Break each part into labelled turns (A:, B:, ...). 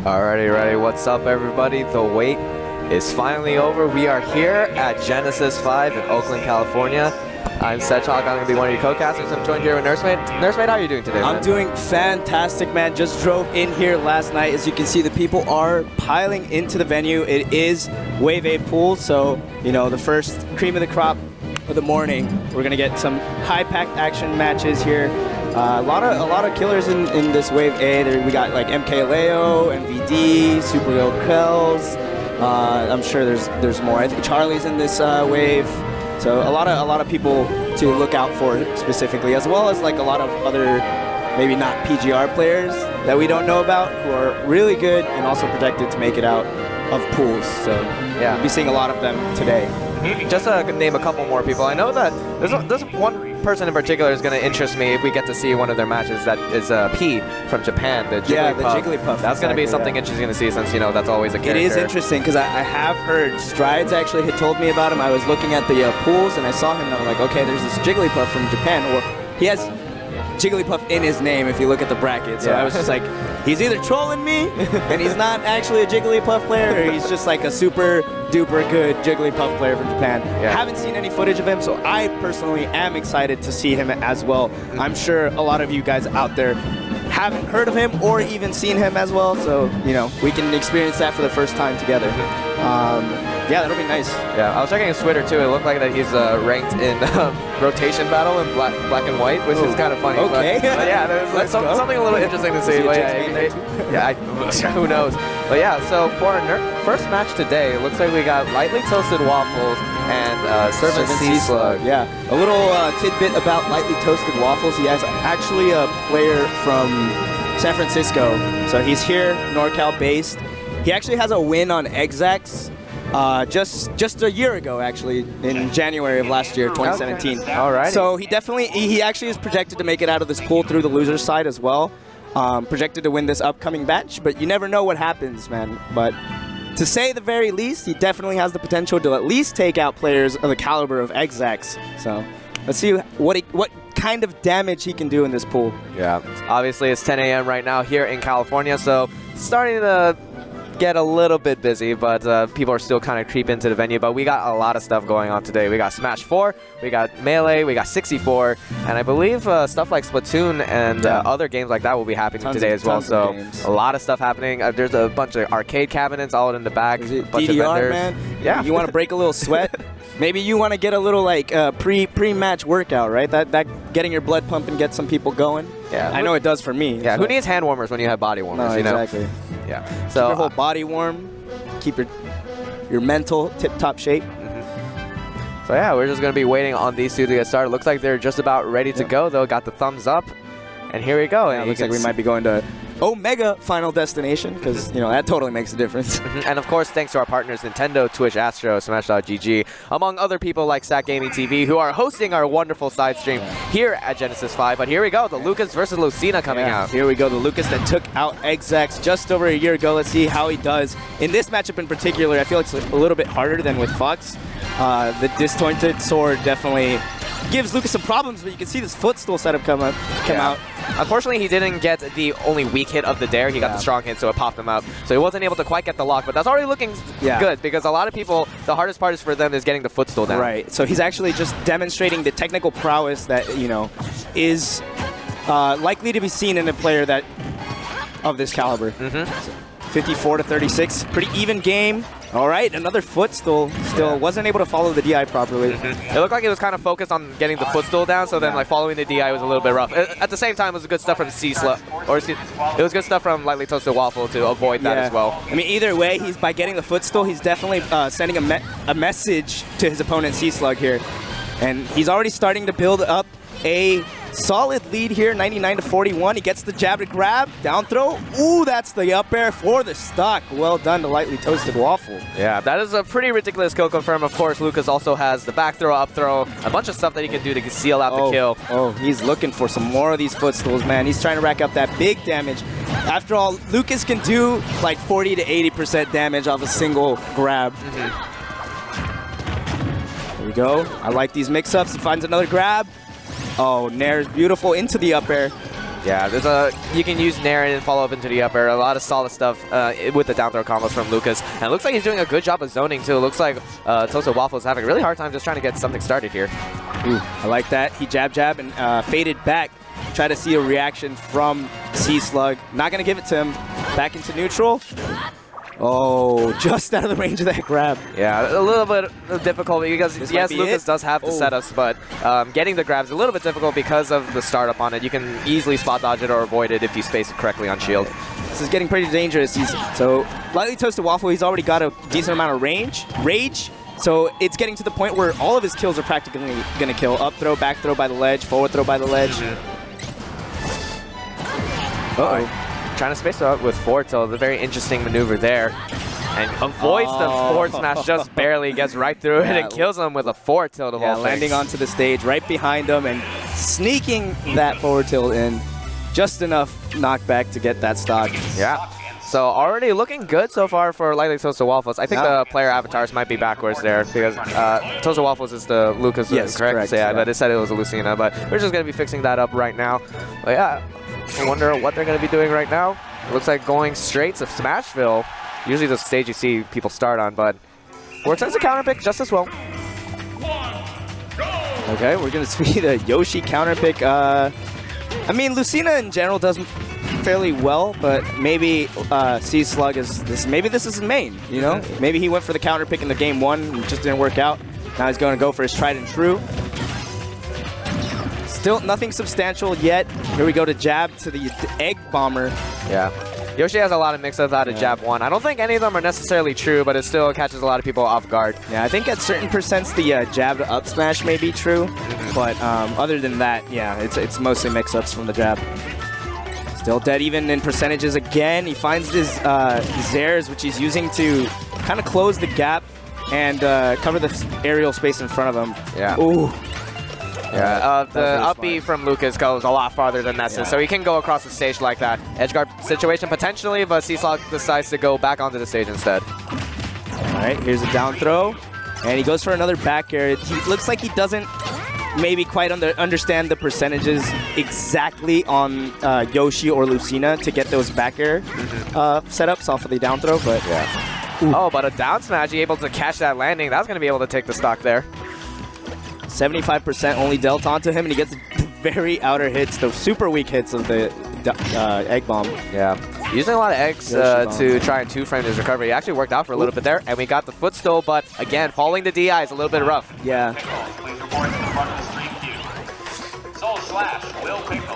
A: Alrighty, ready. What's up, everybody? The wait is finally over. We are here at Genesis 5 in Oakland, California. I'm Sedgehog. I'm going to be one of your co-casters. I'm joined here with Nursemate. Nursemate, how are you doing today, man?
B: I'm doing fantastic, man. Just drove in here last night. As you can see, the people are piling into the venue. It is Wave 8 pool, so, you know, the first cream of the crop of the morning. We're going to get some high-packed action matches here. A lot of killers in this Wave A. We got like MK Leo, MVD, Super Real Krells. I'm sure there's more. I think Charlie's in this wave. So a lot of people to look out for specifically, as well as like a lot of other maybe not PGR players that we don't know about who are really good and also projected to make it out of pools. So yeah, we'll be seeing a lot of them today.
A: Just to name a couple more people, I know that there's one person in particular is going to interest me if we get to see one of their matches. That is P from Japan, the Jigglypuff.
B: Yeah, the Jigglypuff.
A: That's going to be something interesting to see, since, you know, that's always a character.
B: It is interesting because I have heard Strides actually had told me about him. I was looking at the pools and I saw him and I'm like, okay, there's this Jigglypuff from Japan. Or he has Jigglypuff in his name if you look at the bracket. So yeah. I was just like, he's either trolling me and he's not actually a Jigglypuff player, or he's just like a super duper good Jigglypuff player from Japan.
A: Yeah.
B: Haven't seen any footage of him, so I personally am excited to see him as well. I'm sure a lot of you guys out there haven't heard of him or even seen him as well, so, you know, we can experience that for the first time together. Yeah, that'll be nice.
A: Yeah, I was checking his Twitter too. It looked like that he's ranked in rotation battle in black and white, which is kind of funny.
B: Okay.
A: But yeah, there's something a little interesting to see. But who knows? But yeah, so for our first match today, it looks like we got Lightly Toasted Waffles and Servant Sea Slug.
B: Yeah, a little tidbit about Lightly Toasted Waffles. He is actually a player from San Francisco, so he's here, NorCal based. He actually has a win on Exax. Just a year ago, actually, in January of last year, 2017.
A: Okay. All right.
B: So he actually is projected to make it out of this pool through the loser's side as well. Projected to win this upcoming match, but you never know what happens, man. But to say the very least, he definitely has the potential to at least take out players of the caliber of Exax. So let's see what kind of damage he can do in this pool.
A: Yeah, obviously it's 10 a.m. right now here in California, so starting to get a little bit busy, but people are still kind of creeping into the venue. But we got a lot of stuff going on today. We got Smash 4, we got Melee, we got 64, and I believe stuff like Splatoon and other games like that will be happening today as well. So a lot of stuff happening. There's a bunch of arcade cabinets all in the back.
B: Is it
A: bunch
B: DDR,
A: of vendors.
B: man?
A: Yeah.
B: You want to break a little sweat? Maybe you want to get a little like pre-match workout, right? That getting your blood pumping, get some people going.
A: Yeah,
B: I know it does for me.
A: Yeah,
B: so.
A: who needs hand warmers when you have body warmers?
B: No,
A: you know?
B: exactly.
A: Yeah.
B: So
A: So
B: your whole body warm, keep your mental tip-top shape.
A: So yeah, we're just gonna be waiting on these two to get started. Looks like they're just about ready to go though. Got the thumbs up, and here we go.
B: Yeah,
A: and
B: it looks like we might be going to Omega Final Destination, because, you know, that totally makes a difference.
A: And of course, thanks to our partners Nintendo, Twitch, Astro, Smash.gg, among other people like Sat Gaming TV, who are hosting our wonderful side stream here at Genesis 5. But here we go, the Lucas versus Lucina coming out.
B: Here we go, the Lucas that took out Exax just over a year ago. Let's see how he does. In this matchup in particular, I feel it's a little bit harder than with Fox. The disjointed sword definitely gives Lucas some problems, but you can see this footstool setup come out.
A: Unfortunately, he didn't get the only weak hit of the dare. He got the strong hit, so it popped him out. So he wasn't able to quite get the lock, but that's already looking good, because a lot of people, the hardest part is for them is getting the footstool down.
B: Right, so he's actually just demonstrating the technical prowess that, you know, is likely to be seen in a player that of this caliber. 54-36, pretty even game. All right, another footstool. Still wasn't able to follow the DI properly.
A: It looked like it was kind of focused on getting the footstool down, so then like following the DI was a little bit rough. At the same time, it was good stuff from it was good stuff from Lightly Toasted Waffle to avoid that as well.
B: I mean, either way, he's by getting the footstool, he's definitely sending a message to his opponent, Sea Slug here, and he's already starting to build up a solid lead here, 99-41. He gets the jab to grab, down throw. Ooh, that's the up air for the stock. Well done to Lightly Toasted Waffle.
A: Yeah, that is a pretty ridiculous kill confirm. Of course, Lucas also has the back throw, up throw, a bunch of stuff that he can do to seal out the kill.
B: Oh, he's looking for some more of these footstools, man. He's trying to rack up that big damage. After all, Lucas can do like 40 to 80% damage off a single grab. There we go. I like these mix-ups. He finds another grab. Oh, Nair's beautiful into the up air.
A: Yeah, you can use Nair and follow up into the up air. A lot of solid stuff with the down throw combos from Lucas. And it looks like he's doing a good job of zoning too. It looks like Toasted Waffle is having a really hard time just trying to get something started here.
B: Ooh, I like that. He jab and faded back. Try to see a reaction from C-Slug. Not going to give it to him. Back into neutral. Oh, just out of the range of that grab.
A: Yeah, a little bit of difficult because, yes, Lucas does have the setups, but getting the grabs is a little bit difficult because of the startup on it. You can easily spot dodge it or avoid it if you space it correctly on shield.
B: This is getting pretty dangerous. So, Lightly Toasted Waffle, he's already got a decent amount of rage. So it's getting to the point where all of his kills are practically going to kill. Up throw, back throw by the ledge, forward throw by the ledge. Uh-oh.
A: Trying to space out with forward tilt, a very interesting maneuver there. And avoids the forward smash just barely, gets right through it and kills him with a forward tilt of all things.
B: Landing onto the stage right behind him and sneaking that forward tilt in. Just enough knockback to get that stock.
A: Yeah. So already looking good so far for Lightly Toasted Waffles. I think the player avatars might be backwards there because Toasted Waffles is the Lucas,
B: yes,
A: correct? So yeah, but it said it was a Lucina, but we're just going to be fixing that up right now. But yeah, I wonder what they're going to be doing right now. It looks like going straight to Smashville. Usually the stage you see people start on, but works as a counter pick just as well.
B: Okay, we're going to see the Yoshi counter pick. I mean, Lucina in general does fairly well, but maybe C-Slug is this. Maybe this is his main, you know? Maybe he went for the counter pick in the game one and it just didn't work out. Now he's going to go for his tried and true. Still nothing substantial yet. Here we go to jab to the egg bomber.
A: Yeah. Yoshi has a lot of mix-ups out of jab 1. I don't think any of them are necessarily true, but it still catches a lot of people off guard.
B: Yeah, I think at certain percents the jab to up smash may be true, but other than that, yeah, it's mostly mix-ups from the jab. Still dead even in percentages again. He finds his Zairs, which he's using to kind of close the gap and cover the aerial space in front of him.
A: Yeah.
B: Ooh.
A: Yeah, the up B from Lucas goes a lot farther than Nessus, so he can go across the stage like that. Edgeguard situation potentially, but C-Slug decides to go back onto the stage instead.
B: All right, here's a down throw, and he goes for another back air. He looks like he doesn't maybe quite understand the percentages exactly on Yoshi or Lucina to get those back air setups off of the down throw, but
A: yeah. Oh, but a down smash, he able to catch that landing. That's going to be able to take the stock there.
B: 75% only dealt onto him, and he gets the very outer hits, the super weak hits of the egg bomb.
A: Yeah, using a lot of eggs to try and two-frame his recovery. He actually worked out for a little bit there, and we got the footstool, but again, falling to DI is a little bit rough.
B: Yeah.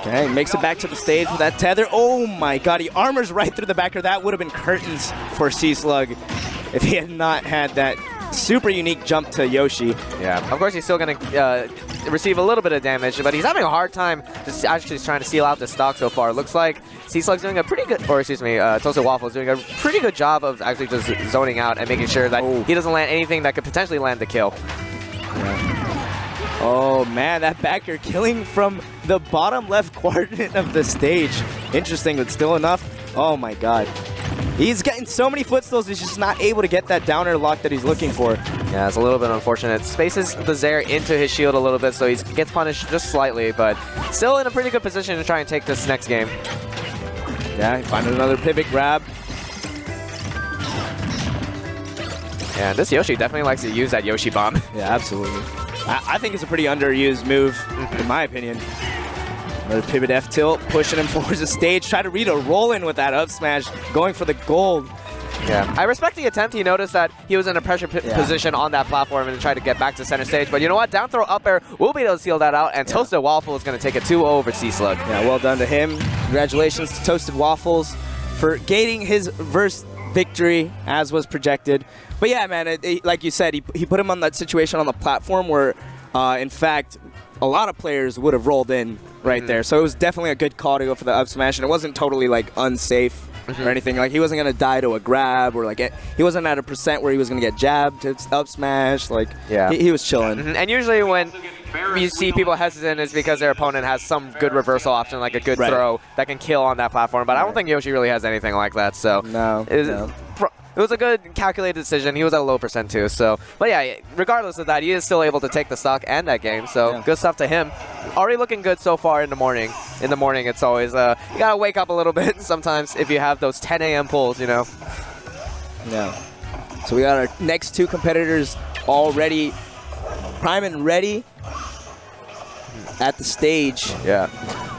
B: Okay, makes it back to the stage with that tether. Oh my god, he armors right through the backer. That would have been curtains for C-Slug if he had not had that super unique jump to Yoshi.
A: Yeah, of course he's still going to receive a little bit of damage, but he's having a hard time just actually trying to seal out the stock so far. Looks like C-Slug's doing a pretty good, or excuse me, Toasted Waffle's doing a pretty good job of actually just zoning out and making sure that he doesn't land anything that could potentially land the kill.
B: Yeah. Oh man, that backer killing from the bottom left quadrant of the stage. Interesting, but still enough. Oh my god. He's getting so many footstills, he's just not able to get that downer lock that he's looking for.
A: Yeah, it's a little bit unfortunate. Spaces the Zair into his shield a little bit, so he gets punished just slightly, but still in a pretty good position to try and take this next game.
B: Yeah, find another pivot grab.
A: Yeah, this Yoshi definitely likes to use that Yoshi bomb.
B: Yeah, absolutely. I think it's a pretty underused move, in my opinion. Another pivot F tilt, pushing him towards the stage. Try to read a roll-in with that up smash, going for the gold.
A: Yeah, I respect the attempt. He noticed that he was in a pressure position on that platform and tried to get back to center stage. But you know what? Down throw up air will be able to seal that out, and Toasted Waffle is going to take a 2-0 over C-Slug.
B: Yeah, well done to him. Congratulations to Toasted Waffles for gaining his verse victory as was projected. But yeah, man, like you said, he put him on that situation on the platform where, in fact, a lot of players would have rolled in right there. So it was definitely a good call to go for the up smash, and it wasn't totally like unsafe or anything. Like he wasn't gonna die to a grab, or like he wasn't at a percent where he was gonna get jabbed to up smash. Like he was chilling.
A: And usually when you see people hesitant, it's because their opponent has some good reversal option, like a good throw that can kill on that platform. But I don't think Yoshi really has anything like that. So it was a good calculated decision. He was at a low percent too. So, but yeah, regardless of that, he is still able to take the stock and that game. So good stuff to him. Already looking good so far in the morning. In the morning, it's always you gotta wake up a little bit sometimes if you have those 10 a.m. pulls, you know.
B: Yeah. So we got our next two competitors already prime and ready at the stage.
A: Yeah.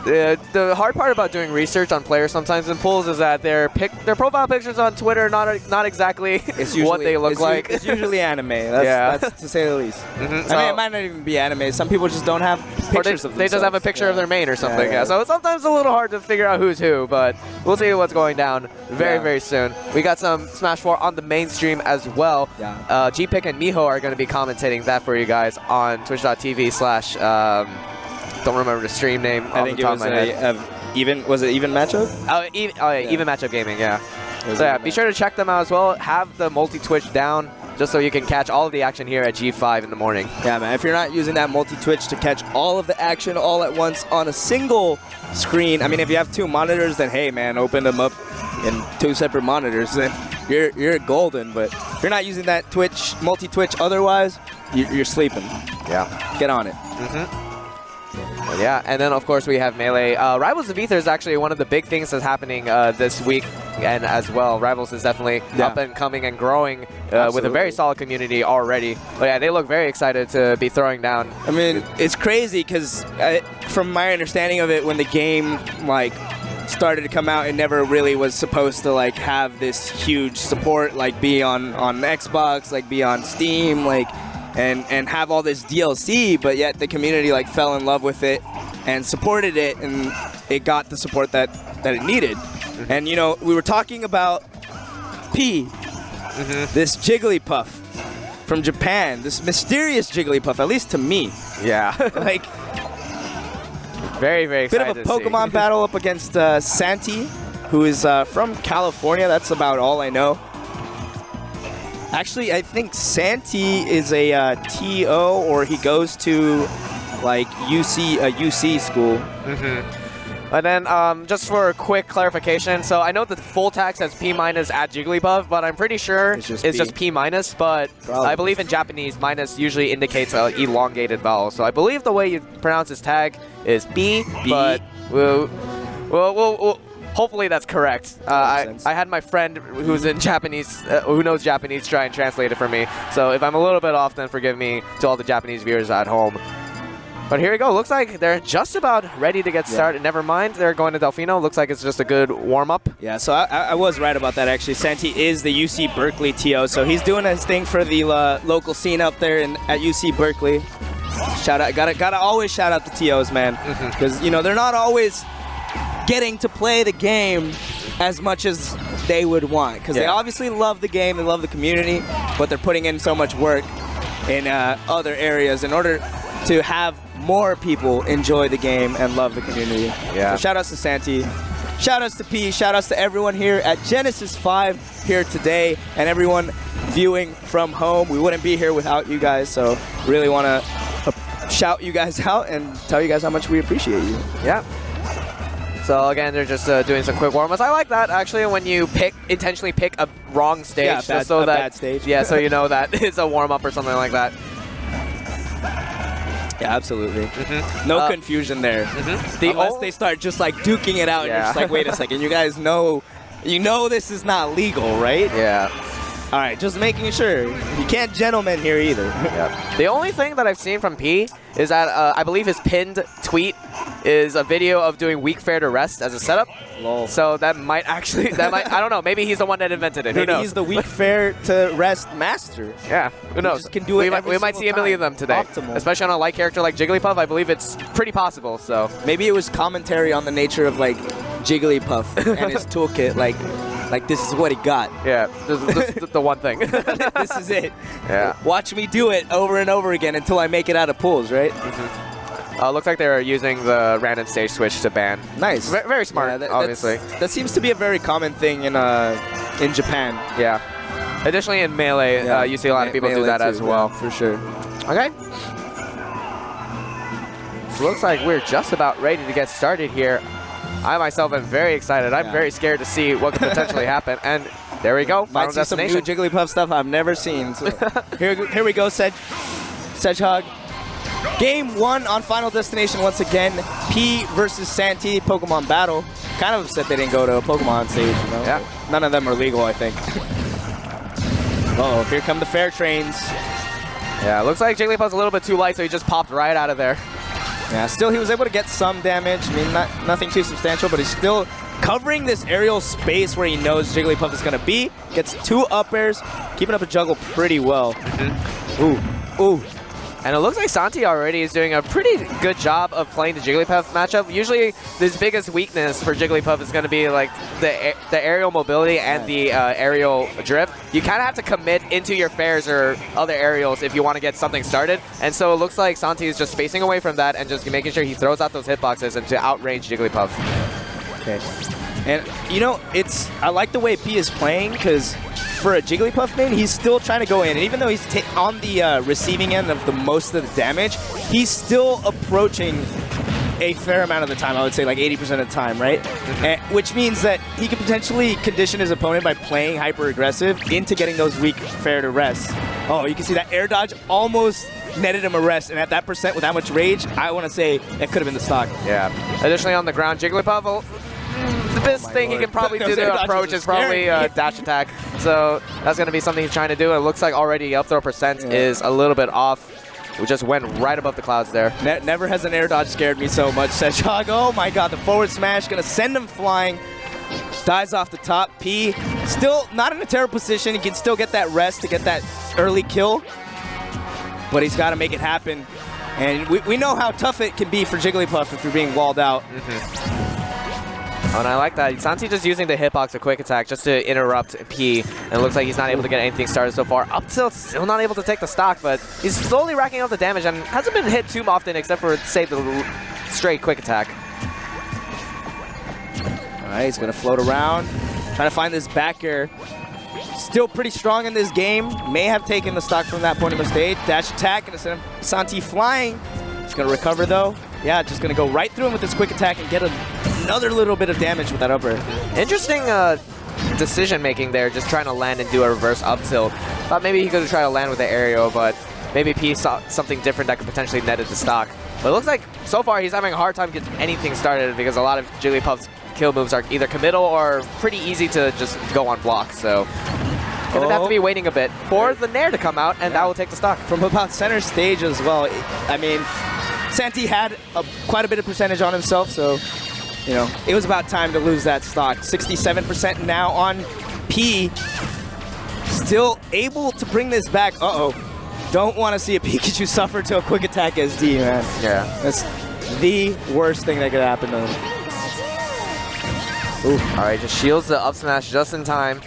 A: The hard part about doing research on players sometimes in pools is that their profile pictures on Twitter not exactly what they look like.
B: It's usually anime. That's to say the least. I mean, it might not even be anime. Some people just don't have pictures of themselves.
A: They just have a picture of their main or something. Yeah. So it's sometimes a little hard to figure out who's who, but we'll see what's going down very soon. We got some Smash 4 on the mainstream as well.
B: Yeah.
A: G-Pick and Miho are going to be commentating that for you guys on twitch.tv/ don't remember the stream name off the top of my head.
B: Was it Even Matchup?
A: Even Matchup Gaming, yeah. So yeah, be sure to check them out as well. Have the multi-Twitch down just so you can catch all of the action here at G5 in the morning.
B: Yeah, man. If you're not using that multi-Twitch to catch all of the action all at once on a single screen, I mean, if you have two monitors, then hey, man, open them up in two separate monitors, then you're golden. But if you're not using that Twitch, multi-Twitch otherwise, you're sleeping.
A: Yeah.
B: Get on it.
A: Well, yeah, and then of course we have Melee. Rivals of Ether is actually one of the big things that's happening this week, and as well, Rivals is definitely up and coming and growing with a very solid community already. But yeah, they look very excited to be throwing down.
B: I mean, it's crazy because from my understanding of it, when the game started to come out, it never really was supposed to have this huge support, be on Xbox, be on Steam, and have all this DLC, but yet the community fell in love with it and supported it, and it got the support that it needed. And you know, we were talking about P, this Jigglypuff from Japan, this mysterious Jigglypuff, at least to me.
A: Yeah. Very
B: Bit
A: excited
B: of a Pokemon battle up against Santi, who is from California. That's about all I know. Actually, I think Santi is a TO, or he goes to a UC school.
A: And then just for a quick clarification, so I know the full tag says P- at Jigglypuff, but I'm pretty sure it's just P-, but
B: Probably.
A: I believe in Japanese, minus usually indicates an elongated vowel. So I believe the way you pronounce his tag is B, but we'll hopefully that's correct. I had my friend who's in Japanese, who knows Japanese, try and translate it for me. So if I'm a little bit off, then forgive me to all the Japanese viewers at home. But here we go. Looks like they're just about ready to get started. Never mind, they're going to Delfino. Looks like it's just a good warm-up.
B: Yeah, so I was right about that, actually. Santi is the UC Berkeley TO, so he's doing his thing for the local scene up there at UC Berkeley. Shout out, gotta always shout out the TOs, man, because you know they're not always getting to play the game as much as they would want, because they obviously love the game, they love the community, but they're putting in so much work in other areas in order to have more people enjoy the game and love the community. So shout outs to Santi, shout outs to P, shout outs to everyone here at Genesis 5 here today, and everyone viewing from home. We wouldn't be here without you guys, so really want to shout you guys out and tell you guys how much we appreciate you.
A: Yeah. So again, they're just doing some quick warm-ups. I like that actually when you intentionally pick a wrong stage, just so that
B: bad stage.
A: so you know that it's a warm-up or something like that.
B: Yeah, absolutely. No confusion there. Unless they start just duking it out, and you're just wait a second, you guys know, this is not legal, right?
A: Yeah.
B: All right, just making sure. You can't gentleman here either.
A: The only thing that I've seen from P is that I believe his pinned tweet is a video of doing weak fair to rest as a setup.
B: Lol.
A: So that might actually, I don't know, maybe he's the one that invented it.
B: Maybe
A: Who knows?
B: he's the weak fair to rest master.
A: Yeah, who knows?
B: Just can do it
A: we might see a million of them today.
B: Optimal.
A: Especially on a light character like Jigglypuff, I believe it's pretty possible. So
B: maybe it was commentary on the nature of Jigglypuff and his toolkit, like this is what he got.
A: Yeah, this is the one thing.
B: This is it.
A: Yeah.
B: Watch me do it over and over again until I make it out of pools, right?
A: Looks like they're using the random stage switch to ban.
B: Nice.
A: Very smart, obviously.
B: That seems to be a very common thing in Japan.
A: Yeah. Additionally, in Melee, you see a lot of people do that as well.
B: For sure.
A: Okay. So looks like we're just about ready to get started here. I myself am very excited. I'm very scared to see what could potentially happen. And There we go.
B: Might
A: Final
B: see some new
A: destination.
B: Jigglypuff stuff I've never seen. So here we go, Sedgehog. Game 1 on Final Destination once again. P versus Santee Pokemon battle. Kind of upset they didn't go to a Pokemon stage, you know?
A: Yeah.
B: None of them are legal, I think. Uh-oh, here come the fair trains.
A: Yeah, looks like Jigglypuff's a little bit too light, so he just popped right out of there.
B: Yeah, still he was able to get some damage. I mean, nothing too substantial, but he's still covering this aerial space where he knows Jigglypuff is going to be. Gets 2 up airs, keeping up a juggle pretty well. Ooh.
A: And it looks like Santee already is doing a pretty good job of playing the Jigglypuff matchup. Usually, his biggest weakness for Jigglypuff is going to be like the aerial mobility and the aerial drift. You kind of have to commit into your fairs or other aerials if you want to get something started. And so it looks like Santee is just spacing away from that and just making sure he throws out those hitboxes and to outrange Jigglypuff.
B: Okay. And, you know, I like the way P is playing because for a Jigglypuff main, he's still trying to go in. And even though he's on the receiving end of the most of the damage, he's still approaching a fair amount of the time. I would say like 80% of the time, right? Which means that he could potentially condition his opponent by playing hyper-aggressive into getting those weak fair to rest. Oh, you can see that air dodge almost netted him a rest. And at that percent with that much rage, I want to say that could have been the stock.
A: Yeah. Additionally, on the ground, Jigglypuff, the best thing he can probably do to approach is probably dash attack. So that's going to be something he's trying to do. It looks like already up throw percent is a little bit off. We just went right above the clouds there.
B: Never has an air dodge scared me so much. Sedgehog, oh my god, the forward smash going to send him flying. Dies off the top. P still not in a terrible position. He can still get that rest to get that early kill. But he's got to make it happen. And we know how tough it can be for Jigglypuff if you're being walled out.
A: Oh, and I like that. Santee just using the hitbox, a quick attack, just to interrupt P. And it looks like he's not able to get anything started so far. Up till still not able to take the stock, but he's slowly racking up the damage and hasn't been hit too often except for, say, the straight quick attack.
B: All right, he's going to float around, trying to find this back air. Still pretty strong in this game. May have taken the stock from that point of the stage. Dash attack, and send Santee flying. He's going to recover, though. Yeah, just going to go right through him with this quick attack and get another little bit of damage with that upper.
A: Interesting decision-making there, just trying to land and do a reverse up tilt. Thought maybe he could have tried to land with the aerial, but maybe P saw something different that could potentially net it to stock. But it looks like so far he's having a hard time getting anything started because a lot of Jigglypuff's kill moves are either committal or pretty easy to just go on block. So gonna have to be waiting a bit for the Nair to come out, and that will take the stock.
B: From about center stage as well. I mean, Santee had quite a bit of percentage on himself, so you know, it was about time to lose that stock. 67% now on P. Still able to bring this back. Uh-oh. Don't want to see a Pikachu suffer to a quick attack SD, man.
A: Yeah.
B: That's the worst thing that could happen to him.
A: Ooh. All right, just shields the up smash just in time.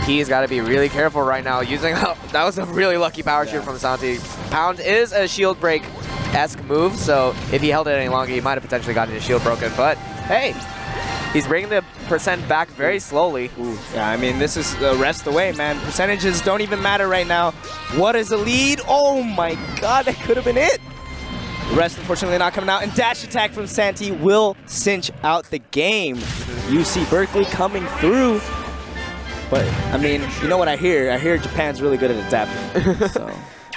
A: He's got to be really careful right now using that was a really lucky power shoot from Santee. Pound is a shield break-esque move, so if he held it any longer, he might have potentially gotten his shield broken. But hey, he's bringing the percent back very slowly.
B: Ooh. Yeah, I mean, this is the rest away, man. Percentages don't even matter right now. What is the lead? Oh my god, that could have been it. The rest, unfortunately, not coming out. And dash attack from Santee will cinch out the game. UC Berkeley coming through. But, I mean, you know what I hear? I hear Japan's really good at adapting. So,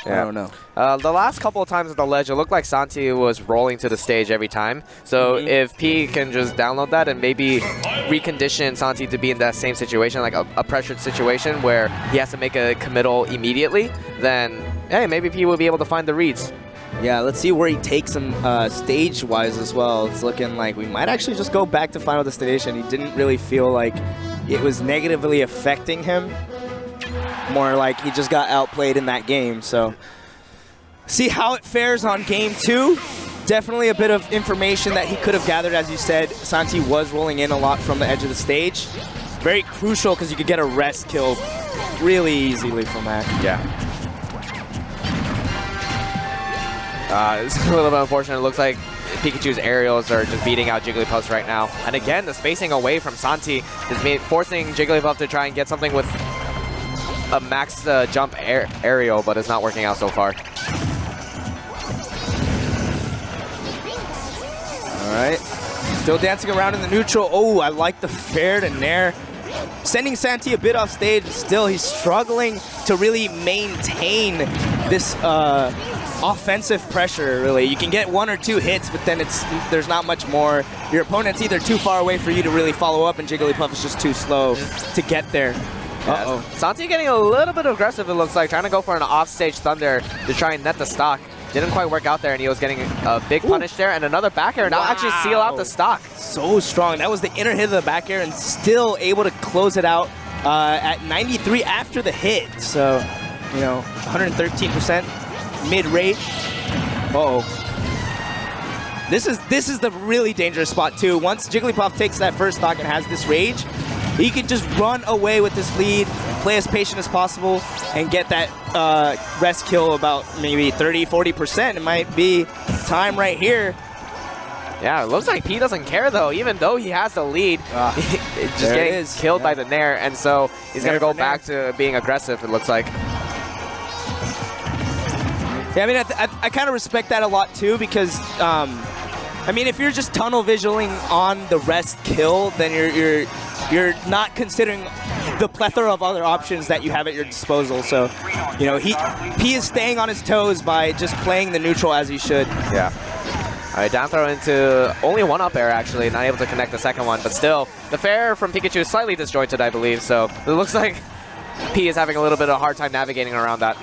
B: yeah. I don't know.
A: The last couple of times at the ledge, it looked like Santee was rolling to the stage every time. So if P can just download that and maybe recondition Santee to be in that same situation, like a pressured situation where he has to make a committal immediately, then, hey, maybe P will be able to find the reads.
B: Yeah, let's see where he takes him stage-wise as well. It's looking like we might actually just go back to Final Destination. He didn't really feel like it was negatively affecting him. More like he just got outplayed in that game. So, see how it fares on game 2. Definitely a bit of information that he could have gathered. As you said, Santee was rolling in a lot from the edge of the stage. Very crucial because you could get a rest kill really easily from that.
A: Yeah. It's a little bit unfortunate. It looks like Pikachu's aerials are just beating out Jigglypuff right now. And again, the spacing away from Santee is forcing Jigglypuff to try and get something with a max jump aerial, but it's not working out so far.
B: All right. Still dancing around in the neutral. Oh, I like the fair to nair. Sending Santi a bit off stage. Still, he's struggling to really maintain this offensive pressure, really. You can get 1 or 2 hits, but then there's not much more. Your opponent's either too far away for you to really follow up, and Jigglypuff is just too slow to get there. Uh-oh.
A: Santi getting a little bit aggressive, it looks like, trying to go for an offstage thunder to try and net the stock. Didn't quite work out there, and he was getting a big punish there, and another back air. Now actually seal out the stock.
B: So strong. That was the inner hit of the back air, and still able to close it out at 93 after the hit. So, you know, 113% mid-rate. Uh-oh. This is the really dangerous spot, too. Once Jigglypuff takes that first stock and has this rage, he can just run away with this lead, play as patient as possible, and get that rest kill about maybe 30–40%. It might be time right here.
A: Yeah, it looks like P doesn't care, though. Even though he has the lead, it's just getting killed by the nair, and so he's going to go back to being aggressive, it looks like.
B: Yeah, I mean, I kind of respect that a lot, too, because, I mean, if you're just tunnel visioning on the rest kill, then you're not considering the plethora of other options that you have at your disposal. So, you know, P is staying on his toes by just playing the neutral as he should.
A: Yeah. All right, down throw into only 1 up air, actually. Not able to connect the second one, but still, the fair from Pikachu is slightly disjointed, I believe. So it looks like P is having a little bit of a hard time navigating around that.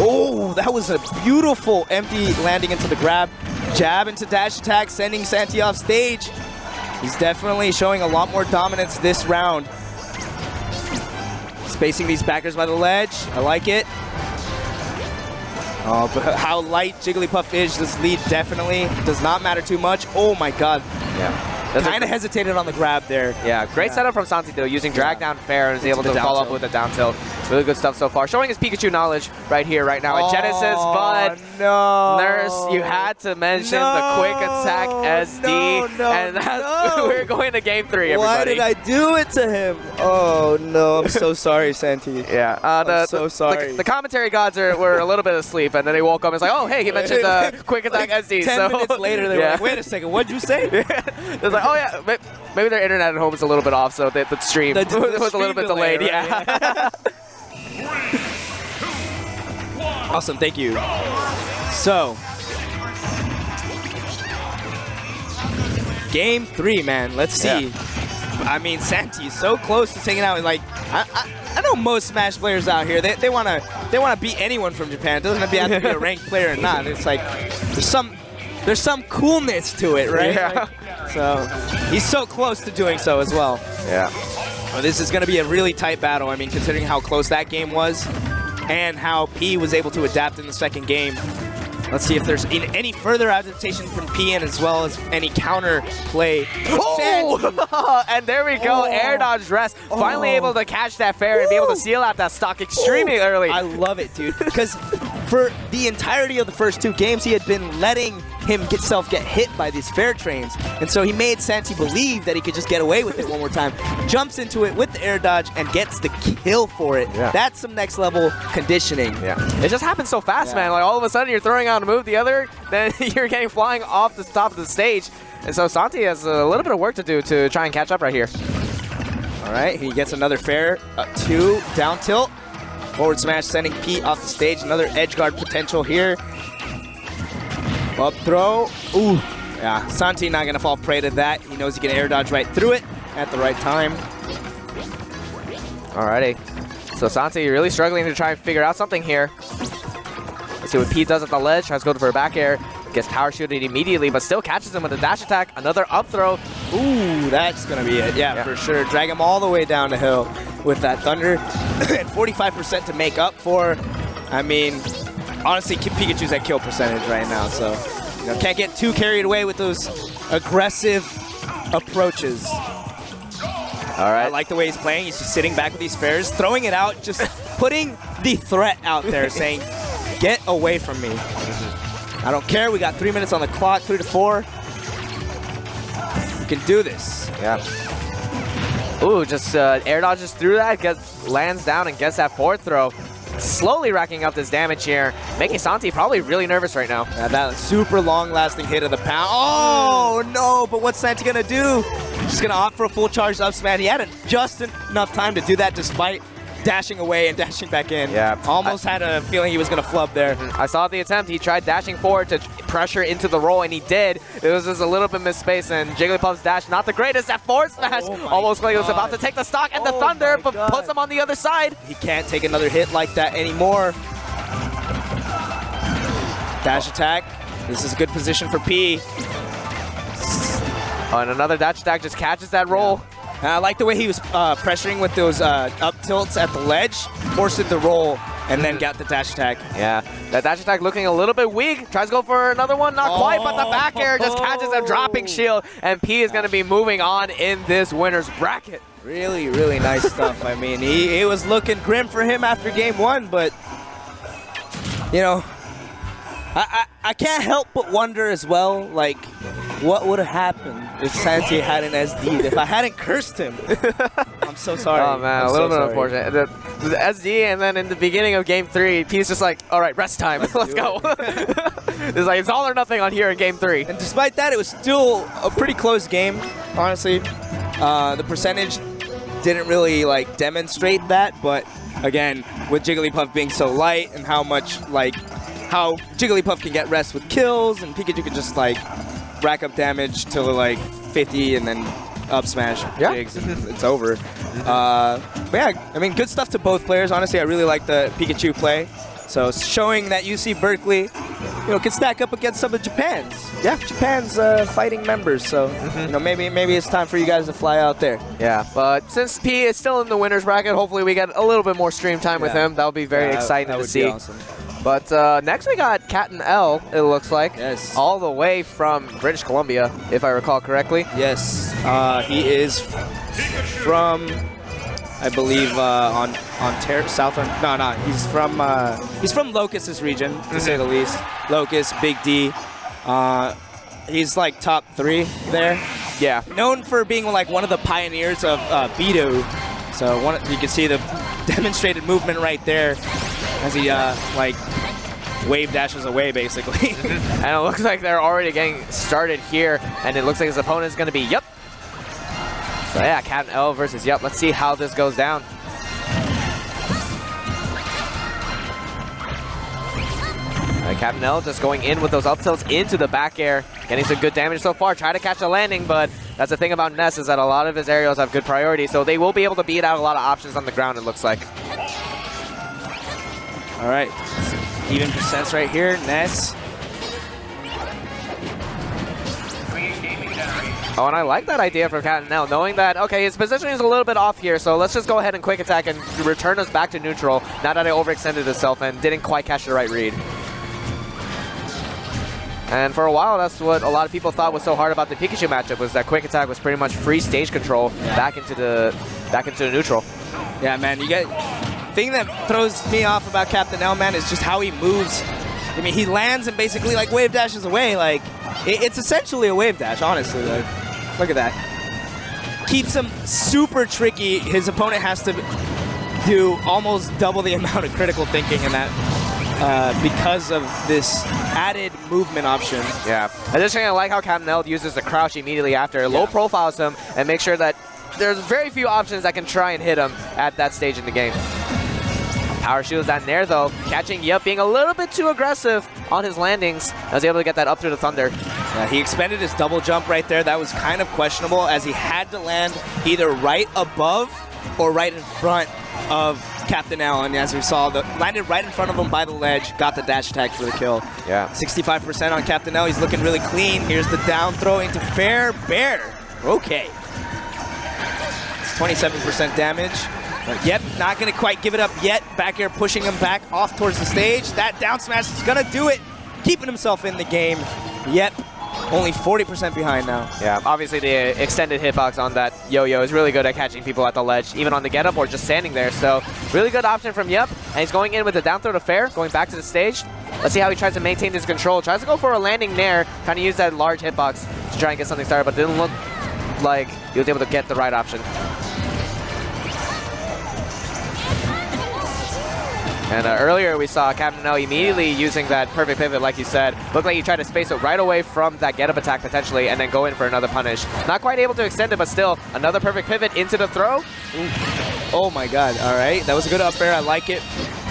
B: Oh, that was a beautiful empty landing into the grab. Jab into dash attack, sending Santi off stage. He's definitely showing a lot more dominance this round. Spacing these backers by the ledge. I like it. Oh, but how light Jigglypuff is, this lead definitely does not matter too much. Oh my god.
A: Yeah.
B: Kind of hesitated on the grab there.
A: Yeah, great setup from Santi, though, using drag down fair and was able to follow up with a down tilt. Really good stuff so far. Showing his Pikachu knowledge right here, right now at Genesis, but
B: no.
A: Nurse, you had to mention the quick attack SD, and we're going to game 3, everybody.
B: Why did I do it to him? Oh no, I'm so sorry, Santi.
A: Yeah,
B: I'm so sorry.
A: The commentary gods were a little bit asleep, and then they woke up and it's like, oh hey, he mentioned the quick attack SD.
B: 10 minutes later, they were like, wait a second, what'd you say?
A: It was like, oh yeah, maybe their internet at home is a little bit off, so the stream was a little bit delayed.
B: Right?
A: Yeah.
B: Awesome, thank you. So, game 3, man. Let's see.
A: Yeah.
B: I mean, Santi's so close to taking out. Like, I know most Smash players out here. They wanna beat anyone from Japan. It doesn't have to be a ranked player or not. It's like there's some coolness to it, right?
A: Yeah.
B: Like, so he's so close to doing so as well.
A: Yeah.
B: Well, this is going to be a really tight battle. I mean, considering how close that game was and how P was able to adapt in the second game. Let's see if there's any further adaptation from P and as well as any counter play.
A: Oh! And there we go, air dodge rest. Finally able to catch that fair and be able to seal out that stock extremely early.
B: I love it, dude. Because for the entirety of the first 2 games, he had been letting himself get hit by these fair trains. And so he made Santi believe that he could just get away with it one more time. Jumps into it with the air dodge and gets the kill for it. Yeah. That's some next level conditioning.
A: Yeah. It just happens so fast, man. Like all of a sudden you're throwing out a move, the other, then you're getting flying off the top of the stage. And so Santi has a little bit of work to do to try and catch up right here.
B: All right, he gets another fair, 2 down tilt. Forward smash sending Pete off the stage. Another edge guard potential here. Up throw. Ooh. Yeah, Santi not going to fall prey to that. He knows he can air dodge right through it at the right time.
A: Alrighty. So Santi really struggling to try and figure out something here. Let's see what Pete does at the ledge. Tries to go for a back air. Gets power shooted immediately, but still catches him with a dash attack. Another up throw.
B: Ooh, that's going to be it. Yeah, for sure. Drag him all the way down the hill with that thunder. And 45% to make up for. I mean, honestly, Pikachu's at kill percentage right now, so you know, can't get too carried away with those aggressive approaches.
A: All right.
B: I like the way he's playing. He's just sitting back with these fairs, throwing it out, just putting the threat out there, saying, get away from me. I don't care. We got 3 minutes on the clock, 3 to 4. We can do this.
A: Yeah. Ooh, just air dodges through that, lands down and gets that 4th throw. slowly racking up this damage here, making Santi probably really nervous right now.
B: Yeah, that super long-lasting hit of the pound. Oh, no, but what's Santi going to do? He's going to opt for a full charge up smash. He had just enough time to do that despite dashing away and dashing back in.
A: Yeah.
B: Almost had a feeling he was going to flub there.
A: I saw the attempt. He tried dashing forward to pressure into the roll, and he did. It was just a little bit misspaced, and Jigglypuff's dash not the greatest. That forward smash almost like he was about to take the stock and the thunder, but puts him on the other side.
B: He can't take another hit like that anymore. Dash attack. This is a good position for P.
A: Oh, and another dash attack just catches that roll.
B: And I like the way he was pressuring with those up tilts at the ledge, forced the roll, and then got the dash attack.
A: Yeah, that dash attack looking a little bit weak. Tries to go for another one, not quite, but the back air just catches a dropping shield, and P is going to be moving on in this winner's bracket.
B: Really, really nice stuff. I mean, it was looking grim for him after game one, but, you know, I can't help but wonder as well, like, what would have happened if Santi had an SD? If I hadn't cursed him. I'm so sorry.
A: Oh, man, a little bit unfortunate. The SD, and then in the beginning of game 3, P's just like, all right, rest time. Let's go. It's like, it's all or nothing on here in game 3.
B: And despite that, it was still a pretty close game, honestly. The percentage didn't really, like, demonstrate that, but again, with Jigglypuff being so light and how much, like, how Jigglypuff can get rest with kills, and Pikachu can just, like, rack up damage to like 50 and then up smash jigs, and it's over. But yeah, I mean, good stuff to both players. Honestly, I really like the Pikachu play. So showing that UC Berkeley, you know, can stack up against some of Japan's fighting members. So you know, maybe it's time for you guys to fly out there.
A: Yeah, but since P is still in the winner's bracket, hopefully we get a little bit more stream time with him. That'll be very exciting to see.
B: Awesome.
A: But next we got Cat and L, it looks like.
B: Yes.
A: All the way from British Columbia, if I recall correctly.
B: Yes. He is from, I believe, Ontario, no, he's from Locust's region, to say the least. Locust, Big D. He's like top 3 there.
A: Yeah.
B: Known for being like one of the pioneers of Beto. So you can see the demonstrated movement right there as he like wave dashes away, basically.
A: And it looks like they're already getting started here, and it looks like his opponent is going to be Yup. So yeah, Cat and L versus Yup. Let's see how this goes down. Cat and L just going in with those up tilts into the back air, getting some good damage so far. Try to catch a landing, but that's the thing about Ness is that a lot of his aerials have good priority, so they will be able to beat out a lot of options on the ground, it looks like.
B: All right, even percents right here, Ness.
A: Oh, and I like that idea from Cat and L, knowing that, okay, his positioning is a little bit off here, so let's just go ahead and quick attack and return us back to neutral, now that it overextended itself and didn't quite catch the right read. And for a while, that's what a lot of people thought was so hard about the Pikachu matchup, was that quick attack was pretty much free stage control back into the neutral.
B: Yeah, man, you get thing that throws me off about Captain L, man, is just how he moves. I mean, he lands and basically like wave dashes away. Like it's essentially a wave dash, honestly. Like, look at that. Keeps him super tricky. His opponent has to do almost double the amount of critical thinking in that. Because of this added movement option.
A: Yeah. Additionally, I like how Captain L uses the crouch immediately after. Low profiles him and make sure that there's very few options that can try and hit him at that stage in the game. Power shields that Nair though, catching Yup, being a little bit too aggressive on his landings. I was able to get that up through the thunder.
B: Yeah, he expended his double jump right there. That was kind of questionable as he had to land either right above or right in front of Captain L, and as we saw, landed right in front of him by the ledge, got the dash attack for the kill.
A: Yeah.
B: 65% on Captain L. He's looking really clean. Here's the down throw into Fair Bear. Okay. It's 27% damage. But yep, not going to quite give it up yet. Back air pushing him back off towards the stage. That down smash is going to do it. Keeping himself in the game. Yep. Only 40% behind now.
A: Yeah, obviously the extended hitbox on that yo-yo is really good at catching people at the ledge, even on the get-up or just standing there. So really good option from Yup. And he's going in with the down throw to Fair, going back to the stage. Let's see how he tries to maintain his control. Tries to go for a landing Nair, trying to use that large hitbox to try and get something started, but it didn't look like he was able to get the right option. And earlier we saw Captain L immediately using that perfect pivot, like you said. Looked like he tried to space it right away from that get-up attack potentially, and then go in for another punish. Not quite able to extend it, but still another perfect pivot into the throw.
B: Ooh. Oh my god, all right. That was a good up air, I like it.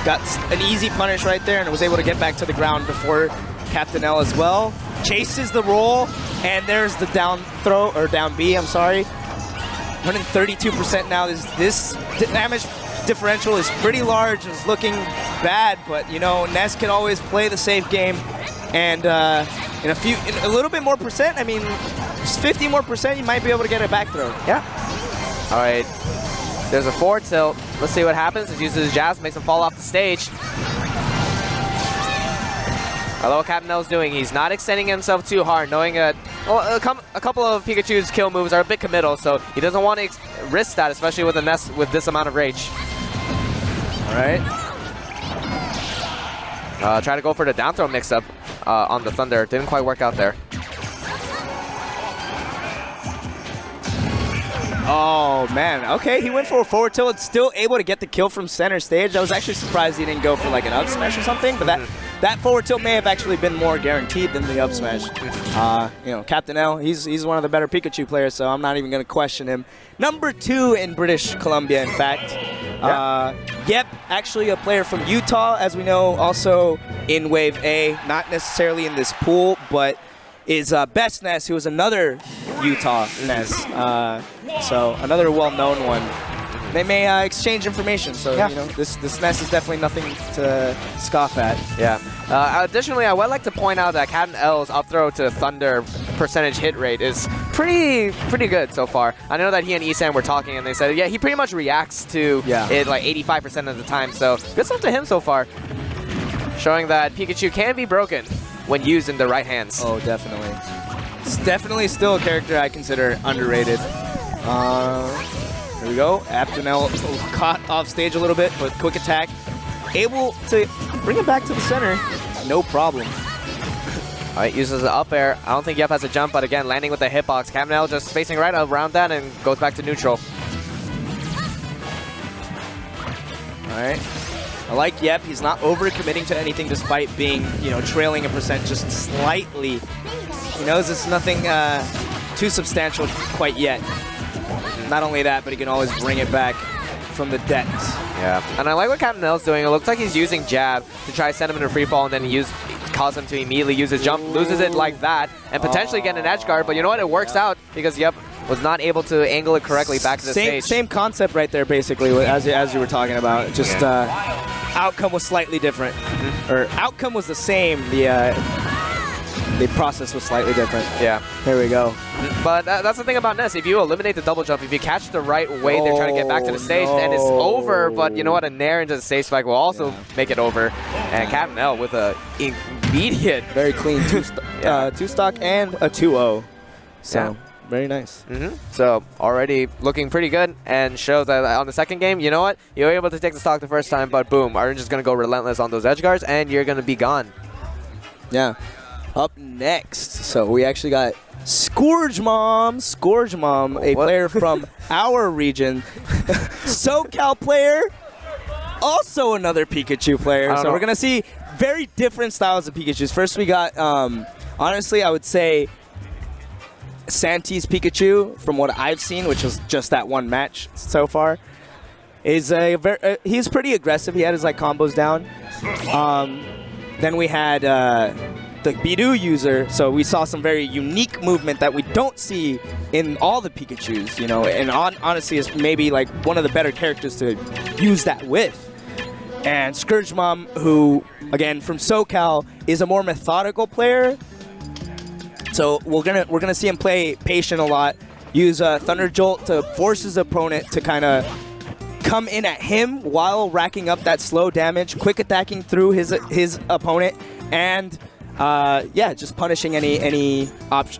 B: Got an easy punish right there and was able to get back to the ground before Captain L as well. Chases the roll, and there's the down throw, or down B, I'm sorry. 132% now. This damage differential is pretty large and is looking bad, but you know, Ness can always play the safe game, and in a little bit more percent, I mean, just 50 more percent, you might be able to get a back throw.
A: Yeah. All right. There's a forward tilt. Let's see what happens. He uses his jabs, makes him fall off the stage. I love what Captain L's doing. He's not extending himself too hard, knowing that a couple of Pikachu's kill moves are a bit committal, so he doesn't want to risk that, especially with a Ness with this amount of rage.
B: All right.
A: Try to go for the down throw mix-up on the Thunder. Didn't quite work out there.
B: Oh, man. Okay, he went for a forward tilt and still able to get the kill from center stage. I was actually surprised he didn't go for like an up smash or something, but that forward tilt may have actually been more guaranteed than the up smash. You know, Captain L, he's one of the better Pikachu players, so I'm not even going to question him. Number 2 in British Columbia, in fact. Yep, actually a player from Utah, as we know, also in Wave A. Not necessarily in this pool, but is Best Ness, who is another Utah Ness. So another well-known one. They may exchange information, so you know, this Ness is definitely nothing to scoff at.
A: Yeah. Additionally, I would like to point out that Captain L's up throw to Thunder percentage hit rate is pretty good so far. I know that he and Isan were talking, and they said, yeah, he pretty much reacts to it like 85% of the time. So good stuff to him so far, showing that Pikachu can be broken when used in the right hands.
B: Oh, definitely. It's definitely still a character I consider underrated. There we go. Captain L caught off stage a little bit, but quick attack. Able to bring it back to the center. No problem.
A: All right, uses the up air. I don't think Yep has a jump, but again, landing with the hitbox. Captain L just spacing right around that and goes back to neutral.
B: All right. I like Yep. He's not over-committing to anything despite being, you know, trailing a percent just slightly. He knows it's nothing too substantial quite yet. Not only that, but he can always bring it back from the depths.
A: Yeah, and I like what Captain L's doing. It looks like he's using jab to try to send him into free fall, and then cause him to immediately use his jump, loses it like that, and potentially get an edge guard. But you know what? It works out because Yep was not able to angle it correctly back to the stage.
B: Same concept right there, basically, as you were talking about. Just outcome was slightly different, or outcome was the same. The process was slightly different.
A: Yeah.
B: There we go.
A: But that's the thing about Ness. If you eliminate the double jump, if you catch the right way, they're trying to get back to the stage, and it's over. But you know what? A nair into the stage spike will also make it over. And Captain L with a immediate,
B: very clean two stock and a 2-0. So very nice.
A: So already looking pretty good, and shows that on the second game, you know what? You were able to take the stock the first time, but boom, Orange is going to go relentless on those edge guards, and you're going to be gone.
B: Yeah. Up next, so we actually got Scourge Mom, a player from our region, SoCal player, also another Pikachu player. So we're gonna see very different styles of Pikachus. First, we got, honestly, I would say Santi's Pikachu, from what I've seen, which was just that one match so far, is he's pretty aggressive. He had his like combos down. Then we had the Bidoo user, so we saw some very unique movement that we don't see in all the Pikachus, you know, and honestly is maybe like one of the better characters to use that with. And Scourge Mom, who, again, from SoCal, is a more methodical player. So we're gonna see him play patient a lot, use Thunder Jolt to force his opponent to kind of come in at him while racking up that slow damage, quick attacking through his opponent, and just punishing any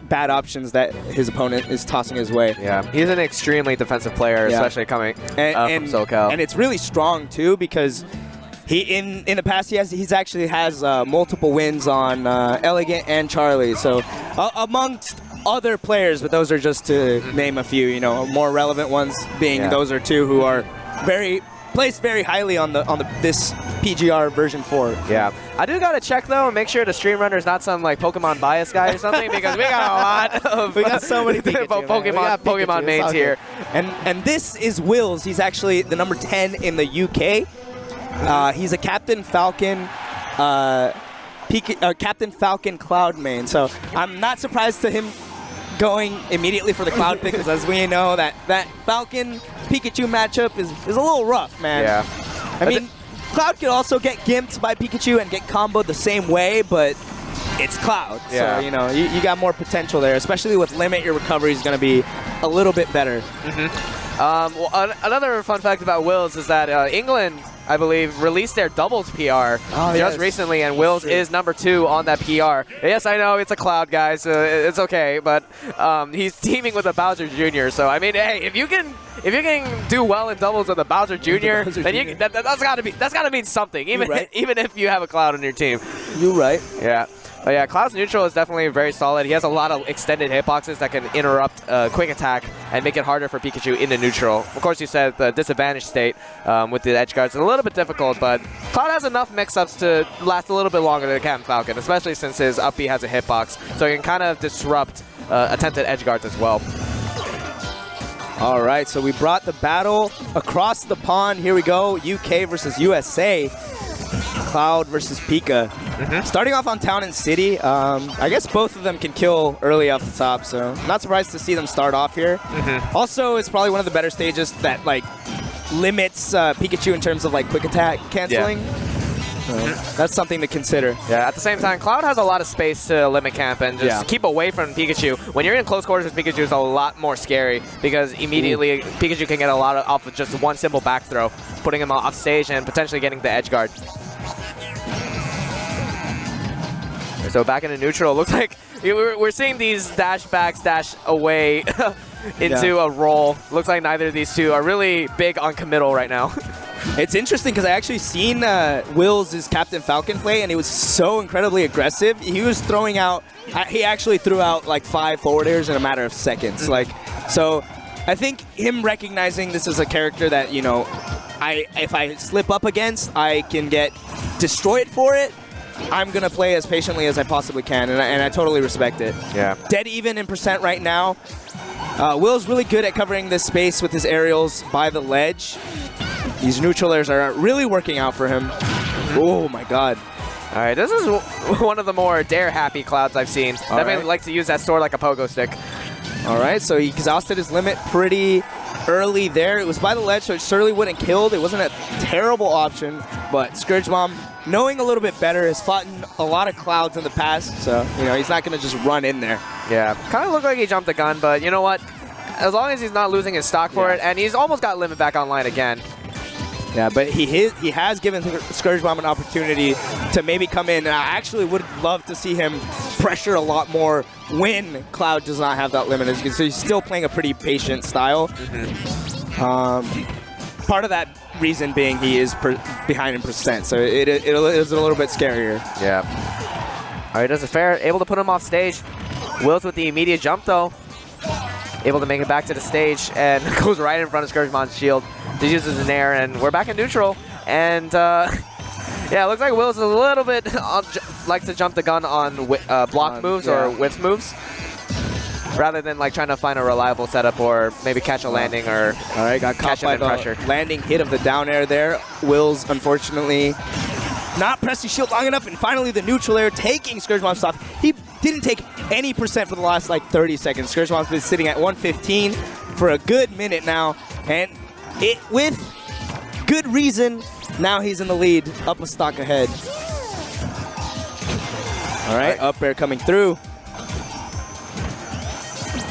B: bad options that his opponent is tossing his way.
A: Yeah, he's an extremely defensive player, especially coming from SoCal.
B: And it's really strong too, because he in the past he's actually has multiple wins on Elegant and Charlie. So amongst other players, but those are just to name a few. You know, more relevant ones being those are two who are very placed very highly on this PGR version 4.
A: Yeah. I do got to check, though, and make sure the stream runner is not some, like, Pokemon bias guy or something, because we got a lot of
B: we got so many
A: Pokemon mains here.
B: And this is Wills. He's actually the number 10 in the UK. He's a Captain Falcon Captain Falcon Cloud main. So I'm not surprised to him going immediately for the Cloud pick, because as we know, that Falcon Pikachu matchup is a little rough, man.
A: Yeah.
B: I mean, Cloud could also get gimped by Pikachu and get comboed the same way, but it's Cloud.
A: Yeah.
B: So, you know, you got more potential there, especially with Limit. Your recovery is going to be a little bit better.
A: Well, another fun fact about Wills is that England, I believe, released their doubles PR just recently, and Wills is number 2 on that PR. Yes, I know it's a Cloud, guys. It's okay, but he's teaming with a Bowser Jr. So I mean, hey, if you can do well in doubles with a Bowser Jr., then that's gotta mean something. Even if you have a Cloud on your team.
B: You're right.
A: Yeah. But yeah, Cloud's neutral is definitely very solid. He has a lot of extended hitboxes that can interrupt quick attack and make it harder for Pikachu into neutral. Of course, you said the disadvantage state with the edge guards is a little bit difficult, but Cloud has enough mix-ups to last a little bit longer than Captain Falcon, especially since his up B has a hitbox, so he can kind of disrupt attempted edge guards as well.
B: All right, so we brought the battle across the pond. Here we go, UK versus USA. Cloud versus Pika. Starting off on Town and City, I guess both of them can kill early off the top, so not surprised to see them start off here. Also, it's probably one of the better stages that like limits Pikachu in terms of like quick attack canceling. So that's something to consider. Yeah.
A: At the same time, Cloud has a lot of space to limit camp and just keep away from Pikachu. When you're in close quarters with Pikachu, it's a lot more scary because immediately Pikachu can get a lot off of just one simple back throw, putting him off stage and potentially getting the edge guard. So back into neutral, looks like we're seeing these dash backs dash away into a roll. Looks like neither of these two are really big on committal right now.
B: It's interesting because I actually seen Wills' Captain Falcon play, and he was so incredibly aggressive. He was throwing out, he actually threw out like 5 forward airs in a matter of seconds. So I think him recognizing this as a character that, you know, if I slip up against, I can get destroyed for it. I'm going to play as patiently as I possibly can, and I totally respect it. Yeah. Dead even in percent right now. Will's really good at covering this space with his aerials by the ledge. These neutral airs are really working out for him. Oh my god.
A: All right, this is one of the more dare-happy Clouds I've seen. Definitely like to use that sword like a pogo stick.
B: All right, so he exhausted his limit pretty early there. It was by the ledge, so it certainly wouldn't kill. It wasn't a terrible option, but Scourge Bomb, knowing a little bit better, has fought in a lot of Clouds in the past, so you know he's not going to just run in there. Yeah,
A: kind of looked like he jumped the gun, but you know what? As long as he's not losing his stock for it, and he's almost got limit back online again.
B: Yeah, but he has given Scourge Bomb an opportunity to maybe come in, and I actually would love to see him pressure a lot more when Cloud does not have that limit. As you can see, he's still playing a pretty patient style. Part of that reason being he is behind in percent, so it is a little bit scarier.
A: Yeah. All right, does it fair. Able to put him off stage. Wills with the immediate jump, though. Able to make it back to the stage and goes right in front of Scourge Bomb's shield. He uses an air, and we're back in neutral. And yeah, it looks like Wills is a little bit likes to jump the gun on block moves or whiff moves, rather than like trying to find a reliable setup or maybe catch a landing or
B: got caught by the
A: pressure.
B: Landing hit of the down air there. Wills, unfortunately, not pressing shield long enough, and finally the neutral air taking Scourge Bomb's off. He didn't take any percent for the last like 30 seconds. Scourge Bomb's been sitting at 115 for a good minute now, and with good reason, now he's in the lead, up a stock ahead. All right, up air coming through.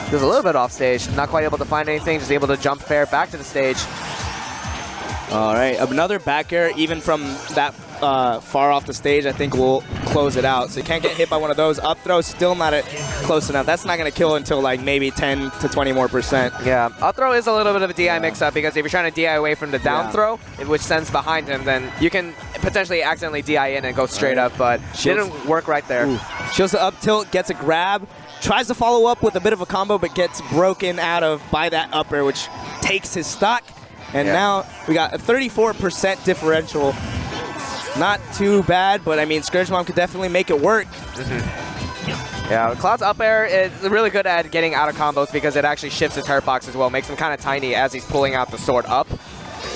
A: He was a little bit off stage, not quite able to find anything, just able to jump fair back to the stage.
B: All right, another back air, even from that far off the stage, I think will close it out. So you can't get hit by one of those. Up throw, still not close enough. That's not going to kill until like maybe 10 to 20 more percent.
A: Yeah, up throw is a little bit of a DI mix-up because if you're trying to DI away from the down throw, which sends behind him, then you can potentially accidentally DI in and go straight up, but didn't work right there.
B: Shields the up tilt, gets a grab, tries to follow up with a bit of a combo, but gets broken out of by that up air, which takes his stock. And now we got a 34% differential. Not too bad, but I mean, Scourge Mom could definitely make it work.
A: Yeah, Cloud's up air is really good at getting out of combos because it actually shifts his hurt box as well, makes him kind of tiny as he's pulling out the sword up.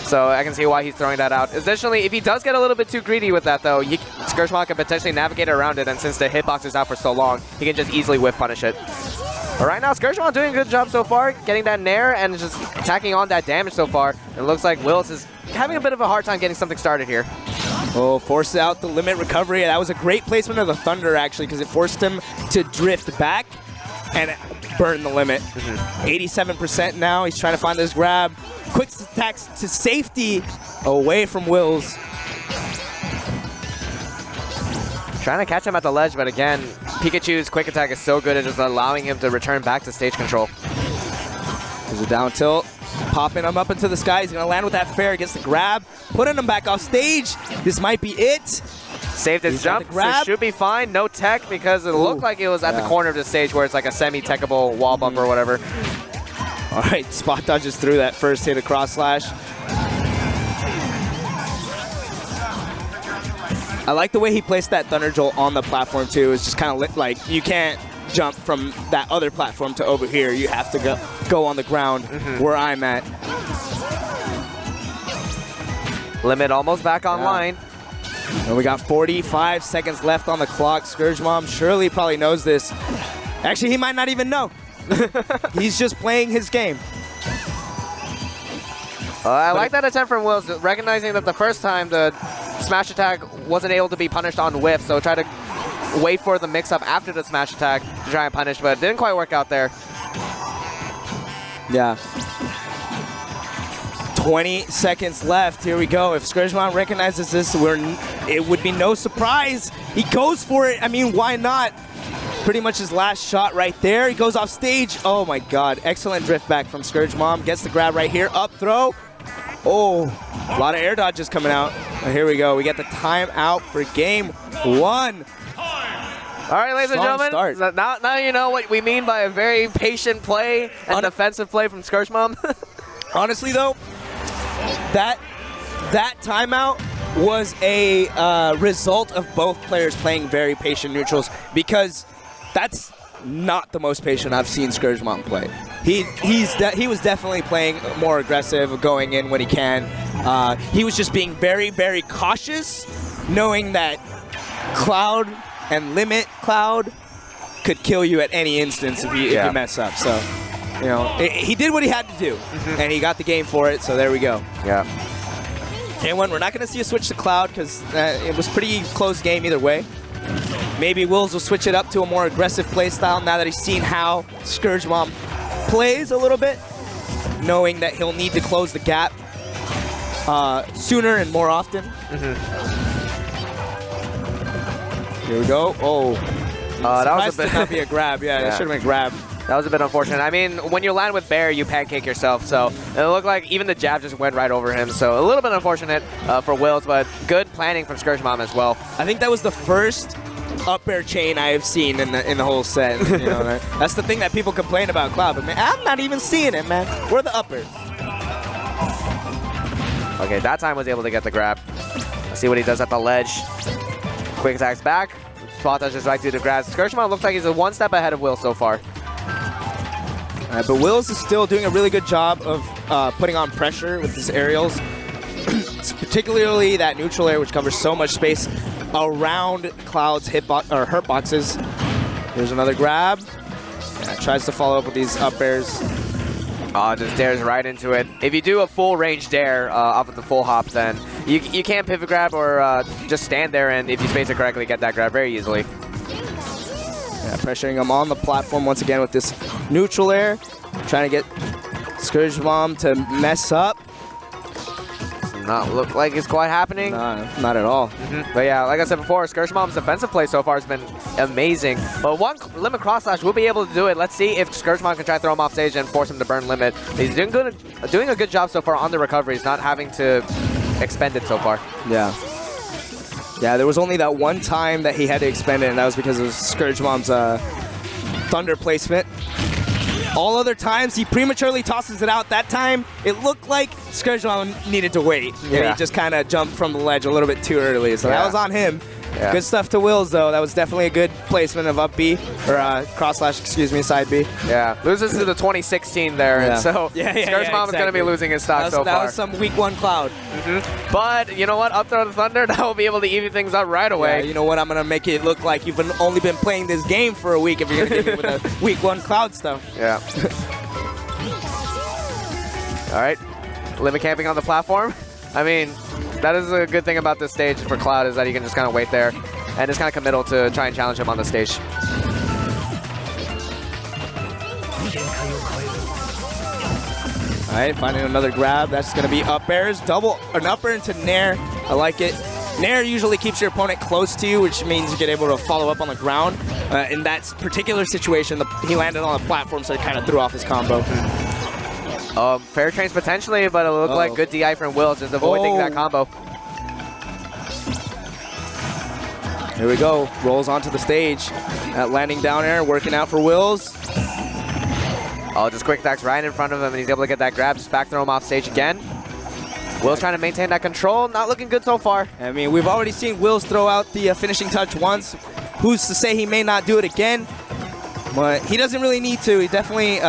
A: So I can see why he's throwing that out. Additionally, if he does get a little bit too greedy with that, though, Scourge Mom can potentially navigate around it, and since the hitbox is out for so long, he can just easily whiff punish it. But right now, Scourge Mom doing a good job so far, getting that nair and just attacking on that damage so far. It looks like Wills is having a bit of a hard time getting something started here.
B: Oh, forced out the limit recovery. That was a great placement of the Thunder, actually, because it forced him to drift back and burn the limit. 87% now. He's trying to find this grab. Quick attacks to safety away from Wills.
A: Trying to catch him at the ledge, but again, Pikachu's quick attack is so good at just allowing him to return back to stage control.
B: There's a down tilt. Popping him up into the sky. He's going to land with that fair. Gets the grab. Putting him back off stage. This might be it.
A: Saved his jump, so should be fine. No tech because it looked like it was at the corner of the stage where it's like a semi-techable wall bump or whatever.
B: All right, spot dodges through that first hit of cross slash. I like the way he placed that Thunder Jolt on the platform too. It's just kind of like you can't jump from that other platform to over here. You have to go on the ground where I'm at.
A: Limit almost back online.
B: And we got 45 seconds left on the clock. Scourge Mom surely probably knows this. Actually, he might not even know. He's just playing his game.
A: I like that attempt from Wills, recognizing that the first time the smash attack wasn't able to be punished on whiff, so try to wait for the mix-up after the smash attack to try and punish, but it didn't quite work out there.
B: Yeah. 20 seconds left. Here we go. If Scourge Mom recognizes this, it would be no surprise. He goes for it. I mean, why not? Pretty much his last shot right there. He goes off stage. Oh my God. Excellent drift back from Scourge Mom. Gets the grab right here. Up throw. Oh, a lot of air dodges coming out. Here we go. We get the timeout for game one.
A: All right, ladies and gentlemen, now you know what we mean by a very patient play and defensive play from Scourge Mom.
B: Honestly, though, that timeout was a result of both players playing very patient neutrals, because that's not the most patient I've seen Scourge Mom play. He was definitely playing more aggressive, going in when he can. He was just being very, very cautious, knowing that Cloud and Limit Cloud could kill you at any instance if you mess up. So, you know, he did what he had to do, and he got the game for it. So there we go.
A: Yeah.
B: And we're not going to see a switch to Cloud because it was pretty close game either way. Maybe Wills will switch it up to a more aggressive play style now that he's seen how Scourge Mom plays a little bit, knowing that he'll need to close the gap sooner and more often. Here we go. Oh,
A: that was a bit
B: not be a grab. Yeah, that should have been a grab.
A: That was a bit unfortunate. I mean, when you land with Bear, you pancake yourself. So it looked like even the jab just went right over him. So a little bit unfortunate for Wills, but good planning from Scourge Mom as well.
B: I think that was the first up air chain I have seen in the whole set. You know, that's the thing that people complain about Cloud, but man, I'm not even seeing it, man. Where are the up airs?
A: Okay, that time was able to get the grab. Let's see what he does at the ledge. Quick attacks back. Spot dashes right through the grab. Scourge Mom looks like he's one step ahead of Will so far.
B: But Wills is still doing a really good job of putting on pressure with his aerials. Particularly that neutral air, which covers so much space around Cloud's hurt boxes. Here's another grab. Yeah, tries to follow up with these up airs.
A: Just dares right into it. If you do a full range dare off of the full hop, then you can't pivot grab or just stand there, and if you space it correctly, get that grab very easily.
B: Yeah, pressuring him on the platform once again with this neutral air. Trying to get Scourge Mom to mess up.
A: Does not look like it's quite happening.
B: Nah, not at all.
A: But yeah, like I said before, Scourge Mom's defensive play so far has been amazing. But one limit cross slash will be able to do it. Let's see if Scourge Mom can try to throw him off stage and force him to burn limit. He's doing a good job so far on the recoveries, not having to expend it so far.
B: Yeah. Yeah, there was only that one time that he had to expend it, and that was because of Scourge Mom's Thunder placement. All other times, he prematurely tosses it out. That time, it looked like Scourgemom needed to wait.
A: Yeah.
B: He just kind of jumped from the ledge a little bit too early, so that was on him.
A: Yeah.
B: Good stuff to Wills, though. That was definitely a good placement of up B, or cross slash, excuse me, side B.
A: Yeah, loses to the 2016 there, and so Scourgemom is going to be losing his stock so far.
B: That was some week 1 cloud.
A: But you know what? Up throw the Thunder, that will be able to even things up right away.
B: Yeah, you know what? I'm going to make it look like you've only been playing this game for a week if you're going to give me with the week 1 cloud stuff.
A: Yeah. All right, limit camping on the platform. I mean, that is a good thing about this stage for Cloud, is that he can just kind of wait there and just kind of committal to try and challenge him on the stage.
B: All right, finding another grab. That's going to be up airs. An up air into Nair. I like it. Nair usually keeps your opponent close to you, which means you get able to follow up on the ground. In that particular situation, he landed on the platform, so it kind of threw off his combo.
A: Fair trains potentially, but it looked like good DI from Will, just avoiding that combo.
B: Here we go. Rolls onto the stage. That landing down air, working out for Wills.
A: Oh, just quick attacks right in front of him, and he's able to get that grab. Just back throw him off stage again. Will's trying to maintain that control. Not looking good so far.
B: I mean, we've already seen Wills throw out the finishing touch once. Who's to say he may not do it again? But he doesn't really need to. He definitely...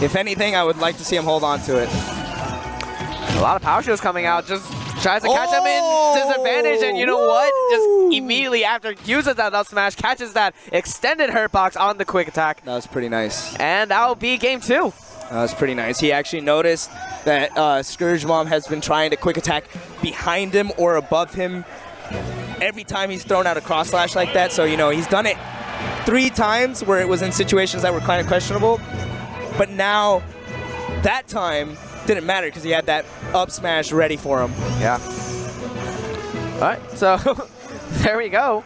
B: if anything, I would like to see him hold on to it.
A: A lot of power shows coming out. Just tries to catch him in disadvantage, and you know what? Just immediately after uses that up smash, catches that extended hurt box on the quick attack.
B: That was pretty nice.
A: And that will be game 2.
B: That was pretty nice. He actually noticed that Scourgemom has been trying to quick attack behind him or above him every time he's thrown out a cross slash like that. So, you know, he's done it 3 times where it was in situations that were kind of questionable. But now, that time didn't matter because he had that up smash ready for him.
A: Yeah. All right, so there we go.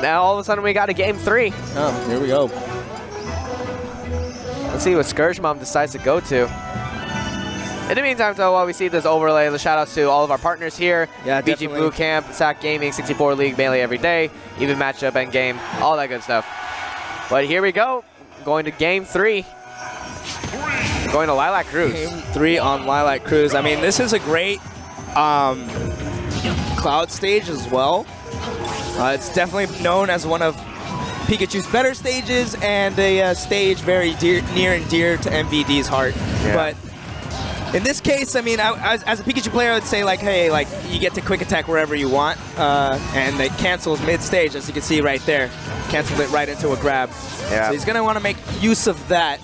A: Now all of a sudden we got a game 3.
B: Oh, here we go.
A: Let's see what Scourgemom decides to go to. In the meantime, though, while we see this overlay, the shout-outs to all of our partners here.
B: Yeah,
A: BG Bootcamp, SAC Gaming, 64 League, Melee every day, even matchup, endgame, all that good stuff. But here we go, going to game 3. Going to Lilac Cruise.
B: Game 3 on Lilac Cruise. I mean, this is a great cloud stage as well. It's definitely known as one of Pikachu's better stages and a stage very near and dear to MVD's heart. Yeah. But in this case, I mean, as a Pikachu player, I would say, like, hey, like, you get to quick attack wherever you want, and it cancels mid-stage, as you can see right there. Canceled it right into a grab.
A: Yeah.
B: So he's going to want to make use of that.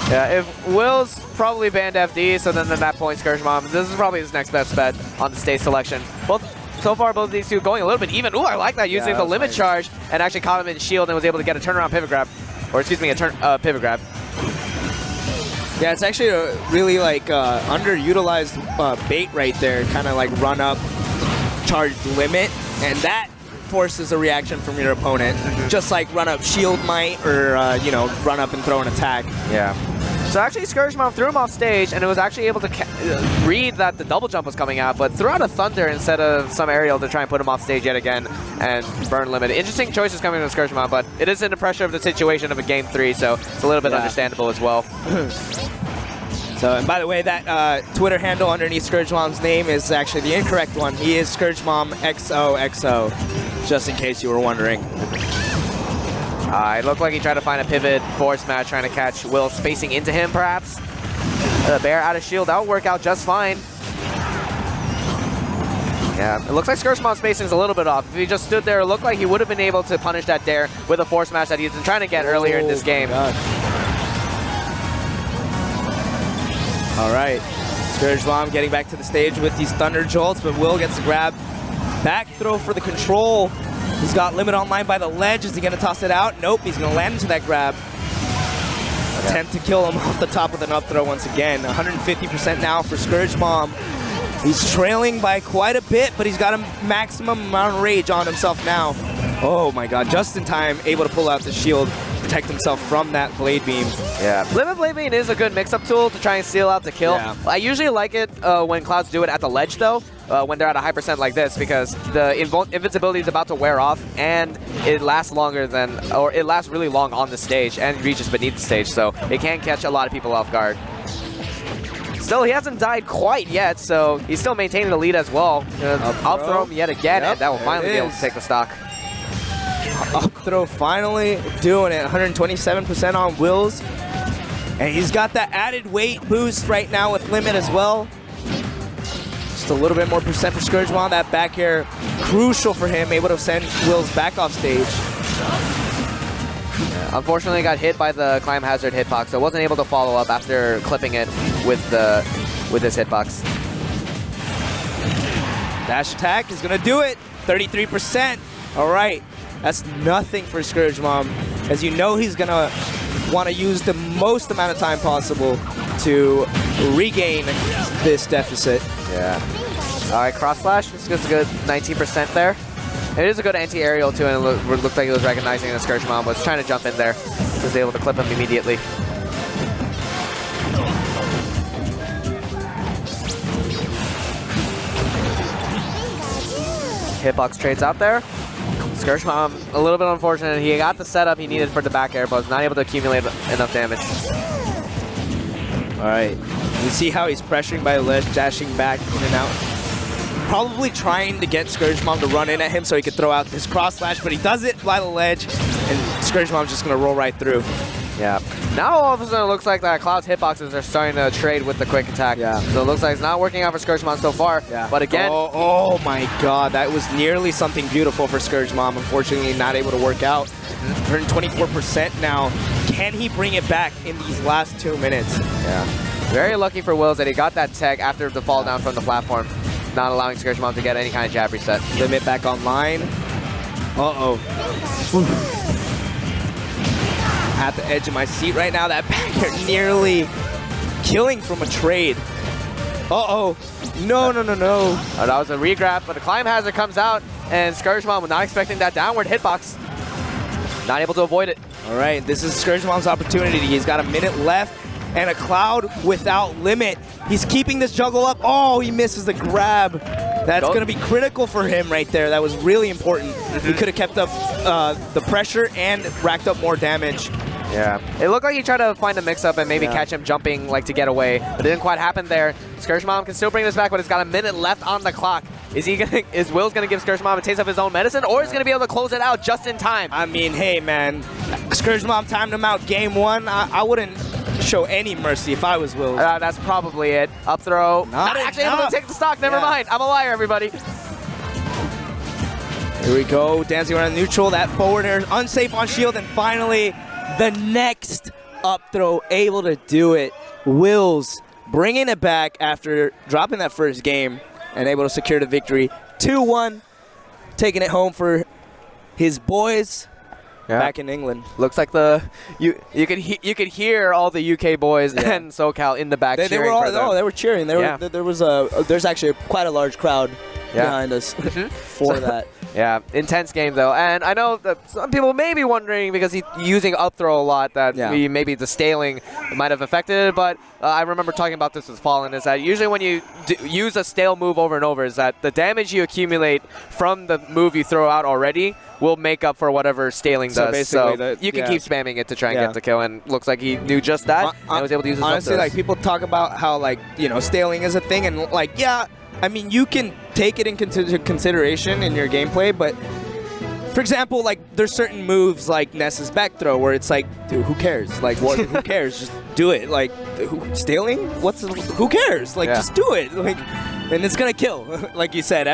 A: Yeah, if Will's probably banned FD, so then at that point, Scourgemom, this is probably his next best bet on the stage selection. So far, both of these two going a little bit even. Ooh, I like that, using the limit charge, and actually caught him in shield and was able to get a turnaround pivot grab. Or excuse me, a pivot grab.
B: Yeah, it's actually a really like underutilized bait right there. Kind of like run up, charged limit, and that forces a reaction from your opponent. Just like run up shield might, or you know, run up and throw an attack.
A: Yeah. So actually, Scourgemom threw him off stage, and it was actually able to read that the double jump was coming out, but threw out a Thunder instead of some aerial to try and put him off stage yet again and burn limit. Interesting choices coming from Scourgemom, but it is in the pressure of the situation of a game 3, so it's a little bit understandable as well.
B: So, and by the way, that Twitter handle underneath Scourgemom's name is actually the incorrect one. He is Scourgemom XOXO, just in case you were wondering.
A: It looked like he tried to find a pivot forward smash, trying to catch Will spacing into him, perhaps. Bear out of shield, that would work out just fine. Yeah, it looks like Scourgemom's spacing is a little bit off. If he just stood there, it looked like he would have been able to punish that dare with a forward smash that he's been trying to get earlier in this game.
B: All right, Scourgemom getting back to the stage with these Thunder Jolts, but Will gets the grab. Back throw for the control. He's got limit online by the ledge. Is he going to toss it out? Nope, he's going to land into that grab. Attempt to kill him off the top with an up throw once again. 150% now for Scourgemom. He's trailing by quite a bit, but he's got a maximum amount of rage on himself now. Oh my god, just in time, able to pull out the shield, protect himself from that Blade Beam.
A: Yeah, Limit Blade Beam is a good mix-up tool to try and seal out the kill. Yeah. I usually like it when Clouds do it at the ledge, though. when they're at a high percent like this, because the invincibility is about to wear off, and it lasts longer than, or it lasts really long on the stage and reaches beneath the stage, so it can catch a lot of people off guard. Still, he hasn't died quite yet, so he's still maintaining the lead as well. Up throw him yet again, and that will finally be able to take the stock.
B: Up throw finally doing it. 127% on Wills. And he's got that added weight boost right now with Limit as well. Just a little bit more percent for Scourge Mom. That back air, crucial for him, able to send Wills back off stage.
A: Unfortunately, got hit by the Climb Hazard hitbox, so wasn't able to follow up after clipping it with his hitbox.
B: Dash attack is gonna do it. 33%. All right, that's nothing for Scourge Mom. As you know, he's gonna want to use the most amount of time possible to regain this deficit.
A: Yeah. All right, cross slash. This gets a good 19% there. It is a good anti-aerial too, and it looks like he was recognizing that Scourge Mom was trying to jump in there. Was able to clip him immediately. Hitbox trades out there. Scourge Mom, a little bit unfortunate. He got the setup he needed for the back air, but was not able to accumulate enough damage.
B: All right, you see how he's pressuring by the ledge, dashing back in and out. Probably trying to get Scourge Mom to run in at him so he could throw out his cross slash, but he does it by the ledge, and Scourge Mom's just gonna roll right through.
A: Yeah. Now all of a sudden it looks like that Cloud's hitboxes are starting to trade with the quick attack. Yeah. So it looks like it's not working out for Scourge Mom so far. Yeah. But again.
B: Oh my god, that was nearly something beautiful for Scourge Mom. Unfortunately, not able to work out. 124% now. Can he bring it back in these last 2 minutes?
A: Yeah. Very lucky for Wills that he got that tech after the fall down from the platform, not allowing Scourge Mom to get any kind of jab reset.
B: Limit back online. Uh-oh. At the edge of my seat right now. That back air nearly killing from a trade. Uh-oh. No.
A: Oh, that was a regrab, but the Climb Hazard comes out, and Scourge Mom was not expecting that downward hitbox. Not able to avoid it.
B: All right, this is Scourge Mom's opportunity. He's got a minute left, and a Cloud without Limit. He's keeping this juggle up. Oh, he misses the grab. That's going to be critical for him right there. That was really important. He could have kept up the pressure and racked up more damage.
A: Yeah. It looked like he tried to find a mix-up and maybe catch him jumping like to get away, but it didn't quite happen there. Scourge Mom can still bring this back, but it's got a minute left on the clock. Is Will's gonna give Scourge Mom a taste of his own medicine, or is he gonna be able to close it out just in time?
B: I mean, hey man, Scourge Mom timed him out game one. I wouldn't show any mercy if I was Will.
A: That's probably it. Up throw. Not actually able to take the stock. Never mind. I'm a liar, everybody.
B: Here we go. Dancing around neutral. That forward air unsafe on shield, and finally the next up throw able to do it. Wills bringing it back after dropping that first game and able to secure the victory. 2-1, taking it home for his boys back in England.
A: Looks like you could hear all the UK boys and SoCal in the back cheering.
B: They were cheering. There's actually quite a large crowd behind us for that.
A: Yeah, intense game though, and I know that some people may be wondering, because he's using up throw a lot, that maybe the scaling might have affected it, but I remember talking about this with Fallen, is that usually when you use a stale move over and over, is that the damage you accumulate from the move you throw out already will make up for whatever scaling does. So you can keep spamming it to try and get the kill, and looks like he knew just that and was able to use his
B: honestly, like, people talk about how, like, you know, staling is a thing, and like, I mean, you can take it into consideration in your gameplay, but for example, like, there's certain moves like Ness's back throw where it's like, dude, who cares? Like, what? Who cares? Just do it. Like, staling? Who cares? Like, just do it. Like, and it's gonna kill. Like you said,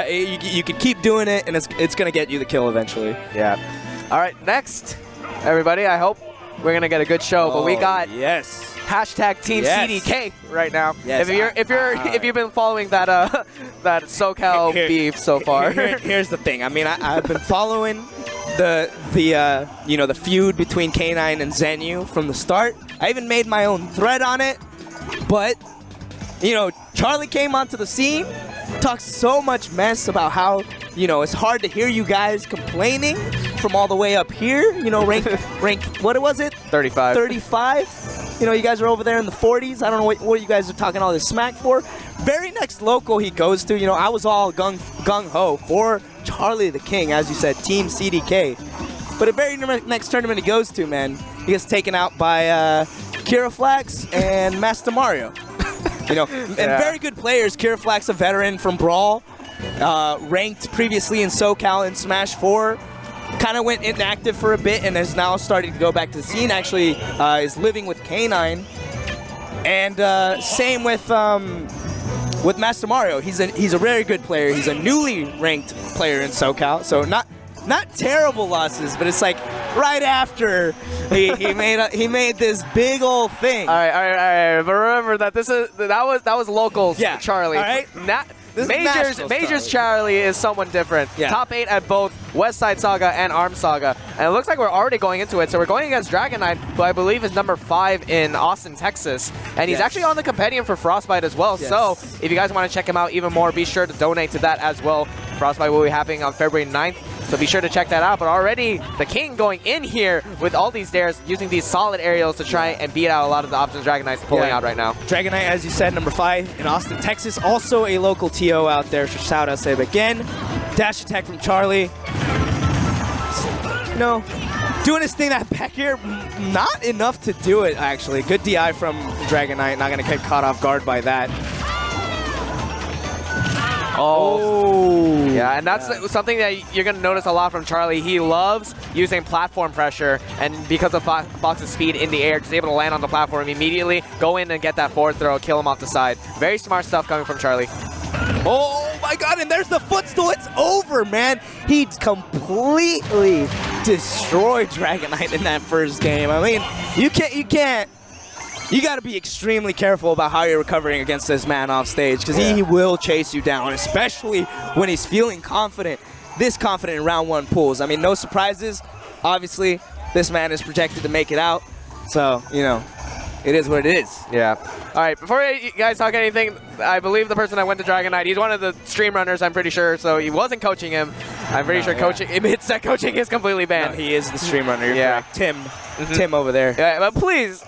B: you could keep doing it, and it's gonna get you the kill eventually.
A: Yeah. All right, next, everybody. I hope we're gonna get a good show, but we got hashtag Team CDK right now. Yes, if you've been following that that SoCal beef so far.
B: Here's the thing. I mean, I've been following the feud between K9 and Zenyu from the start. I even made my own thread on it, but you know, Charlie came onto the scene, talked so much mess about how, you know, it's hard to hear you guys complaining from all the way up here. You know, rank what was it?
A: 35.
B: 35. You know, you guys are over there in the 40s. I don't know what you guys are talking all this smack for. very next local he goes to, I was all gung-ho for Charlie the King, as you said, Team CDK. But the very next tournament he goes to, man, he gets taken out by Kira Flax and Master Mario. And very good players. Kira Flax, a veteran from Brawl, ranked previously in SoCal in Smash 4. Kind of went inactive for a bit and is now starting to go back to the scene. Actually, is living with K9. And same with Master Mario. He's a very good player. He's a newly ranked player in SoCal. So not terrible losses, but it's like right after he made this big old thing.
A: All right. But remember that that was locals,
B: yeah.
A: Charlie.
B: All right.
A: Majors Charlie is someone different.
B: Yeah.
A: Top 8 at both West Side Saga and Arm Saga. And it looks like we're already going into it. So we're going against Dragon Knight, who I believe is number 5 in Austin, Texas. And he's actually on the compendium for Frostbite as well.
B: Yes.
A: So if you guys want to check him out even more, be sure to donate to that as well. Frostbite will be happening on February 9th. So be sure to check that out. But already the King going in here with all these dares, using these solid aerials to try and beat out a lot of the options Dragon Knight's pulling out right now.
B: Dragon Knight, as you said, number 5 in Austin, Texas. Also a local TO out there. So shout out to him again. Dash attack from Charlie. Doing his thing back here. Not enough to do it, actually. Good DI from Dragon Knight. Not going to get caught off guard by that.
A: Oh. Yeah, and that's something that you're going to notice a lot from Charlie. He loves using platform pressure, and because of Fox's speed in the air, just able to land on the platform immediately, go in and get that forward throw, kill him off the side. Very smart stuff coming from Charlie.
B: Oh my god, and there's the footstool. It's over, man. He completely destroyed Dragon Knight in that first game. I mean, you got to be extremely careful about how you're recovering against this man off stage, because he will chase you down, especially when he's feeling confident, this confident in round 1 pools. I mean, no surprises. Obviously, this man is projected to make it out, so, it is what it is.
A: Yeah. All right, before you guys talk anything, I believe the person that went to Dragon Knight, he's one of the stream runners, I'm pretty sure, so he wasn't coaching him. I'm pretty sure mid-set coaching is completely banned.
B: No, he is the stream runner, you're correct. Tim over there.
A: Yeah, but please,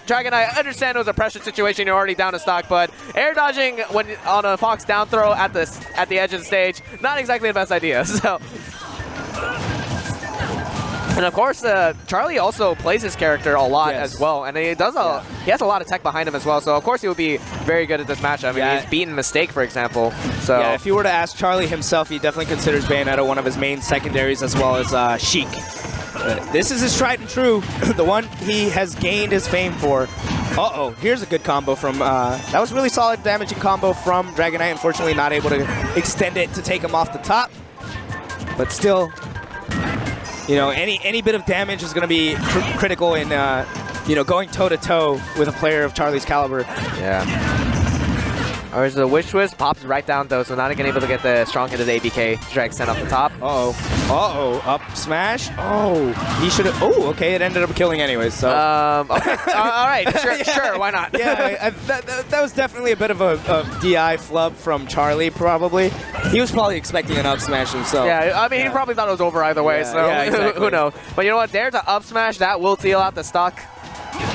A: Dragon Knight, I understand it was a pressure situation, you're already down to stock, but air dodging when on a Fox down throw at the edge of the stage, not exactly the best idea, so... And of course, Charlie also plays his character a lot as well, and he does he has a lot of tech behind him as well. So of course he would be very good at this matchup. I mean, he's beaten Mistake, for example. So
B: yeah, if you were to ask Charlie himself, he definitely considers Bayonetta one of his main secondaries, as well as Sheik. This is his tried and true, the one he has gained his fame for. Here's a good combo from, that was really solid damaging combo from Dragon Knight. Unfortunately, not able to extend it to take him off the top, but still. Any bit of damage is going to be critical in, going toe-to-toe with a player of Charlie's caliber.
A: Yeah. Or is the Wish Twist pops right down, though, so not again able to get the strong hit of the ABK. Drag sent up the top.
B: Up smash. He should have. Okay, it ended up killing anyways, so.
A: Okay. All right, sure, why not?
B: Yeah, that was definitely a bit of a DI flub from Charlie, probably. He was probably expecting an up smash himself.
A: Yeah, I mean, he probably thought it was over either way, so exactly. Who knows. But you know what? There's an up smash. That will seal out the stock.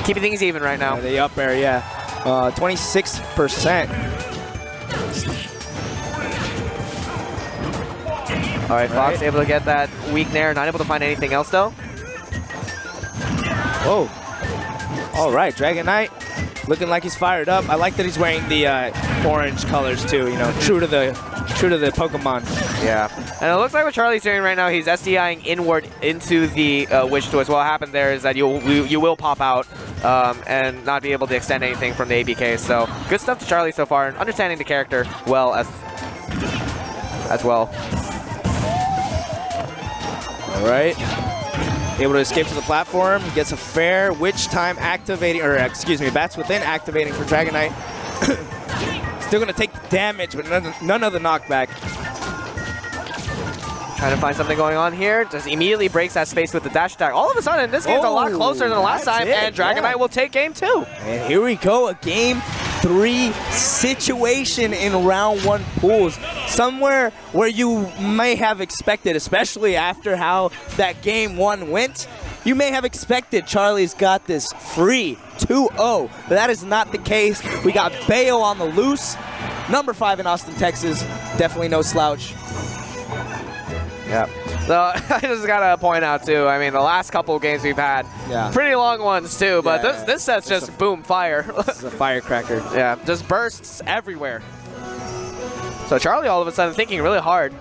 A: Keeping things even right now.
B: The up air, 26%.
A: All right, Fox able to get that weak nair. Not able to find anything else, though.
B: All right, Dragon Knight looking like he's fired up. I like that he's wearing the orange colors, too, true to the Pokemon.
A: Yeah. And it looks like what Charlie's doing right now, he's SDIing inward into the Wish Twist. What happened there is that you will pop out and not be able to extend anything from the ABK. So good stuff to Charlie so far, and understanding the character well as well.
B: All right. Able to escape to the platform. Gets a fair witch time activating, or excuse me, bats within activating for Dragon Knight. Still going to take the damage, but none of the knockback.
A: Trying to find something going on here. Just immediately breaks that space with the dash attack. All of a sudden, this game's a lot closer than the last time, and Dragon Knight will take game 2.
B: And here we go, a game 3 situation in round 1 pools. Somewhere where you may have expected, especially after how that game 1 went, you may have expected Charlie's got this free 2-0, but that is not the case. We got Bayo on the loose. number 5 in Austin, Texas. Definitely no slouch.
A: Yeah. So I just gotta point out too. I mean, the last couple of games we've had, pretty long ones too. But this set's just boom fire.
B: This is a firecracker.
A: Yeah, just bursts everywhere. So Charlie all of a sudden thinking really hard.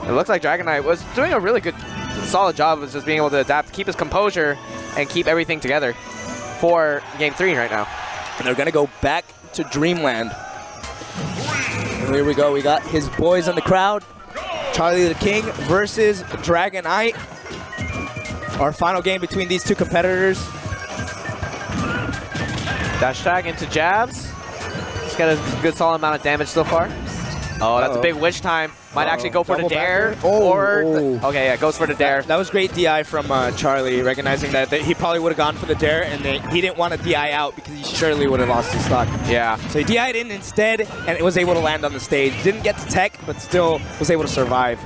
A: It looks like Dragon Knight was doing a really good, solid job of just being able to adapt, keep his composure, and keep everything together for Game 3 right now.
B: And they're gonna go back to Dreamland. And here we go. We got his boys in the crowd. Charlie the King versus Dragon Knight. Our final game between these two competitors.
A: Dash tag into jabs. He's got a good solid amount of damage so far. Oh, that's a big witch time. Might actually go for the dare. Okay, yeah, goes for the dare.
B: That was great DI from Charlie, recognizing that he probably would have gone for the dare, and he didn't want to DI out because he surely would have lost his stock.
A: Yeah.
B: So he DI'd in instead, and was able to land on the stage. Didn't get to tech, but still was able to survive.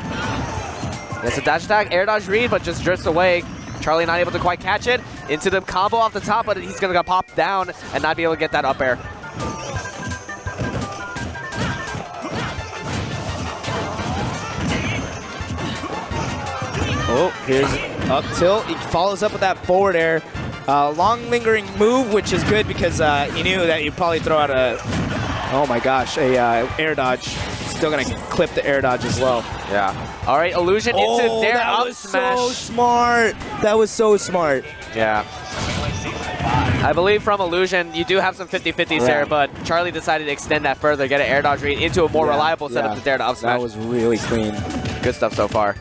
A: It's a dash attack, air dodge read, but just drifts away. Charlie not able to quite catch it. Into the combo off the top, but he's going to pop down and not be able to get that up air.
B: Oh, here's up tilt. He follows up with that forward air. Long lingering move, which is good because he knew that he'd probably throw out a, oh my gosh, a air dodge. Still gonna clip the air dodge as well.
A: Yeah. All right, illusion into dare
B: that
A: up
B: was
A: smash.
B: so smart. That was so smart.
A: Yeah. I believe from illusion, you do have some 50-50s there, but Charlie decided to extend that further, get an air dodge read into a more reliable setup to dare to up smash.
B: That was really clean.
A: Good stuff so far.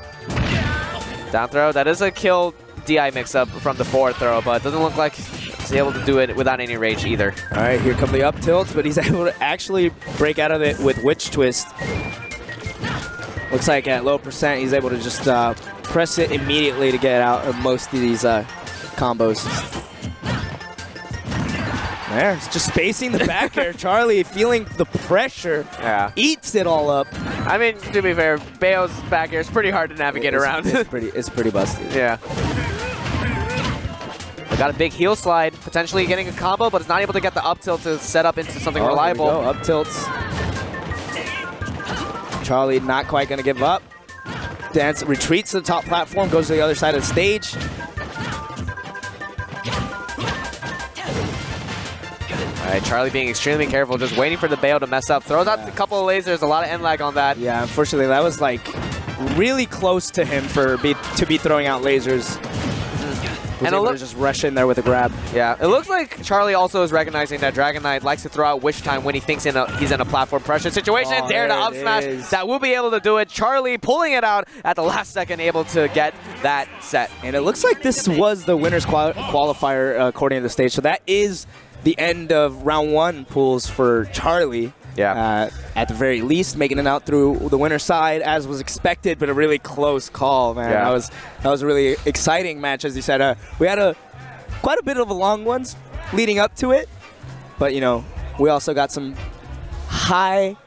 A: Down throw, that is a kill DI mix-up from the forward throw, but it doesn't look like he's able to do it without any rage either.
B: All right, here come the up tilts, but he's able to actually break out of it with Witch Twist. Looks like at low percent, he's able to just press it immediately to get out of most of these combos. There, it's just spacing the back air. Charlie feeling the pressure, eats it all up.
A: I mean, to be fair, Bayo's back air is pretty hard to navigate around.
B: It's pretty busted.
A: Yeah. We got a big heel slide, potentially getting a combo, but it's not able to get the up tilt to set up into something reliable.
B: There we go. Up tilts. Charlie not quite going to give up. Dance retreats to the top platform, goes to the other side of the stage.
A: All right, Charlie being extremely careful, just waiting for the Bayo to mess up. Throws out a couple of lasers, a lot of end lag on that.
B: Yeah, unfortunately, that was like really close to him to be throwing out lasers. And able to just rush in there with a grab.
A: Yeah, it looks like Charlie also is recognizing that Dragon Knight likes to throw out Witch Time when he thinks he's in a platform pressure situation. Dare to up smash. That will be able to do it. Charlie pulling it out at the last second, able to get that set.
B: And it looks like this was the winner's qualifier according to the stage. So that is the end of round 1 pools for Charlie.
A: Yeah.
B: At the very least, making it out through the winner's side as was expected, but a really close call, man.
A: Yeah.
B: That was a really exciting match, as you said. We had quite a bit of long ones leading up to it, but you know, we also got some high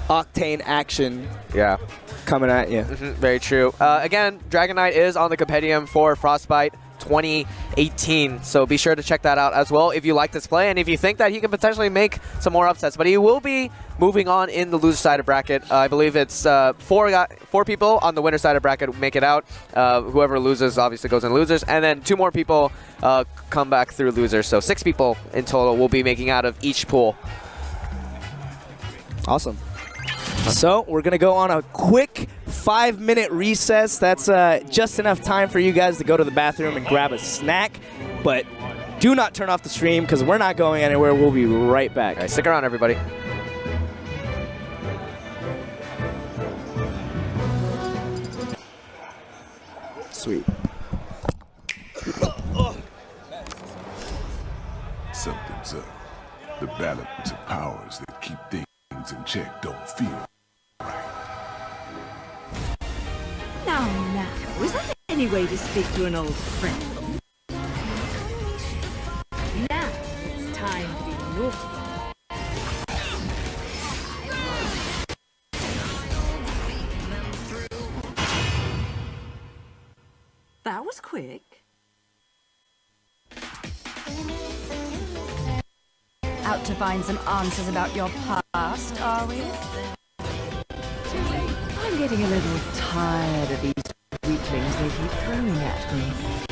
B: octane action.
A: Yeah.
B: Coming at you.
A: Very true. Again, Dragon Knight is on the compendium for Frostbite 2018, so be sure to check that out as well if you like this play and if you think that he can potentially make some more upsets. But he will be moving on in the loser side of bracket. I believe it's four people on the winner side of bracket make it out. Whoever loses obviously goes in losers, and then 2 more people come back through losers. So 6 people in total will be making out of each pool.
B: Awesome. So we're going to go on a quick 5-minute recess. That's just enough time for you guys to go to the bathroom and grab a snack. But do not turn off the stream because we're not going anywhere. We'll be right back.
A: All right, stick around, everybody.
B: Sweet.
C: Something's up. The balance of powers that keep things in check don't feel.
D: Now, is that any way to speak to an old friend? Now, it's time to be naughty. That was quick.
E: Out to find some answers about your past, are we? I'm getting a little tired of these weaklings they keep throwing at me.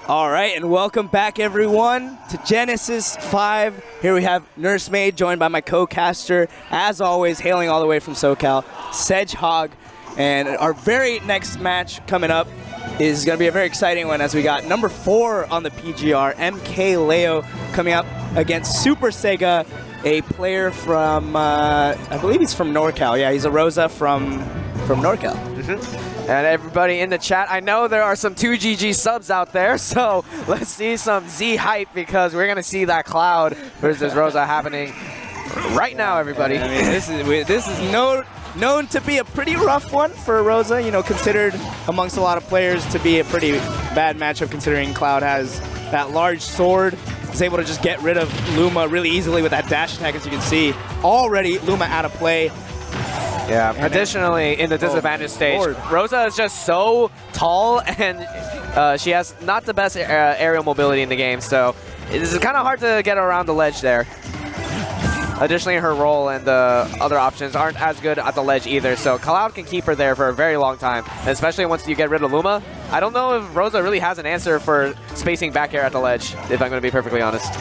B: All right, and welcome back, everyone, to Genesis 5. Here we have Nursemaid, joined by my co-caster, as always, hailing all the way from SoCal, Sedgehog. And our very next match coming up is going to be a very exciting one, as we got number 4 on the PGR, MK Leo, coming up against Super Sega, a player from, I believe he's from NorCal. Yeah, he's a Rosa from NorCal.
A: And everybody in the chat, I know there are some 2GG subs out there, so let's see some Z hype, because we're going to see that Cloud versus Rosa happening right now, everybody.
B: I mean, this is known to be a pretty rough one for Rosa, you know, considered amongst a lot of players to be a pretty bad matchup, considering Cloud has that large sword. He's able to just get rid of Luma really easily with that dash attack, as you can see. Already Luma out of play.
A: Yeah, and additionally, in the disadvantage stage,
B: Lord.
A: Rosa is just so tall, and she has not the best aerial mobility in the game, so it is kind of hard to get around the ledge there. Additionally, her roll and the other options aren't as good at the ledge either, so Cloud can keep her there for a very long time, and especially once you get rid of Luma. I don't know if Rosa really has an answer for spacing back air at the ledge, if I'm going to be perfectly honest.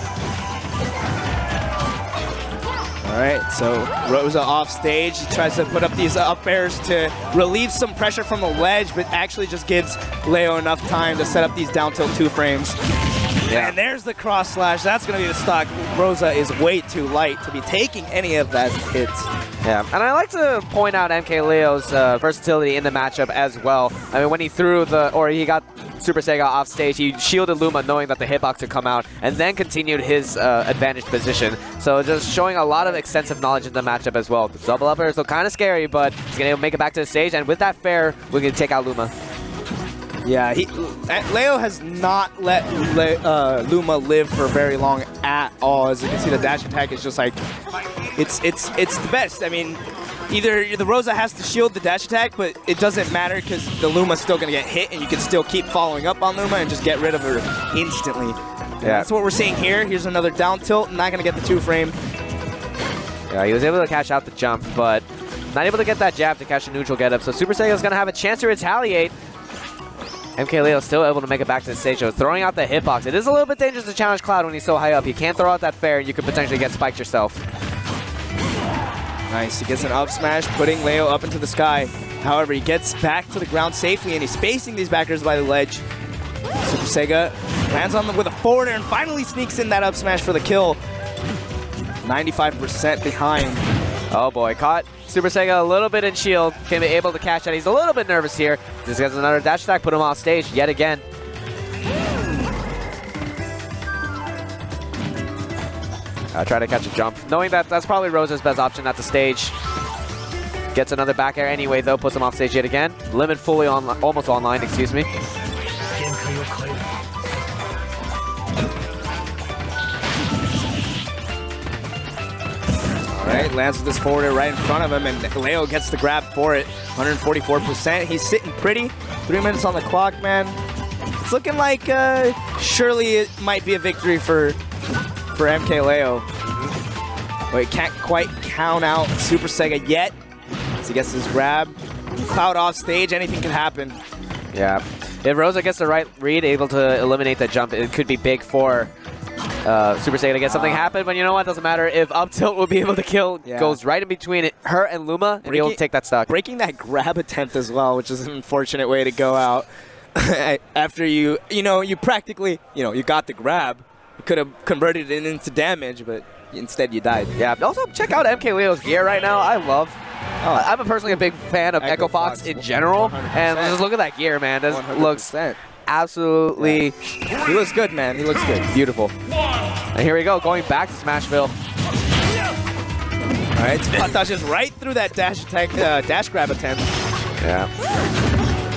B: All right, so Rosa off stage. He tries to put up these up airs to relieve some pressure from the ledge, but actually just gives Leo enough time to set up these down tilt 2 frames. Yeah. And there's the cross slash. That's going to be the stock. Rosa is way too light to be taking any of that hits.
A: Yeah, and I like to point out MK Leo's versatility in the matchup as well. I mean, when he threw he got Super Sega off stage, he shielded Luma knowing that the hitbox would come out, and then continued his advantaged position. So just showing a lot of extensive knowledge in the matchup as well. The double upper is still kind of scary, but he's going to make it back to the stage, and with that fair, we're going to take out Luma.
B: Yeah, Leo has not let Luma live for very long at all. As you can see, the dash attack is just like, it's the best. I mean, either the Rosa has to shield the dash attack, but it doesn't matter because the Luma's still going to get hit, and you can still keep following up on Luma and just get rid of her instantly. Yeah, that's what we're seeing here. Here's another down tilt, not going to get the 2 frame.
A: Yeah, he was able to catch out the jump, but not able to get that jab to catch the neutral get up. So Super Sega is going to have a chance to retaliate. MK Leo still able to make it back to the stage, though, throwing out the hitbox. It is a little bit dangerous to challenge Cloud when he's so high up. You can't throw out that fair, and you could potentially get spiked yourself.
B: Nice, he gets an up smash, putting Leo up into the sky. However, he gets back to the ground safely, and he's spacing these backers by the ledge. Super Sega lands on them with a forward air and finally sneaks in that up smash for the kill. 95% behind.
A: Oh boy, caught Super Sega a little bit in shield. Can be able to catch that. He's a little bit nervous here. Just gets another dash attack, put him off stage yet again. Try to catch a jump. Knowing that that's probably Rosa's best option at the stage. Gets another back air anyway, though, puts him off stage yet again. Limit fully on, almost online, excuse me.
B: All right, lands with this forward air right in front of him, and Leo gets the grab for it. 144%. He's sitting pretty. 3 minutes on the clock, man. It's looking like surely it might be a victory for MK Leo. But he can't quite count out Super Sega yet. As he gets his grab. Cloud off stage, anything can happen.
A: Yeah. If Rosa gets the right read, able to eliminate the jump, it could be big for Super Sega to get something happen, but you know what? Doesn't matter if up tilt will be able to kill. Yeah. Goes right in between her and Luma, and be able to take that stock.
B: Breaking that grab attempt as well, which is an unfortunate way to go out. After you practically, you got the grab. You could have converted it into damage, but instead you died.
A: Yeah. Also, check out MK Leo's gear right now. I'm personally a big fan of Echo Fox in general, 100%. And just look at that gear, man. That looks absolutely...
B: Yeah. He looks good, man. He looks good.
A: Beautiful. And here we go, going back to Smashville.
B: All right, spot dodges right through that dash attack, dash grab attempt.
A: Yeah.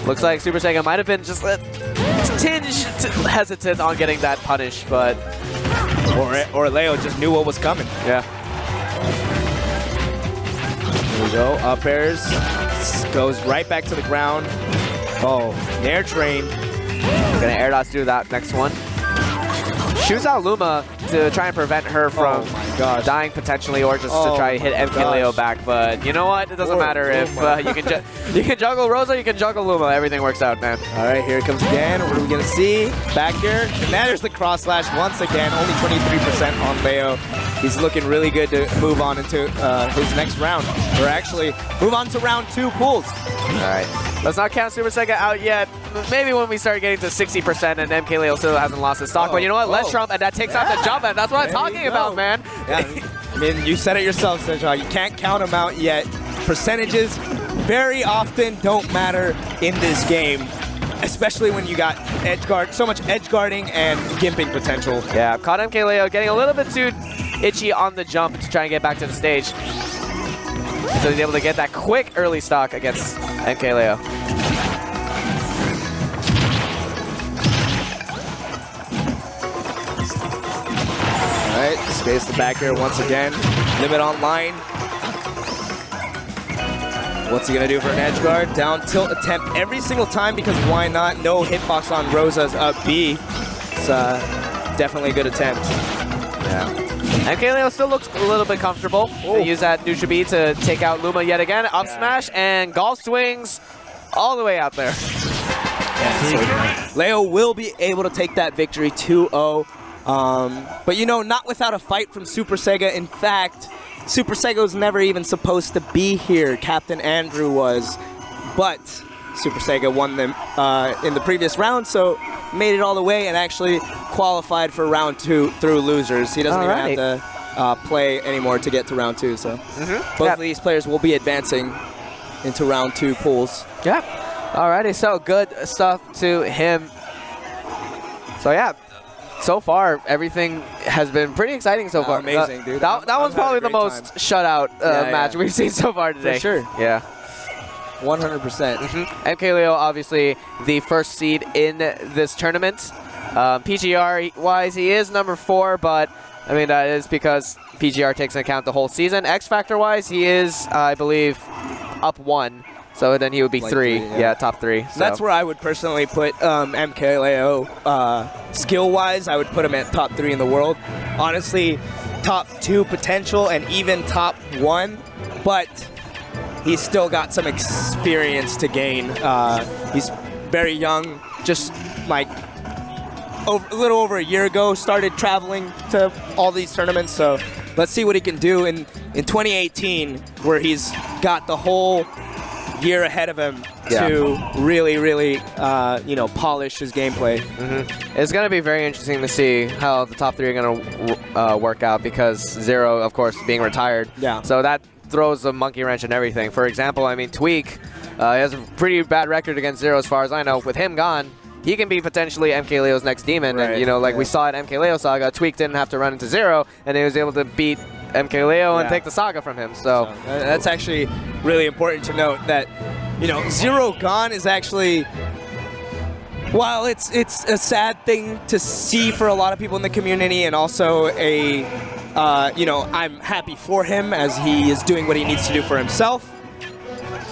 A: Looks like Super Sega might have been just a tinge hesitant on getting that punish, but...
B: Or Leo just knew what was coming.
A: Yeah.
B: Here we go, up airs. Goes right back to the ground. Oh, air train.
A: Gonna air dots do that next one. Shoots out Luma. to try and prevent her from dying potentially, or just to try and hit MKLeo back. But you know what? It doesn't matter if you can juggle Rosa, you can juggle Luma. Everything works out, man.
B: All right, here it comes again. What are we going to see? Back here. And there's the cross slash once again. Only 23% on Leo. He's looking really good to move on into his next round. Or actually, move on to round 2 pools.
A: All right. Let's not count Super Sega out yet. Maybe when we start getting to 60% and MKLeo still hasn't lost his stock. But you know what? Let's Trump, and that takes out the jump, and that's what I'm talking about, man.
B: Yeah, I mean, you said it yourself, Sejan. You can't count him out yet. Percentages very often don't matter in this game, especially when you got so much edge guarding and gimping potential.
A: Yeah, I've caught MKLeo getting a little bit too itchy on the jump to try and get back to the stage. So he's able to get that quick early stock against MKLeo.
B: All right, space the back here once again. Limit online. What's he gonna do for an edge guard? Down tilt attempt every single time, because why not? No hitbox on Rosa's up B. It's definitely a good attempt.
A: Yeah. MKLeo still looks a little bit comfortable. They use that neutral B to take out Luma yet again. Up smash and golf swings all the way out there.
B: Yeah, so Leo will be able to take that victory 2-0. But you know, not without a fight from Super Sega. In fact, Super Sega was never even supposed to be here. Captain Andrew was, but Super Sega won them in the previous round, so made it all the way and actually qualified for round 2 through losers. He doesn't even have to play anymore to get to round 2. So both of these players will be advancing into round 2 pools.
A: Yep. Alrighty, so good stuff to him. So yeah. So far, everything has been pretty exciting so far.
B: Amazing, dude.
A: That one's probably the most shutout match we've seen so far today.
B: For sure.
A: Yeah.
B: 100%.
A: MKLeo, obviously, the first seed in this tournament. PGR-wise, he is number 4, but, I mean, that is because PGR takes into account the whole season. X-Factor-wise, he is, I believe, up 1. So then he would be like 3. Yeah, top 3. So.
B: That's where I would personally put MKLeo. Skill-wise, I would put him at top 3 in the world. Honestly, top 2 potential and even top 1. But he's still got some experience to gain. He's very young, just like a little over a year ago, started traveling to all these tournaments. So let's see what he can do in 2018, where he's got the whole year ahead of him to really, really, polish his gameplay.
A: It's going to be very interesting to see how the top 3 are going to work out, because Zero, of course, being retired.
B: Yeah.
A: So that throws a monkey wrench in everything. For example, I mean, Tweak has a pretty bad record against Zero as far as I know. With him gone, he can be potentially MKLeo's next demon.
B: Right.
A: And, we saw at MKLeo Saga, Tweak didn't have to run into Zero, and he was able to beat MKLeo and take the Saga from him. So
B: that's actually really important to note that, Zero gone is actually, while it's a sad thing to see for a lot of people in the community, and also I'm happy for him as he is doing what he needs to do for himself.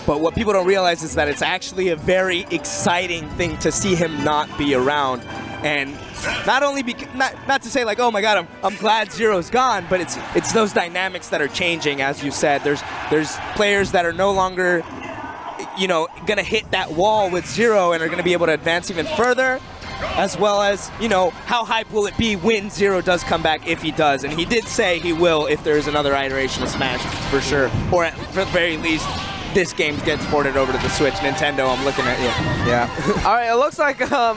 B: But what people don't realize is that it's actually a very exciting thing to see him not be around. And not only not to say like, oh my God, I'm glad Zero's gone, but it's those dynamics that are changing. As you said, there's players that are no longer, gonna hit that wall with Zero and are gonna be able to advance even further, as well as, how hype will it be when Zero does come back, if he does. And he did say he will if there is another iteration of Smash, for sure. Or at the very least, this game gets ported over to the Switch. Nintendo, I'm looking at you.
A: Yeah. All right, it looks like the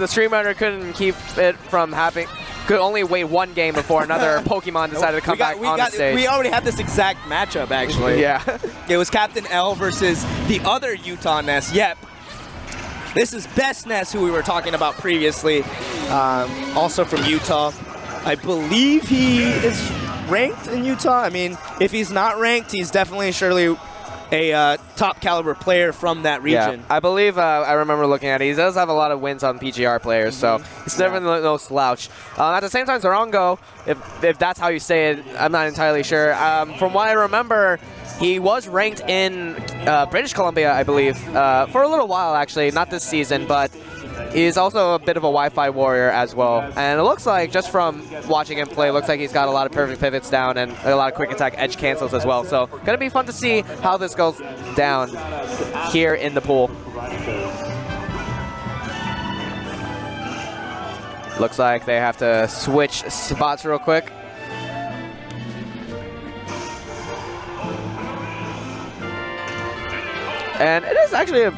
A: Streamliner couldn't keep it from happening. Could only wait 1 game before another Pokemon decided to come back on the stage.
B: We already had this exact matchup, actually.
A: Yeah.
B: It was Captain L versus the other Utah Ness. Yep. This is Best Ness, who we were talking about previously, also from Utah. I believe he is ranked in Utah. I mean, if he's not ranked, he's definitely surely a top caliber player from that region.
A: Yeah, I believe I remember looking at it. He does have a lot of wins on PGR players, so he's definitely no slouch. At the same time, Zarongo, if that's how you say it, I'm not entirely sure. From what I remember, he was ranked in British Columbia, I believe, for a little while actually, not this season, but He's also a bit of a Wi-Fi warrior as well. And it looks like, just from watching him play, looks like he's got a lot of perfect pivots down and a lot of quick attack edge cancels as well. So going to be fun to see how this goes down here in the pool. Looks like they have to switch spots real quick. And it is actually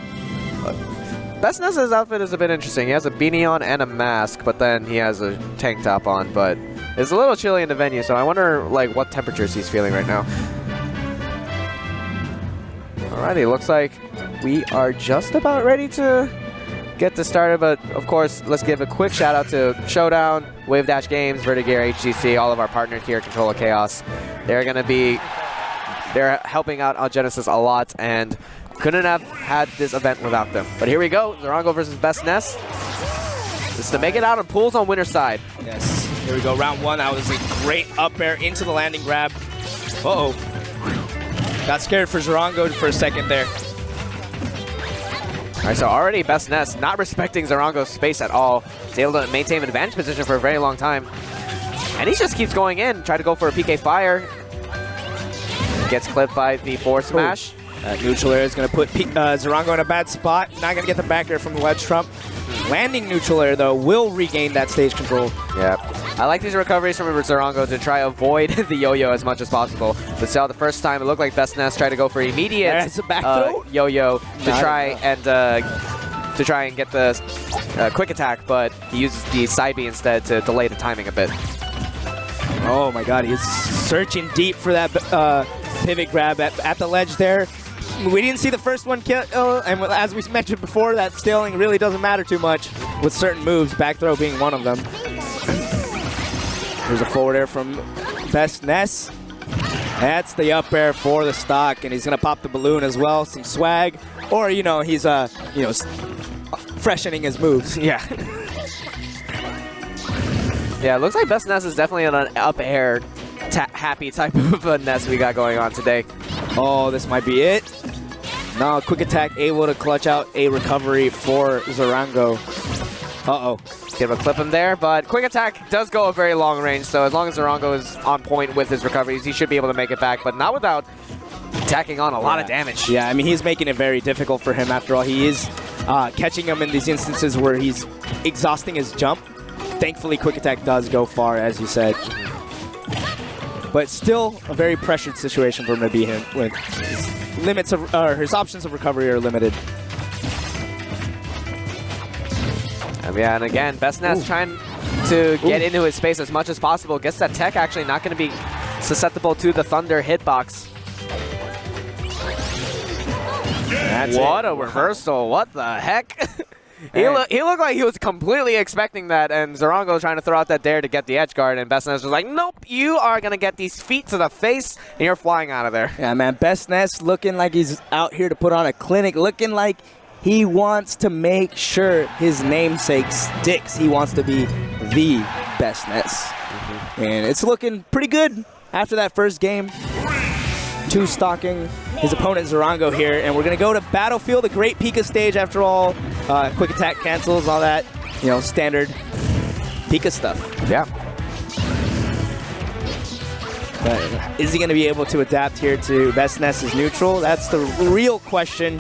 A: Best Ness's outfit is a bit interesting. He has a beanie on and a mask, but then he has a tank top on. But it's a little chilly in the venue, so I wonder like what temperatures he's feeling right now. Alrighty, looks like we are just about ready to get this started. But of course, let's give a quick shout out to Showdown, Wave Dash Games, Vertigear, HGC, all of our partners here at Control of Chaos. They're helping out on Genesis a lot, and couldn't have had this event without them. But here we go, Zorango versus Best Ness. This is to make it out on pools on winner's side.
B: Yes, here we go, round one. That was a great up air into the landing grab. Uh-oh. Got scared for Zorango for a second there.
A: All right, so already Best Ness not respecting Zorango's space at all. He's able to maintain an advantage position for a very long time. And he just keeps going in, try to go for a PK fire. Gets clipped by the forward smash.
B: Neutral air is going to put Zorango in a bad spot. Not going to get the back air from the ledge trump. Landing neutral air, though, will regain that stage control.
A: Yeah. I like these recoveries from Zorango to try avoid the yo-yo as much as possible. But still, the first time, it looked like Best Ness tried to go for immediate yo-yo to try and get the quick attack, but he uses the side B instead to delay the timing a bit.
B: Oh my god, he's searching deep for that pivot grab at the ledge there. We didn't see the first one kill, and as we mentioned before, that scaling really doesn't matter too much with certain moves, back throw being one of them. Here's a forward air from Best Ness. That's the up air for the stock, and he's going to pop the balloon as well, some swag, or, you know, he's, freshening his moves.
A: Yeah. Yeah, it looks like Best Ness is definitely an up air happy type of a Ness we got going on today.
B: Oh, this might be it. No, quick attack able to clutch out a recovery for Zorango. Uh-oh.
A: Give a clip him there, but quick attack does go a very long range, so as long as Zorango is on point with his recoveries, he should be able to make it back, but not without tacking on a lot of damage.
B: Yeah, I mean, he's making it very difficult for him. After all, he is catching him in these instances where he's exhausting his jump. Thankfully, quick attack does go far, as you said. But still a very pressured situation for him to be in with. His limits of, his options of recovery are limited.
A: Yeah, and again, Best Ness trying to get into his space as much as possible. Gets that tech actually not going to be susceptible to the Thunder hitbox. What a reversal. What the heck? He looked like he was completely expecting that, and Zorango trying to throw out that dare to get the edge guard, and Best Ness was like, nope, you are going to get these feet to the face, and you're flying out of there.
B: Yeah, man, Best Ness looking like he's out here to put on a clinic, looking like he wants to make sure his namesake sticks. He wants to be the Best Ness. And it's looking pretty good after that first game. Two-stocking his opponent Zorango here, and we're going to go to Battlefield, a great Pika stage after all. Quick attack cancels, all that, you know, standard Pika stuff.
A: Yeah.
B: But is he going to be able to adapt here to Best Ness's neutral? That's the real question.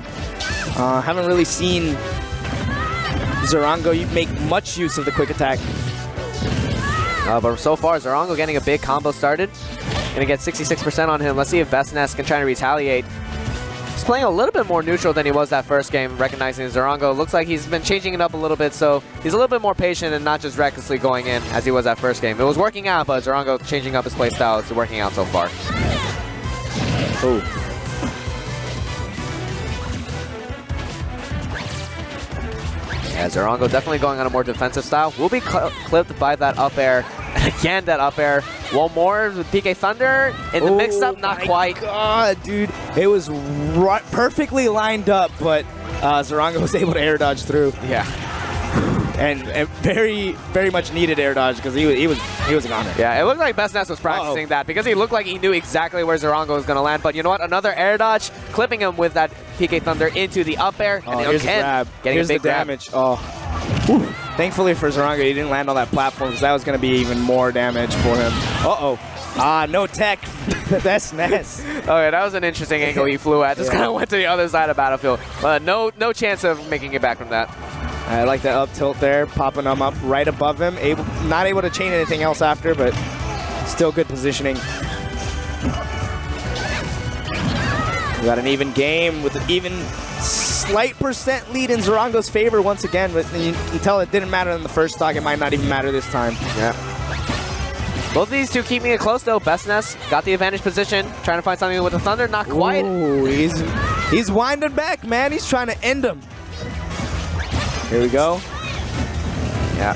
B: Haven't really seen Zorango make much use of the quick attack.
A: But so far, Zorango getting a big combo started. Gonna get 66% on him. Let's see if Best Ness can try to retaliate. He's playing a little bit more neutral than he was that first game, recognizing Zorango. Looks like he's been changing it up a little bit, so he's a little bit more patient and not just recklessly going in as he was that first game. It was working out, but Zorango changing up his play style is working out so far.
B: Ooh.
A: Yeah, Zorango definitely going on a more defensive style. Will be clipped by that up air. And again, that up air. One more with PK Thunder in the mix-up, not quite.
B: God, dude. It was perfectly lined up, but Zorango was able to air dodge through.
A: Yeah.
B: And very, very much needed air dodge because he was a goner.
A: Yeah, it looked like Best Ness was practicing that because he looked like he knew exactly where Zorango was going to land. But you know what? Another air dodge, clipping him with that PK Thunder into the up air.
B: And here's the grab.
A: Getting
B: here's
A: a big
B: the damage. Oh. Whew. Thankfully for Zorango, he didn't land on that platform because that was going to be even more damage for him. Uh-oh. Ah, no tech. That's Ness.
A: Okay, that was an interesting angle he flew at. Just kind of went to the other side of Battlefield. No chance of making it back from that.
B: I like that up tilt there, popping him up right above him. Not able to chain anything else after, but still good positioning. We got an even game with an even slight percent lead in Zorango's favor once again, but you can tell it didn't matter in the first stock. It might not even matter this time.
A: Yeah. Both of these two keeping it close though. Bestness got the advantage position, trying to find something with the Thunder, not quite.
B: Ooh, he's winding back, man. He's trying to end him. Here we go.
A: Yeah.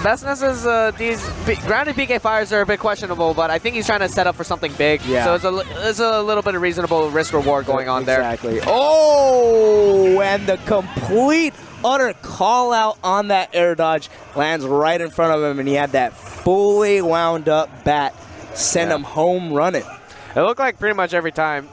A: Bestness's these grounded PK fires are a bit questionable, but I think he's trying to set up for something big.
B: Yeah.
A: So it's a little bit of reasonable risk reward going on there.
B: Exactly. Oh, and the complete utter call out on that air dodge lands right in front of him, and he had that fully wound up bat send him home running.
A: It looked like pretty much every time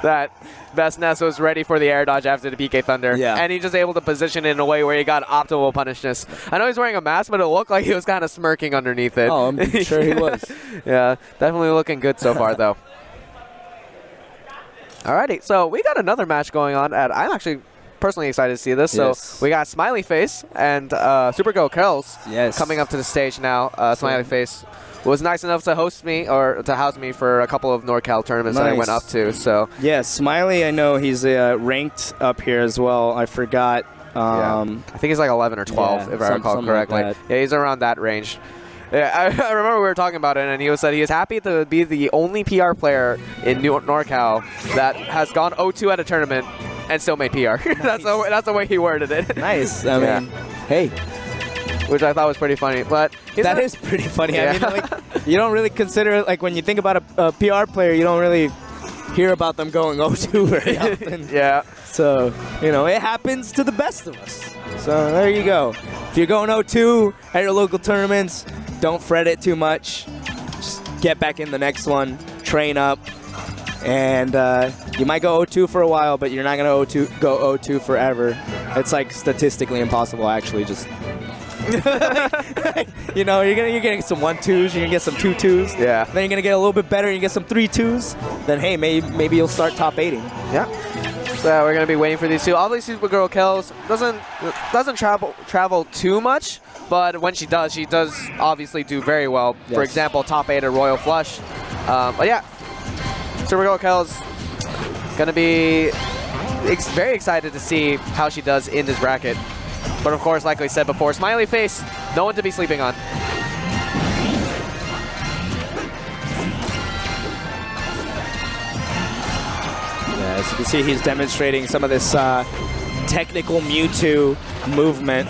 A: that Bestness was ready for the air dodge after the PK Thunder.
B: Yeah.
A: And he just able to position it in a way where he got optimal punishness. I know he's wearing a mask, but it looked like he was kind of smirking underneath it.
B: Oh, I'm sure he was.
A: Yeah, definitely looking good so far, though. Alrighty, so we got another match going on. I'm actually personally excited to see this.
B: Yes.
A: So we got Smiley Face and Supergirl Kells coming up to the stage now. Smiley Face was nice enough to host me or to house me for a couple of NorCal tournaments that I went up to. So
B: yeah, Smiley, I know he's ranked up here as well. I forgot.
A: I think he's like 11 or 12 if I recall correctly.
B: Like
A: yeah, he's around that range. Yeah, I remember we were talking about it, and he said he was happy to be the only PR player in NorCal that has gone 0-2 at a tournament and still made PR. That's the way he worded it.
B: Nice. I mean, hey.
A: Which I thought was pretty funny, but
B: that is pretty funny.
A: Yeah.
B: I mean, like, you don't really consider, like, when you think about a PR player, you don't really hear about them going 0-2 very often.
A: Yeah.
B: So, you know, it happens to the best of us. So there you go. If you're going 0-2 at your local tournaments, don't fret it too much. Just get back in the next one, train up, and you might go 0-2 for a while, but you're not going to go 0-2 forever. It's like statistically impossible, actually. Just you know, you're getting some 1-2s, you're gonna get some 2-2s.
A: Yeah.
B: Then you're gonna get a little bit better, you get some 3-2s. Then hey, maybe you'll start top 8ing.
A: Yeah. So we're gonna be waiting for these two. Obviously, Supergirl Kells doesn't travel too much, but when she does obviously do very well.
B: Yes.
A: For example, top 8 at Royal Flush. But yeah, Supergirl Kells gonna be very excited to see how she does in this bracket. But of course, like we said before, Smiley Face, no one to be sleeping on.
B: Yeah, as you can see, he's demonstrating some of this technical Mewtwo movement.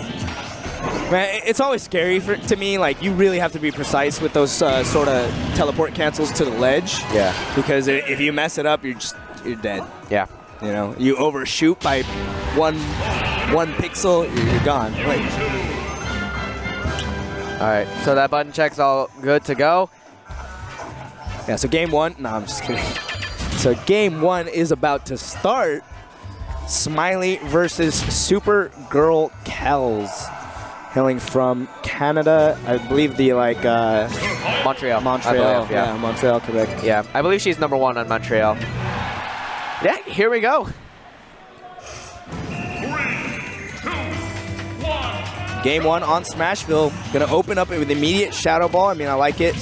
B: Man, it's always scary to me. Like, you really have to be precise with those sort of teleport cancels to the ledge.
A: Yeah.
B: Because if you mess it up, you're dead.
A: Yeah.
B: You know, you overshoot by one pixel, you're gone. Wait.
A: All right, so that button check's all good to go.
B: Yeah, so game one, no, I'm just kidding. So game one is about to start. Smiley versus Supergirl Kells. Hailing from Canada, I believe
A: Montreal.
B: Montreal,
A: I believe, yeah.
B: Montreal, Quebec.
A: Yeah, I believe she's #1 on Montreal. Yeah, here we go.
B: Game one on Smashville. Gonna open up with immediate Shadow Ball. I mean, I like it.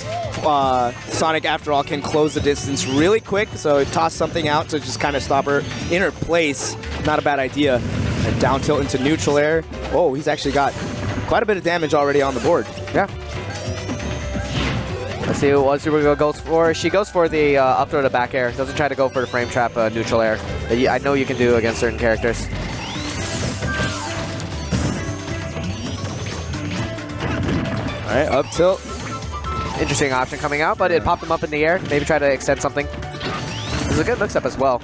B: Sonic, after all, can close the distance really quick, so toss something out to just kind of stop her in her place. Not a bad idea. And down tilt into neutral air. Oh, he's actually got quite a bit of damage already on the board.
A: Yeah. Let's see what Supergirl goes for. She goes for the up throw to back air. Doesn't try to go for the frame trap neutral air that I know you can do against certain characters.
B: All right, up tilt.
A: Interesting option coming out, but it popped him up in the air. Maybe try to extend something. This is a good mix-up as well.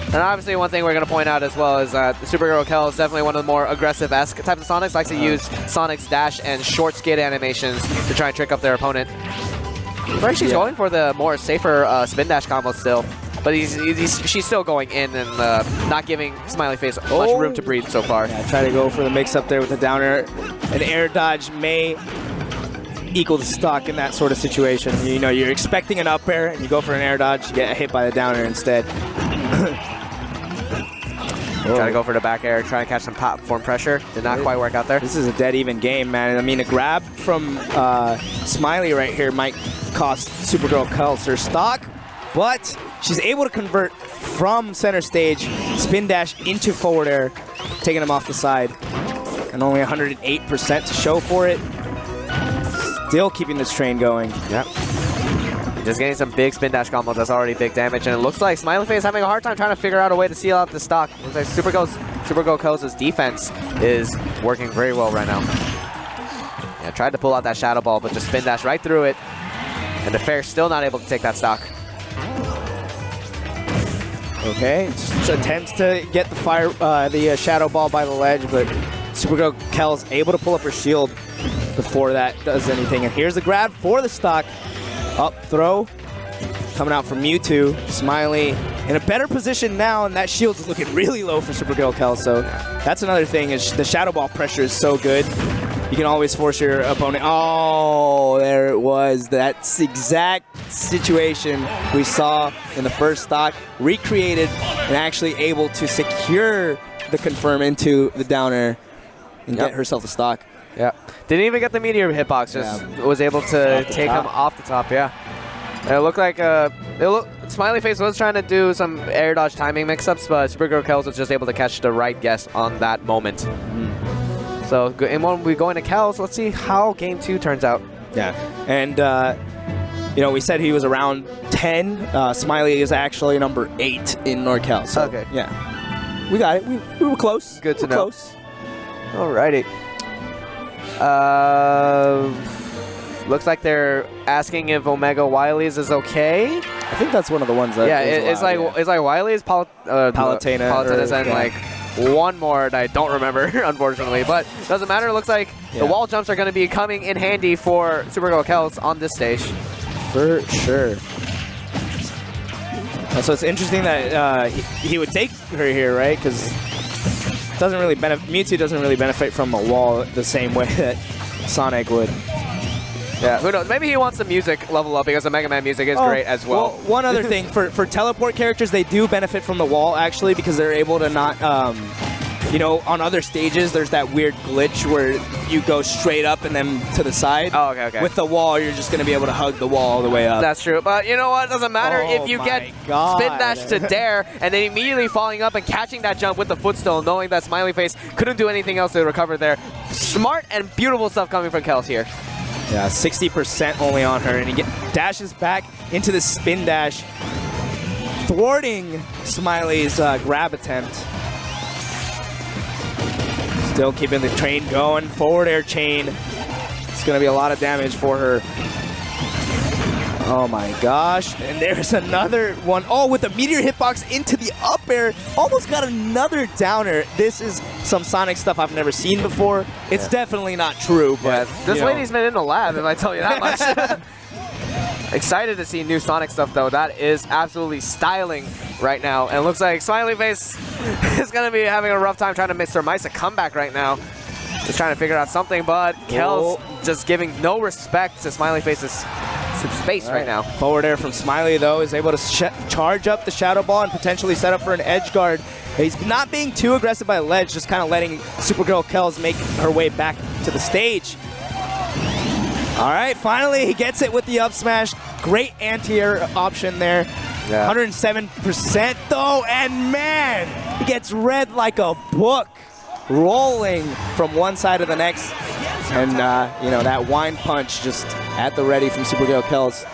A: And obviously one thing we're going to point out as well is that Supergirl Kell is definitely one of the more aggressive-esque types of Sonics. Likes to use Sonic's dash and short skid animations to try and trick up their opponent. But she's going for the more safer spin dash combo still. but she's still going in and not giving Smiley Face much room to breathe so far.
B: Yeah, try to go for the mix-up there with the downer. An air dodge may equal the stock in that sort of situation. You know, you're expecting an up air, and you go for an air dodge, you get hit by the downer instead.
A: Try to go for the back air, try to catch some platform pressure. Did not quite work out there.
B: This is a dead even game, man. I mean, a grab from Smiley right here might cost Supergirl Kels her stock, but she's able to convert from center stage, spin dash into forward air, taking him off the side. And only 108% to show for it. Still keeping this train going.
A: Yep. Just getting some big spin dash combos. That's already big damage. And it looks like Smiley Face having a hard time trying to figure out a way to seal out the stock. Looks like Supergirl Kels' defense is working very well right now. Yeah, tried to pull out that Shadow Ball, but just spin dash right through it. And the Fair still not able to take that stock.
B: Okay, just attempts to get the Shadow Ball by the ledge, but Supergirl Kels able to pull up her shield before that does anything. And here's the grab for the stock. Up throw coming out from Mewtwo. Smiley in a better position now, and that shield is looking really low for Supergirl Kels. So that's another thing, is the Shadow Ball pressure is so good. You can always force your opponent. Oh, there it was. That's the exact situation we saw in the first stock, recreated and actually able to secure the confirm into the downer and get herself a stock.
A: Yeah. Didn't even get the meteor hitbox, just was able to take him off the top, yeah. And it looked like Smiley Face was trying to do some air dodge timing mix-ups, but Supergirl Kels was just able to catch the right guess on that moment. So, and when we go into Kels, let's see how Game 2 turns out.
B: Yeah, and you know, we said he was around 10. Smiley is actually number 8 in NorCal. So,
A: okay.
B: Yeah, we got it. We were close.
A: Good to know.
B: Close.
A: Alrighty. Looks like they're asking if Omega Wily's is okay.
B: I think that's one of the ones that.
A: Yeah, it's like Wily's, Palutena, and like one more that I don't remember, unfortunately. But doesn't matter. It looks like the wall jumps are going to be coming in handy for Supergirl Kels on this stage.
B: For sure. So it's interesting that he would take her here, right? Because Mewtwo doesn't really benefit from a wall the same way that Sonic would.
A: Yeah, who knows? Maybe he wants the music level up because the Mega Man music is great as well.
B: One other thing, for teleport characters, they do benefit from the wall, actually, because they're able to not, you know, on other stages, there's that weird glitch where you go straight up and then to the side.
A: Oh, okay.
B: With the wall, you're just going to be able to hug the wall all the way up.
A: That's true. But you know what? It doesn't matter if you get spin dash to dare and then immediately falling up and catching that jump with the footstool, knowing that Smiley Face couldn't do anything else to recover there. Smart and beautiful stuff coming from Kels here.
B: Yeah, 60% only on her, and he dashes back into the spin dash, thwarting Smiley's grab attempt. Still keeping the train going, forward air chain. It's going to be a lot of damage for her. Oh my gosh, and there's another one. Oh, with the meteor hitbox into the up air, almost got another downer. This is some Sonic stuff I've never seen before. It's definitely not true, but
A: this lady's been in the lab, if I tell you that much. Excited to see new Sonic stuff, though. That is absolutely styling right now. And it looks like Smiley Face is going to be having a rough time trying to surmise a comeback right now. Just trying to figure out something, but Kels just giving no respect to Smiley Face's space right now.
B: Forward air from Smiley, though, is able to charge up the Shadow Ball and potentially set up for an edge guard. He's not being too aggressive by ledge, just kind of letting Supergirl Kels make her way back to the stage. All right, finally he gets it with the up smash. Great anti-air option there. 107% though, and man, he gets read like a book, rolling from one side to the next. And, you know, that wind punch just at the ready from Supergirl Kels,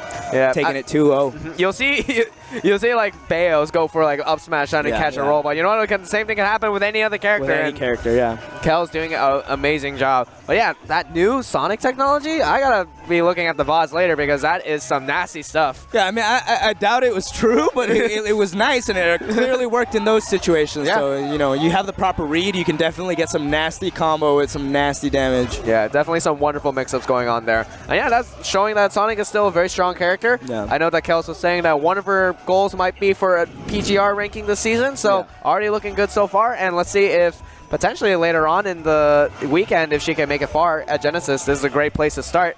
B: taking it 2-0.
A: You'll see like Bayos go for like up smash trying to catch a roll, but you know what? The same thing can happen with any other character.
B: With any character, yeah.
A: Kel's doing an amazing job. But yeah, that new Sonic technology, I gotta be looking at the VODs later because that is some nasty stuff.
B: Yeah, I mean, I doubt it was true, but it was nice and it clearly worked in those situations. Yeah. So, you know, you have the proper read, you can definitely get some nasty combo with some nasty damage.
A: Yeah, definitely some wonderful mix-ups going on there. And yeah, that's showing that Sonic is still a very strong character.
B: Yeah.
A: I know that Kels was saying that one of her goals might be for a PGR ranking this season, so already looking good so far. And let's see if potentially later on in the weekend, if she can make it far at Genesis, this is a great place to start.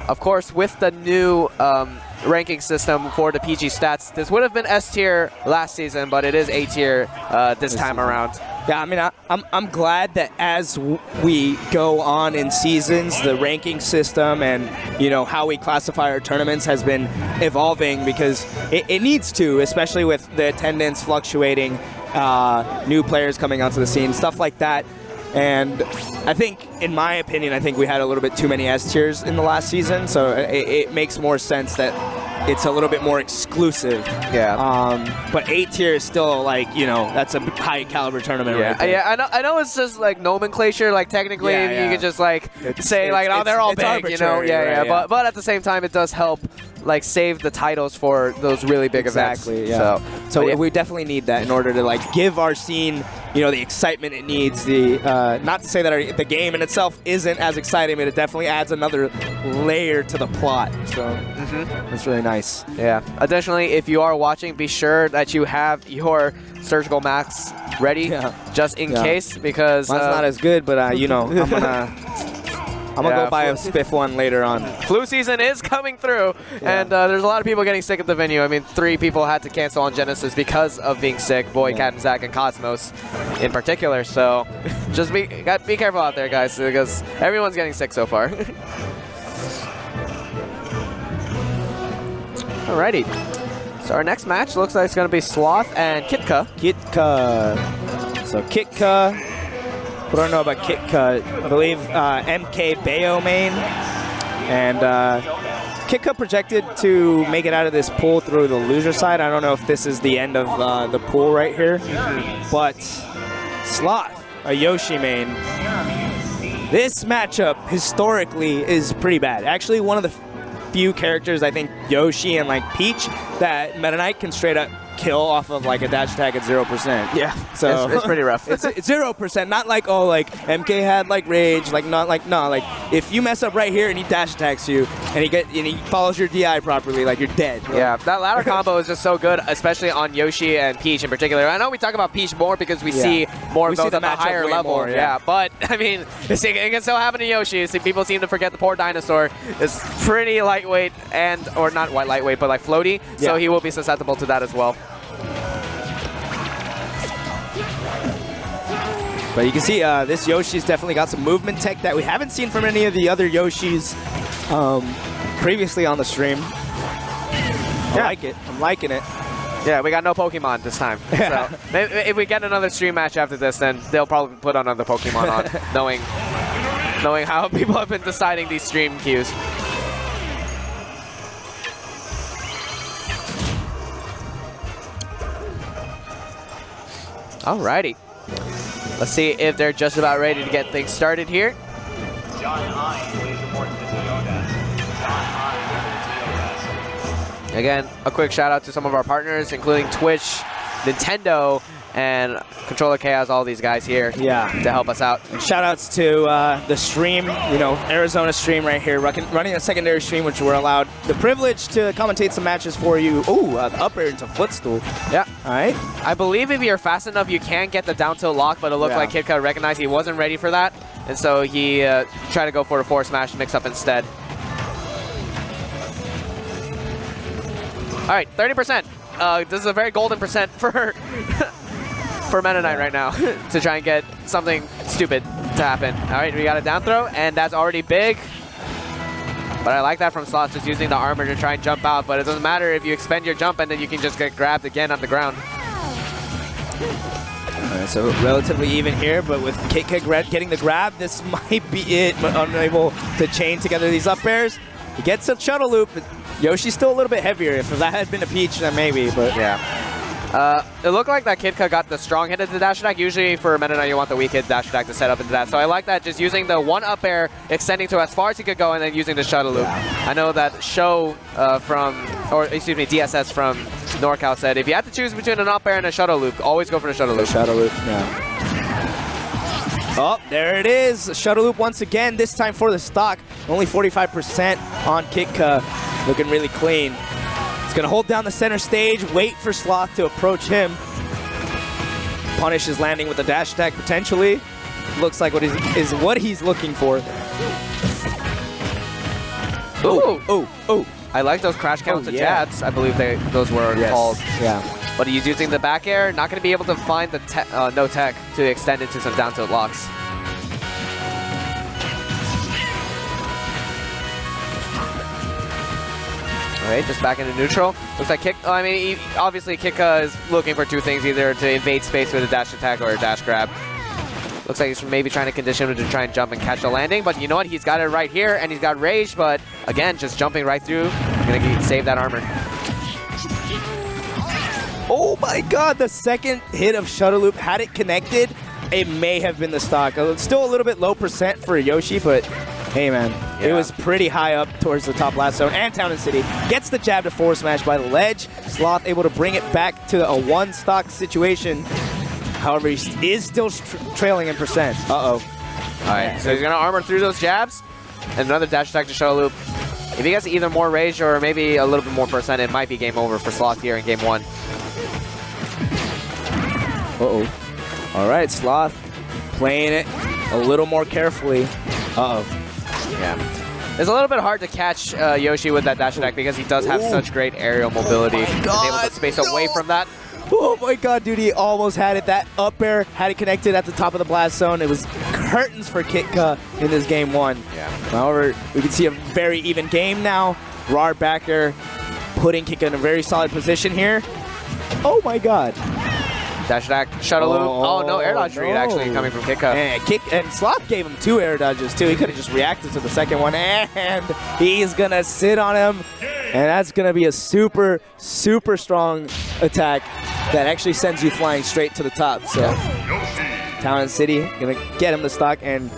A: Of course, with the new ranking system for the PG stats, this would have been S tier last season, but it is A tier this time around.
B: Yeah, I mean, I'm glad that as we go on in seasons, the ranking system and, you know, how we classify our tournaments has been evolving, because it needs to, especially with the attendance fluctuating, new players coming onto the scene, stuff like that. And I think, in my opinion, I think we had a little bit too many S tiers in the last season, so it makes more sense that it's a little bit more exclusive.
A: Yeah.
B: But A tier is still, like, you know, that's a high caliber tournament.
A: Yeah,
B: right there.
A: yeah. I know it's just like nomenclature. Like technically,
B: Yeah.
A: you could just like say like, oh, they're all big, you know. Yeah,
B: arbitrary, right,
A: But at the same time, it does help like save the titles for those really big events.
B: Yeah. So
A: yeah.
B: we definitely need that in order to like give our scene, you know, the excitement it needs. The not to say that the game in itself isn't as exciting, but it definitely adds another layer to the plot. So that's really nice.
A: Yeah. Additionally, if you are watching, be sure that you have your surgical masks ready, just in case, because
B: mine's not as good, but you know, I'm gonna go buy a spiff one later on.
A: Flu season is coming through, and there's a lot of people getting sick at the venue. I mean, 3 people had to cancel on Genesis because of being sick, Void, Cat, and Zach, and Cosmos in particular. So just be careful out there, guys, because everyone's getting sick so far. Alrighty. So our next match looks like it's going to be Sloth and Kitka.
B: So Kitka, what do I know about Kitka? I believe MK Bayo main. And Kitka projected to make it out of this pool through the loser side. I don't know if this is the end of the pool right here. But Sloth, a Yoshi main. This matchup historically is pretty bad. Actually, one of the few characters, I think Yoshi and like Peach, that Meta Knight can straight up kill off of like a dash attack at 0%.
A: Yeah,
B: so
A: it's pretty rough.
B: It's 0%, not like, oh, like MK had like rage, like not like, no, like if you mess up right here and he dash attacks you and he follows your DI properly, like you're dead. Bro.
A: Yeah, that ladder combo is just so good, especially on Yoshi and Peach in particular. I know we talk about Peach more because we see more of those at the higher level.
B: More,
A: but I mean, it can still happen to Yoshi. People seem to forget the poor dinosaur is pretty lightweight or not lightweight, but like floaty. So he will be susceptible to that as well.
B: But you can see this Yoshi's definitely got some movement tech that we haven't seen from any of the other Yoshis previously on the stream. I like it. I'm liking it.
A: Yeah, we got no Pokemon this time. So maybe if we get another stream match after this, then they'll probably put another Pokemon on, knowing how people have been deciding these stream queues. Alrighty. Let's see if they're just about ready to get things started here. Again, a quick shout out to some of our partners, including Twitch, Nintendo, and Controller Chaos, all these guys here to help us out.
B: And shout outs to the stream, you know, Arizona stream right here, running a secondary stream, which we're allowed the privilege to commentate some matches for you. Ooh, the up air into footstool.
A: Yeah.
B: All right.
A: I believe if you're fast enough, you can get the down tilt lock, but it looked like Kitka recognized he wasn't ready for that, and so he tried to go for a forward smash mix up instead. All right, 30%. This is a very golden percent for for Meta Knight right now to try and get something stupid to happen. All right, we got a down throw, and that's already big. But I like that from Sloth, just using the armor to try and jump out. But it doesn't matter if you expend your jump, and then you can just get grabbed again on the ground.
B: So relatively even here, but with KK getting the grab, this might be it. But unable to chain together these up airs. He gets a shuttle loop. But Yoshi's still a little bit heavier. If that had been a Peach, then maybe. But
A: it looked like that Kitka got the strong hit into the dash attack. Usually for Meta Knight, you want the weak hit dash attack to set up into that. So I like that, just using the one up air, extending to as far as he could go, and then using the shuttle loop. I know that Show DSS from NorCal said, if you have to choose between an up air and a shuttle loop, always go for the shuttle loop.
B: Oh, there it is. Shuttle loop once again, this time for the stock. Only 45% on Kitka. looking really clean. He's going to hold down the center stage, wait for Sloth to approach him. Punish his landing with a dash attack potentially. Looks like what is what he's looking for.
A: Ooh. I like those crash counts to jabs. I believe those were called.
B: Yeah.
A: But he's using the back air. Not going to be able to find the no tech to extend into some down tilt locks. Alright, just back into neutral. Looks like obviously Kika is looking for two things, either to invade space with a dash attack or a dash grab. Looks like he's maybe trying to condition him to try and jump and catch the landing, but you know what? He's got it right here, and he's got rage, but again, just jumping right through. Gonna save that armor.
B: Oh my god, the second hit of Shuttle Loop, had it connected, it may have been the stock. Still a little bit low percent for Yoshi, but hey man, it was pretty high up towards the top last zone. And Town and City gets the jab to forward smash by the ledge. Sloth able to bring it back to a one stock situation. However, he is still trailing in percent. Uh-oh.
A: Alright, so he's gonna armor through those jabs. And another dash attack to Shuttle Loop. If he gets either more rage or maybe a little bit more percent, it might be game over for Sloth here in game one.
B: Uh-oh. Alright, Sloth playing it a little more carefully. Uh-oh.
A: Yeah. It's a little bit hard to catch Yoshi with that dash attack because he does have such great aerial mobility. He's able to space away from that.
B: Oh my god, dude, he almost had it. That up air had it connected at the top of the blast zone. It was curtains for Kitka in this game one.
A: Yeah.
B: However, we can see a very even game now. Rar back air putting Kitka in a very solid position here. Oh my god.
A: Dash attack, Shuttle Loop. Oh, no, air dodge read actually coming from Kitka.
B: And Sloth gave him 2 air dodges too. He could have just reacted to the second one, and he's gonna sit on him. And that's gonna be a super, super strong attack that actually sends you flying straight to the top. So Town and City gonna get him the stock, and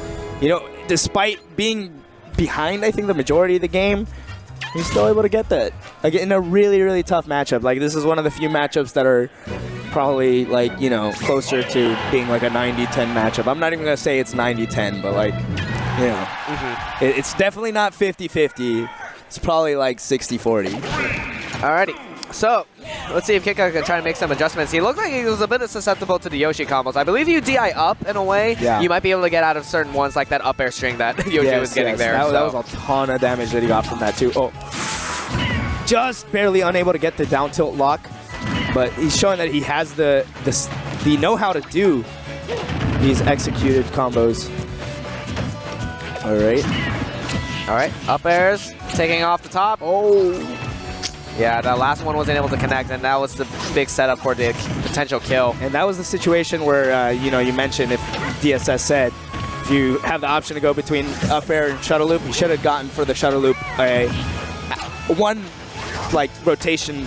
B: you know, despite being behind, I think the majority of the game, he's still able to get that. Like in a really, really tough matchup. Like this is one of the few matchups that are probably like, you know, closer to being like a 90-10 matchup. I'm not even gonna say it's 90-10, but like, you know, it's definitely not 50-50. It's probably like 60-40.
A: Alrighty. So, let's see if Kika can try to make some adjustments. He looked like he was a bit susceptible to the Yoshi combos. I believe you DI up in a way.
B: Yeah.
A: You might be able to get out of certain ones like that up air string that Yoshi was getting there.
B: That was a ton of damage that he got from that too. Oh, just barely unable to get the down tilt lock, but he's showing that he has the know-how to do these executed combos. All right,
A: up airs, taking off the top. Oh. Yeah, that last one wasn't able to connect, and that was the big setup for the potential kill.
B: And that was the situation where, you know, you mentioned if DSS said, if you have the option to go between up air and shuttle loop, you should have gotten for the shuttle loop one like rotation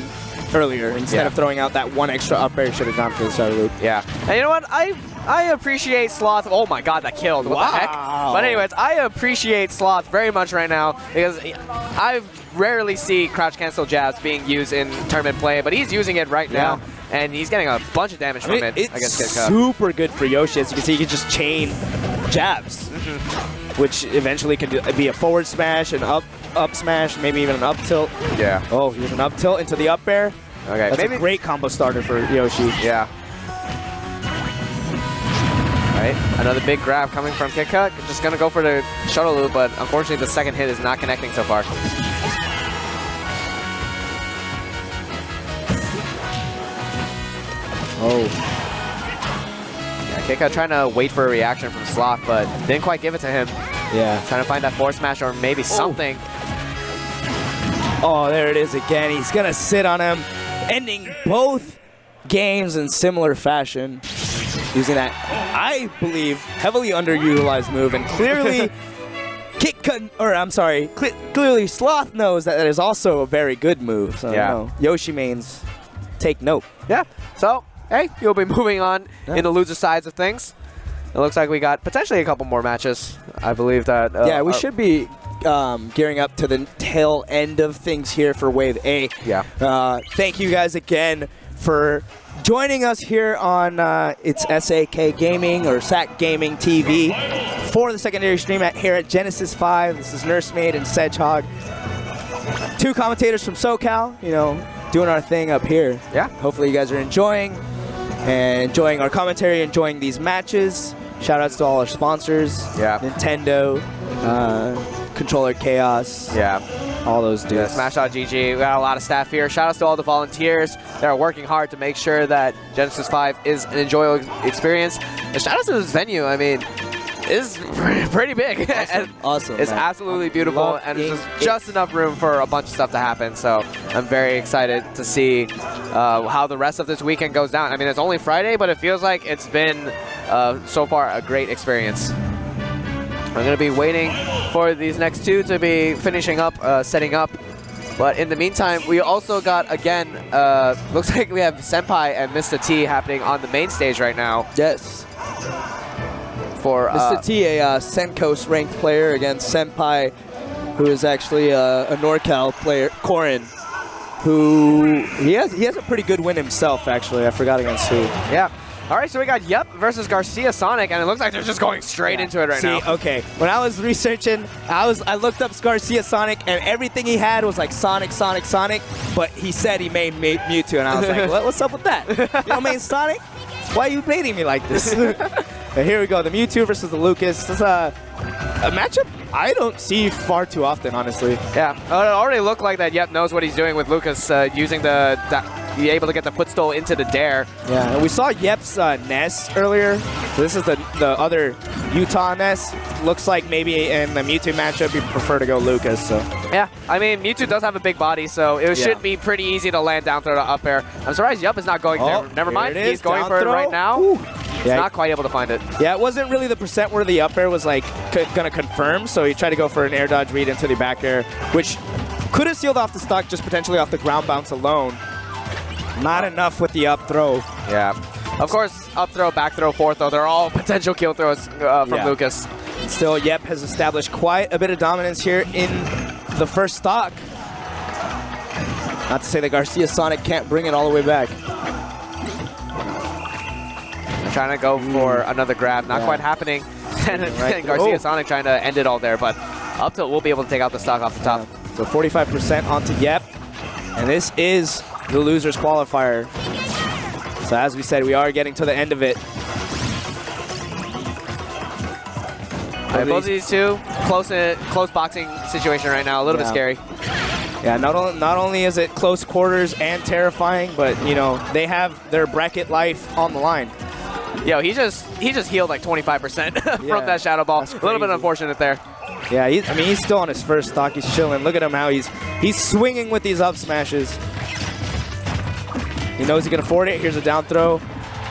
B: earlier instead of throwing out that one extra up air. Should have gone for the shuttle loop.
A: Yeah, and you know what? I appreciate Sloth. Oh my god, that killed. What the heck? But anyways, I appreciate Sloth very much right now because I rarely see crouch cancel jabs being used in tournament play, but he's using it right now, and he's getting a bunch of damage from it against Kitka.
B: Super good for Yoshi. As you can see, he can just chain jabs, which eventually can be a forward smash, an up smash, maybe even an up tilt.
A: Yeah.
B: Oh, here's an up tilt into the up air.
A: Okay,
B: that's a great combo starter for Yoshi.
A: Yeah. Right, another big grab coming from Kitka. Just gonna go for the shuttle loop, but unfortunately the second hit is not connecting so far.
B: Oh.
A: Yeah, Kitka trying to wait for a reaction from Sloth, but didn't quite give it to him.
B: Yeah.
A: Trying to find that forward smash or maybe something.
B: Oh, there it is again. He's gonna sit on him, ending both games in similar fashion. Using that, I believe, heavily underutilized move, and clearly, clearly Sloth knows that that is also a very good move. So, you know, Yoshi mains, take note.
A: Yeah. So, hey, you'll be moving on in the loser sides of things. It looks like we got potentially a couple more matches. I believe that.
B: Yeah, we should be gearing up to the tail end of things here for Wave A.
A: Yeah.
B: Thank you guys again for joining us here on it's SAK Gaming or SAC Gaming TV for the secondary stream here at Genesis 5. This is Nursemaid and Sedgehog. 2 commentators from SoCal, you know, doing our thing up here.
A: Yeah.
B: Hopefully you guys are enjoying our commentary, enjoying these matches. Shout outs to all our sponsors.
A: Yeah.
B: Nintendo, Controller Chaos.
A: Yeah.
B: All those dudes.
A: Yeah, Smash.gg. We got a lot of staff here. Shout outs to all the volunteers that are working hard to make sure that Genesis 5 is an enjoyable experience. And shout outs to this venue. I mean, it's pretty big.
B: Awesome.
A: It's
B: man.
A: absolutely beautiful, and there's just enough room for a bunch of stuff to happen. So I'm very excited to see how the rest of this weekend goes down. I mean, it's only Friday, but it feels like it's been so far a great experience. We're going to be waiting for these next 2 to be finishing up, setting up. But in the meantime, we also got, again, looks like we have Senpai and Mr. T happening on the main stage right now.
B: Yes.
A: For
B: Mr. T, a Senkos ranked player against Senpai, who is actually a NorCal player, Korin, who he has a pretty good win himself, actually. I forgot against who.
A: Yeah. All right, so we got Yup versus Garcia Sonic, and it looks like they're just going straight into it right now.
B: Okay. When I was researching, I looked up Garcia Sonic, and everything he had was like Sonic, Sonic, Sonic, but he said he made Mewtwo, and I was like, what's up with that? You don't main Sonic? Why are you baiting me like this? And here we go, the Mewtwo versus the Lucas. This is a matchup I don't see far too often, honestly.
A: Yeah, it already looked like that Yep knows what he's doing with Lucas using be able to get the footstool into the dare.
B: Yeah, and we saw Yep's Ness earlier. So this is the other Utah Ness. Looks like maybe in the Mewtwo matchup you prefer to go Lucas. So
A: yeah, I mean Mewtwo does have a big body, so it should be pretty easy to land down throw to up air. I'm surprised Yup is not going there. Never mind, he's going for it right now.
B: Ooh.
A: He's not quite able to find it.
B: Yeah, it wasn't really the percent where the up air was like gonna confirm, so he tried to go for an air dodge read into the back air, which could have sealed off the stock just potentially off the ground bounce alone. Not enough with the up throw.
A: Yeah. Of course, up throw, back throw, forward throw, they're all potential kill throws from Lucas.
B: Still, Yep has established quite a bit of dominance here in the first stock. Not to say that Garcia Sonic can't bring it all the way back.
A: Trying to go for another grab, not quite happening. And Garcia Sonic trying to end it all there, but up tilt will be able to take out the stock off the top.
B: So 45% onto Yep, and this is the loser's qualifier. So as we said, we are getting to the end of it.
A: Both of these two, close boxing situation right now, a little bit scary.
B: Yeah, not only is it close quarters and terrifying, but you know they have their bracket life on the line.
A: Yo, he just healed like 25% from that shadow ball. A little bit unfortunate there.
B: Yeah, I mean he's still on his first stock. He's chilling. Look at him how he's swinging with these up smashes. He knows he can afford it. Here's a down throw.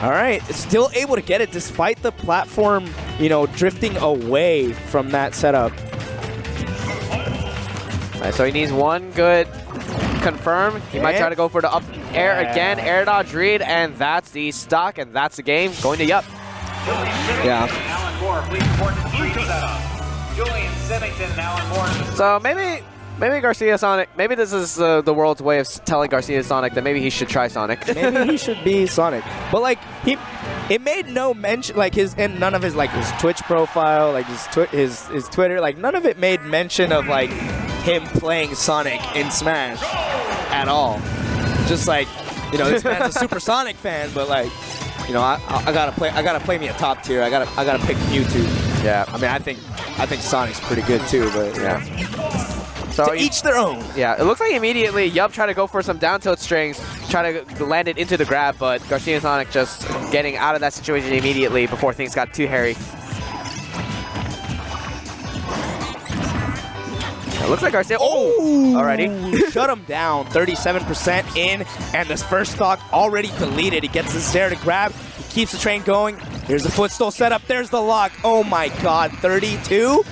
B: All right, still able to get it despite the platform, you know, drifting away from that setup.
A: All right, so he needs one good confirm. He might try to go for the up air again, air dodge read, and that's the stock, and that's the game. Going to Yup.
B: Yeah.
A: So maybe Garcia Sonic, maybe this is the world's way of telling Garcia Sonic that maybe he should try Sonic.
B: Maybe he should be Sonic. But like it made no mention, like none of his like his Twitch profile, like his Twitter, like none of it made mention of like him playing Sonic in Smash at all. Just like, you know, this man's a Super Sonic fan, but like, you know, I gotta play me a top tier. I gotta pick Mewtwo.
A: Yeah.
B: I mean, I think Sonic's pretty good too, but yeah.
A: So
B: to each their own.
A: Yeah, it looks like immediately Yup tried to go for some down tilt strings, try to land it into the grab, but Garcia Sonic just getting out of that situation immediately before things got too hairy. It looks like Garcia. Alrighty.
B: Shut him down. 37% in, and this first stock already deleted. He gets this there to grab. He keeps the train going. Here's the footstool setup. There's the lock. Oh my god, 32?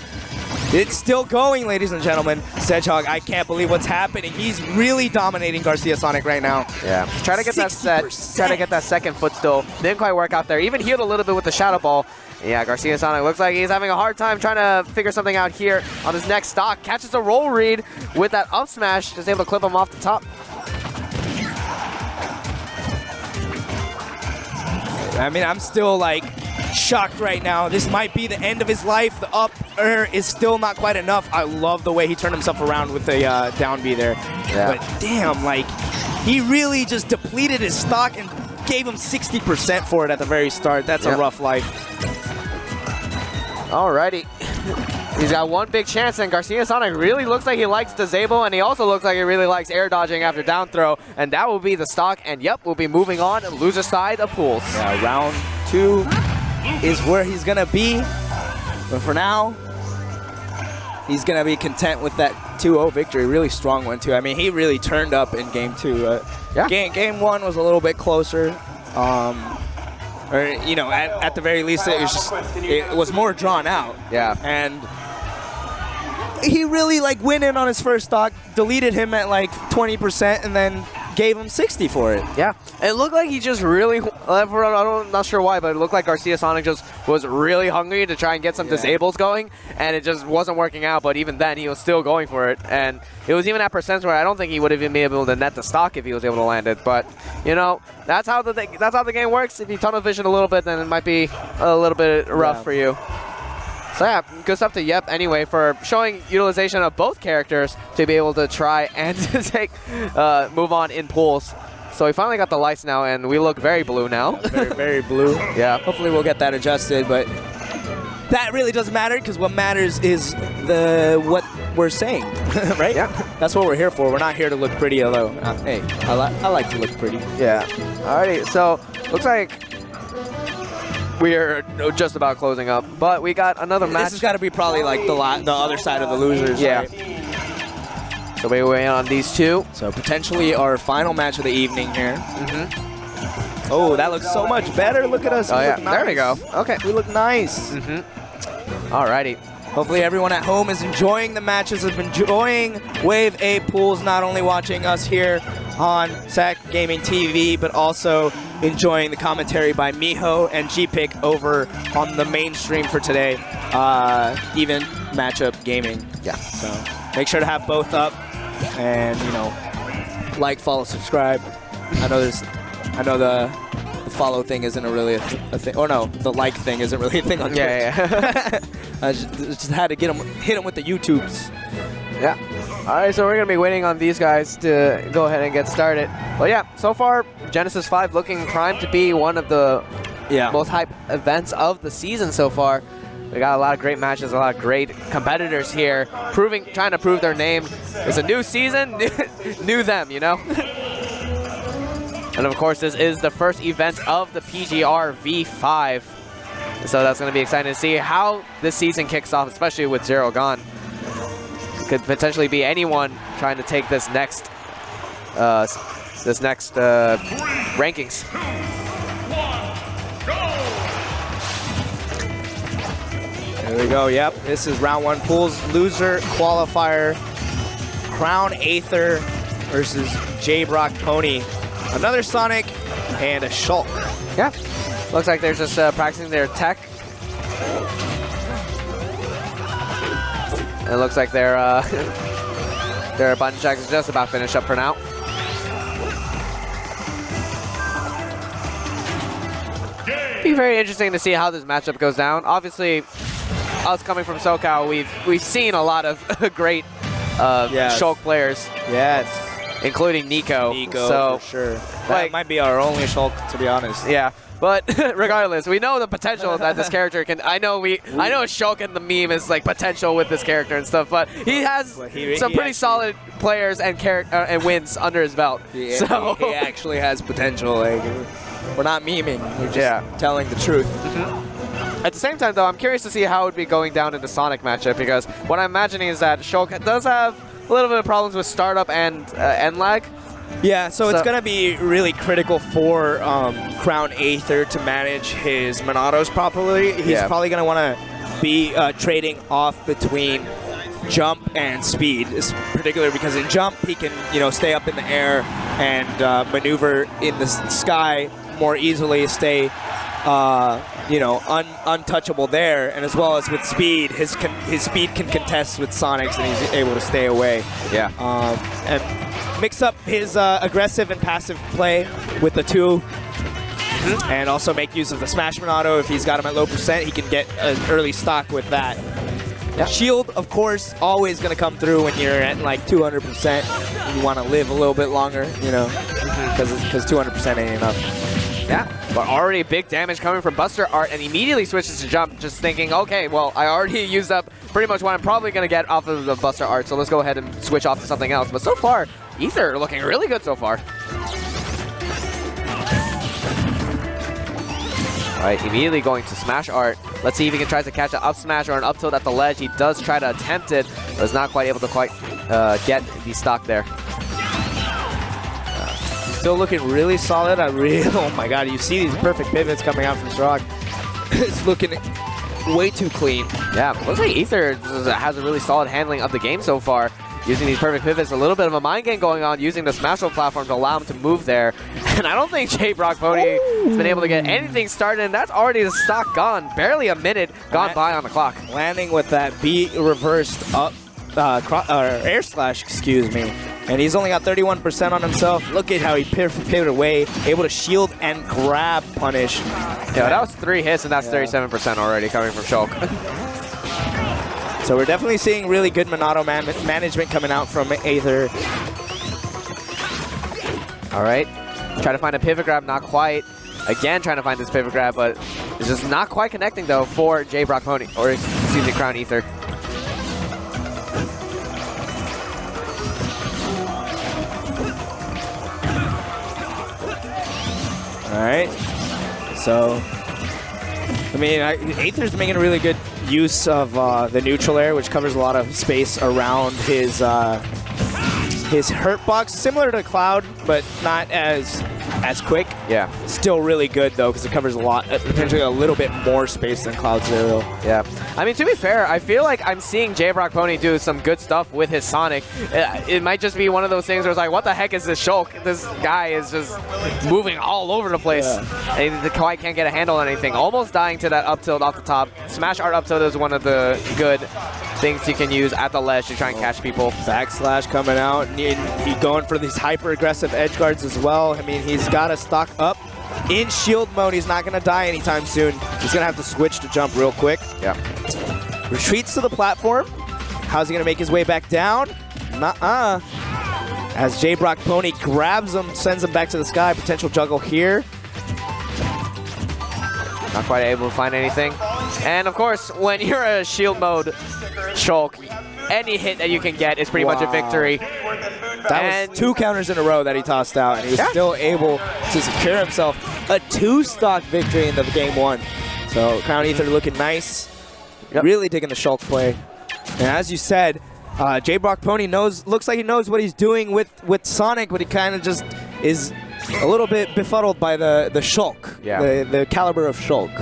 B: It's still going, ladies and gentlemen. Sedgehog, I can't believe what's happening. He's really dominating Garcia Sonic right now.
A: Yeah, try to get 60%. That set. Try to get that second footstool. Didn't quite work out there. Even healed a little bit with the shadow ball. Yeah, Garcia Sonic looks like he's having a hard time trying to figure something out here on his next stock. Catches a roll read with that up smash. Just able to clip him off the top.
B: I mean, I'm still like shocked right now. This might be the end of his life. The up air is still not quite enough. I love the way he turned himself around with the down B there.
A: Yeah.
B: But damn, like, he really just depleted his stock and gave him 60% for it at the very start. That's a rough life.
A: Alrighty. He's got one big chance, and Garcia Sonic really looks like he likes disable, and he also looks like he really likes air dodging after down throw, and that will be the stock, and yep, we'll be moving on. Loser side of pools.
B: Yeah, round 2 is where he's going to be, but for now, he's going to be content with that 2-0 victory. Really strong one, too. I mean, he really turned up in game 2. Game 1 was a little bit closer. Or, you know, at the very least, it was more drawn out.
A: Yeah.
B: And he really, like, went in on his first stock, deleted him at, like, 20%, and then gave him 60 for it.
A: Yeah. It looked like he just really, I'm not sure why, but it looked like Garcia Sonic just was really hungry to try and get some disables going, and it just wasn't working out, but even then, he was still going for it. And it was even at percents where I don't think he would have even been able to net the stock if he was able to land it. But, you know, that's how the game works. If you tunnel vision a little bit, then it might be a little bit rough for you. So yeah, good stuff to Yep anyway for showing utilization of both characters to be able to try and to move on in pools. So we finally got the lights now, and we look very blue now.
B: Very, very blue.
A: Yeah.
B: Hopefully we'll get that adjusted, but that really doesn't matter because what matters is what we're saying, right?
A: Yeah.
B: That's what we're here for. We're not here to look pretty, although, hey, I like to look pretty.
A: Yeah. Alrighty, so looks like we're just about closing up, but we got another match.
B: This has got to be probably like the other side of the losers.
A: Yeah.
B: Right?
A: So we wait on these two.
B: So potentially our final match of the evening here. Oh, that looks so much better. Look at us.
A: Oh
B: We
A: yeah,
B: look
A: there we go.
B: nice.
A: Okay.
B: We look nice.
A: Alrighty.
B: Hopefully everyone at home is enjoying the matches, is enjoying Wave A pools, not only watching us here on SAC Gaming TV, but also enjoying the commentary by Miho and G-Pick over on the mainstream for today, Even Matchup Gaming.
A: Yeah.
B: So make sure to have both up and, you know, like, follow, subscribe. I know the follow thing isn't really a thing. Or no, the like thing isn't really a thing on Twitch.
A: Yeah.
B: I just had to hit him with the YouTubes.
A: Yeah. All right, so we're going to be waiting on these guys to go ahead and get started. But yeah, so far, Genesis 5 looking primed to be one of the most hype events of the season so far. We got a lot of great matches, a lot of great competitors here, trying to prove their name. It's a new season, new them, you know? And of course, this is the first event of the PGR V5. So that's going to be exciting to see how this season kicks off, especially with Zero gone. Could potentially be anyone trying to take this next rankings.
B: There we go. Yep, this is round 1 pools loser qualifier. Crown Aether versus J-Brock Pony. Another Sonic and a Shulk.
A: Yeah, looks like they're just practicing their tech. It looks like their button check is just about finished up for now. Be very interesting to see how this matchup goes down. Obviously, us coming from SoCal, we've seen a lot of great Shulk players.
B: Yes,
A: including Nico.
B: So for sure. That might be our only Shulk, to be honest.
A: Yeah. But regardless, we know the potential that this character can. I know Shulk in the meme is like potential with this character and stuff, but he has some pretty solid players and wins under his belt.
B: Yeah,
A: so
B: he actually has potential. Like, we're not memeing. We're just telling the truth.
A: At the same time, though, I'm curious to see how it would be going down in the Sonic matchup, because what I'm imagining is that Shulk does have a little bit of problems with startup and end lag.
B: Yeah, so it's going to be really critical for Crown Aether to manage his Monados properly. He's probably going to want to be trading off between jump and speed, particularly because in jump he can, stay up in the air and maneuver in the sky more easily, stay untouchable there, and as well as with speed, his speed can contest with Sonic's, and he's able to stay away.
A: Yeah.
B: And mix up his aggressive and passive play with the two, and also make use of the Smash Monado. If he's got him at low percent, he can get an early stock with that.
A: Yeah.
B: Shield, of course, always going to come through when you're at like 200%. You want to live a little bit longer, you know, because 200% ain't enough.
A: Yeah, but already big damage coming from Buster Art, and immediately switches to jump, just thinking, okay, well, I already used up pretty much what I'm probably going to get off of the Buster Art, so let's go ahead and switch off to something else. But so far, Ether looking really good so far. All right, immediately going to Smash Art. Let's see if he can try to catch an up smash or an up tilt at the ledge. He does try to attempt it, but is not quite able to get the stock there.
B: Still looking really solid. Oh my god, you see these perfect pivots coming out from Strog. It's looking way too clean.
A: Yeah, looks like Ether has a really solid handling of the game so far. Using these perfect pivots, a little bit of a mind game going on, using the Smash Roll platform to allow him to move there. And I don't think J. Brock Pony has been able to get anything started, and that's already the stock gone. Barely a minute gone by on the clock.
B: Landing with that B reversed up, air slash, excuse me. And he's only got 31% on himself. Look at how he pivoted away, able to shield and grab punish.
A: Yeah, that was 3 hits, and that's 37% already coming from Shulk.
B: So we're definitely seeing really good Monado management coming out from Aether.
A: All right, try to find a pivot grab, not quite. Again, trying to find this pivot grab, but it's just not quite connecting though for J. Brock Pony, or excuse me, Crown Ether.
B: All right, so I mean, Aether's making a really good use of the neutral air, which covers a lot of space around his hurt box, similar to Cloud, but not as quick.
A: Yeah.
B: Still really good though, because it covers a lot, potentially a little bit more space than Cloud Zero.
A: Yeah. I mean, to be fair, I feel like I'm seeing J. Brock Pony do some good stuff with his Sonic. It might just be one of those things where it's like, what the heck is this Shulk? This guy is just moving all over the place. Yeah. And he quite can't get a handle on anything. Almost dying to that up tilt off the top. Smash Art up tilt is one of the good things you can use at the ledge to try and catch people.
B: Backslash coming out. He going for these hyper aggressive edge guards as well. I mean, he's got to stock up in shield mode. He's not going to die anytime soon. He's going to have to switch to jump real quick.
A: Yeah.
B: Retreats to the platform. How's he going to make his way back down? Nuh-uh. As J. Brock Pony grabs him, sends him back to the sky. Potential juggle here.
A: Not quite able to find anything. And of course, when you're a shield mode Shulk, any hit that you can get is pretty much a victory.
B: That was 2 counters in a row that he tossed out, and he was still able to secure himself a 2-stock victory in the game 1. So Crown Ether looking nice. Really digging the Shulk play. And as you said, J. Brock Pony looks like he knows what he's doing with Sonic, but he kind of just is a little bit befuddled by the Shulk, the caliber of Shulk.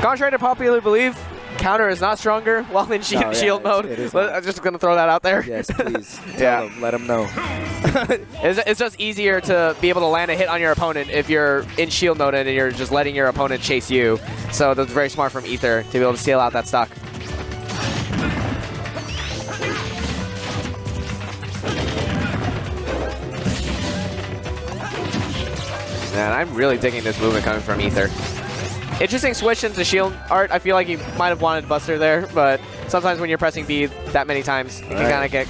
A: Contrary to popular belief, counter is not stronger while in shield mode. I'm just going to throw that out there.
B: Yes, please. Let him know.
A: It's just easier to be able to land a hit on your opponent if you're in shield mode and you're just letting your opponent chase you. So that's very smart from Ether to be able to steal out that stock. Man, I'm really digging this movement coming from Ether. Interesting switch into shield art. I feel like he might have wanted Buster there, but sometimes when you're pressing B that many times, you can kind of get...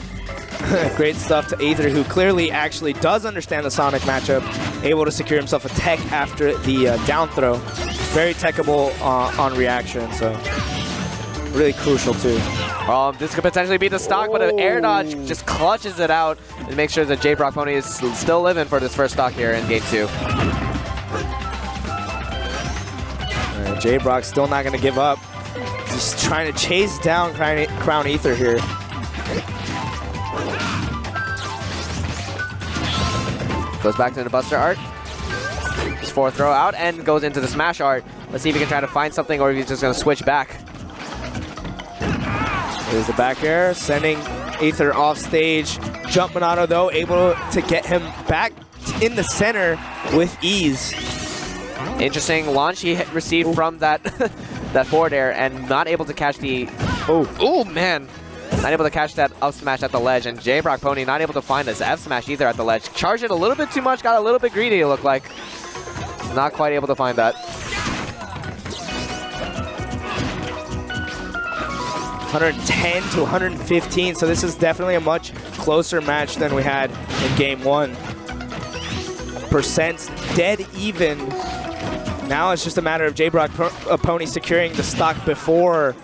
B: Great stuff to Aether, who clearly actually does understand the Sonic matchup, able to secure himself a tech after the down throw. Very techable on reaction, so really crucial too.
A: This could potentially be the stock, but an air dodge just clutches it out and makes sure that J. Brock Pony is still living for this first stock here in game 2.
B: J. Brock still not going to give up. Just trying to chase down Crown Ether here.
A: Goes back to the Buster Art. His 4th throw out and goes into the Smash Art. Let's see if he can try to find something or if he's just going to switch back.
B: There's the back air, sending Aether off stage. Jump Monado though, able to get him back in the center with ease.
A: Interesting launch he received from that that forward air and not able to catch the... Oh, man. Not able to catch that up smash at the ledge. And J. Brock Pony not able to find this F smash either at the ledge. Charged it a little bit too much, got a little bit greedy it looked like. Not quite able to find that.
B: 110 to 115. So this is definitely a much closer match than we had in game 1. Percents dead even. Now it's just a matter of J-Brock Pony securing the stock before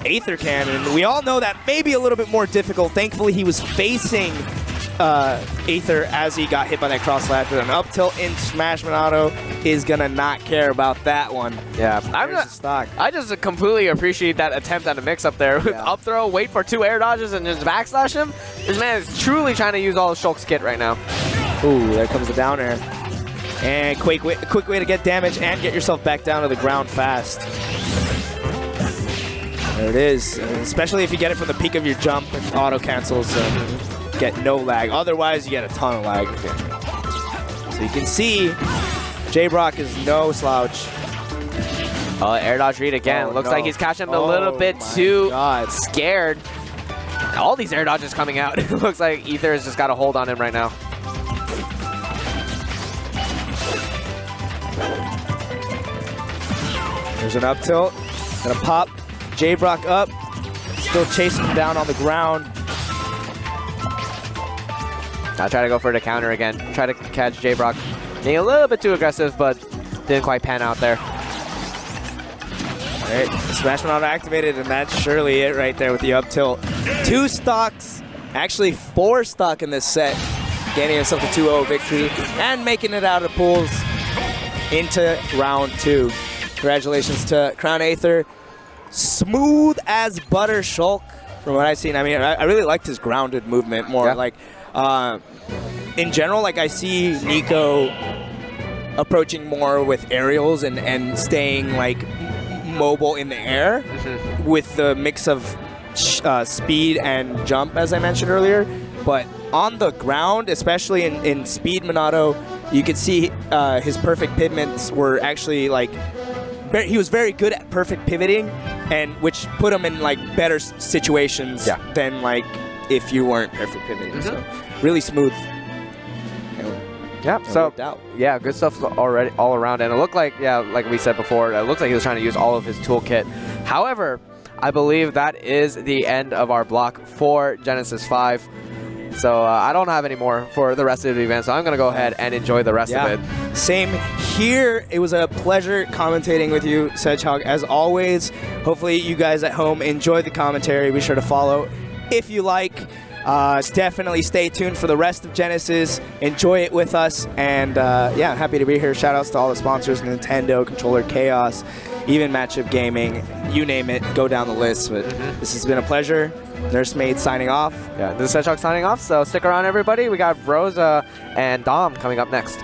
B: Aether can, and we all know that may be a little bit more difficult. Thankfully, he was facing Aether as he got hit by that cross slash, but an up tilt in Smash Monado is gonna not care about that one.
A: Yeah,
B: I
A: just completely appreciate that attempt at a mix-up there. With up throw, wait for 2 air dodges, and just backslash him. This man is truly trying to use all of Shulk's kit right now.
B: Ooh, there comes the down air. And quick way to get damage and get yourself back down to the ground fast. There it is. And especially if you get it from the peak of your jump and auto cancels, get no lag. Otherwise, you get a ton of lag. So you can see J-Brock is no slouch.
A: Oh, air dodge read again. Looks like he's catching him a little bit too scared. All these air dodges coming out. It looks like Aether has just got a hold on him right now.
B: There's an up tilt. Gonna pop J-Brock up. Still chasing him down on the ground.
A: I'll try to go for the counter again. Try to catch J-Brock. Being a little bit too aggressive, but didn't quite pan out there.
B: All right, Smash Monado activated, and that's surely it right there with the up tilt. 2 stocks, actually 4 stock in this set. Gaining himself a 2-0 victory and making it out of pools into round 2. Congratulations to Crown Aether. Smooth as butter Shulk, from what I've seen. I mean, I really liked his grounded movement more. Like, in general, like I see Nico approaching more with aerials and staying like mobile in the air with the mix of speed and jump, as I mentioned earlier. But on the ground, especially in Speed Monado, you could see his perfect pivotments were actually like, he was very good at perfect pivoting, and which put him in like better situations than like if you weren't perfect pivoting. So really smooth.
A: Yeah, so yeah, good stuff already all around, and it looked like, like we said before, it looks like he was trying to use all of his toolkit. However, I believe that is the end of our block for Genesis 5. So I don't have any more for the rest of the event, so I'm going to go ahead and enjoy the rest of it.
B: Same here. It was a pleasure commentating with you, Sedgehog, as always. Hopefully you guys at home enjoyed the commentary. Be sure to follow if you like. Definitely stay tuned for the rest of Genesis. Enjoy it with us. And yeah, happy to be here. Shout outs to all the sponsors, Nintendo, Controller Chaos, even Matchup Gaming. You name it, go down the list. But this has been a pleasure. Nursemaid signing off.
A: Yeah, this is Sedgehog signing off, so stick around, everybody. We got Rosa and Dom coming up next.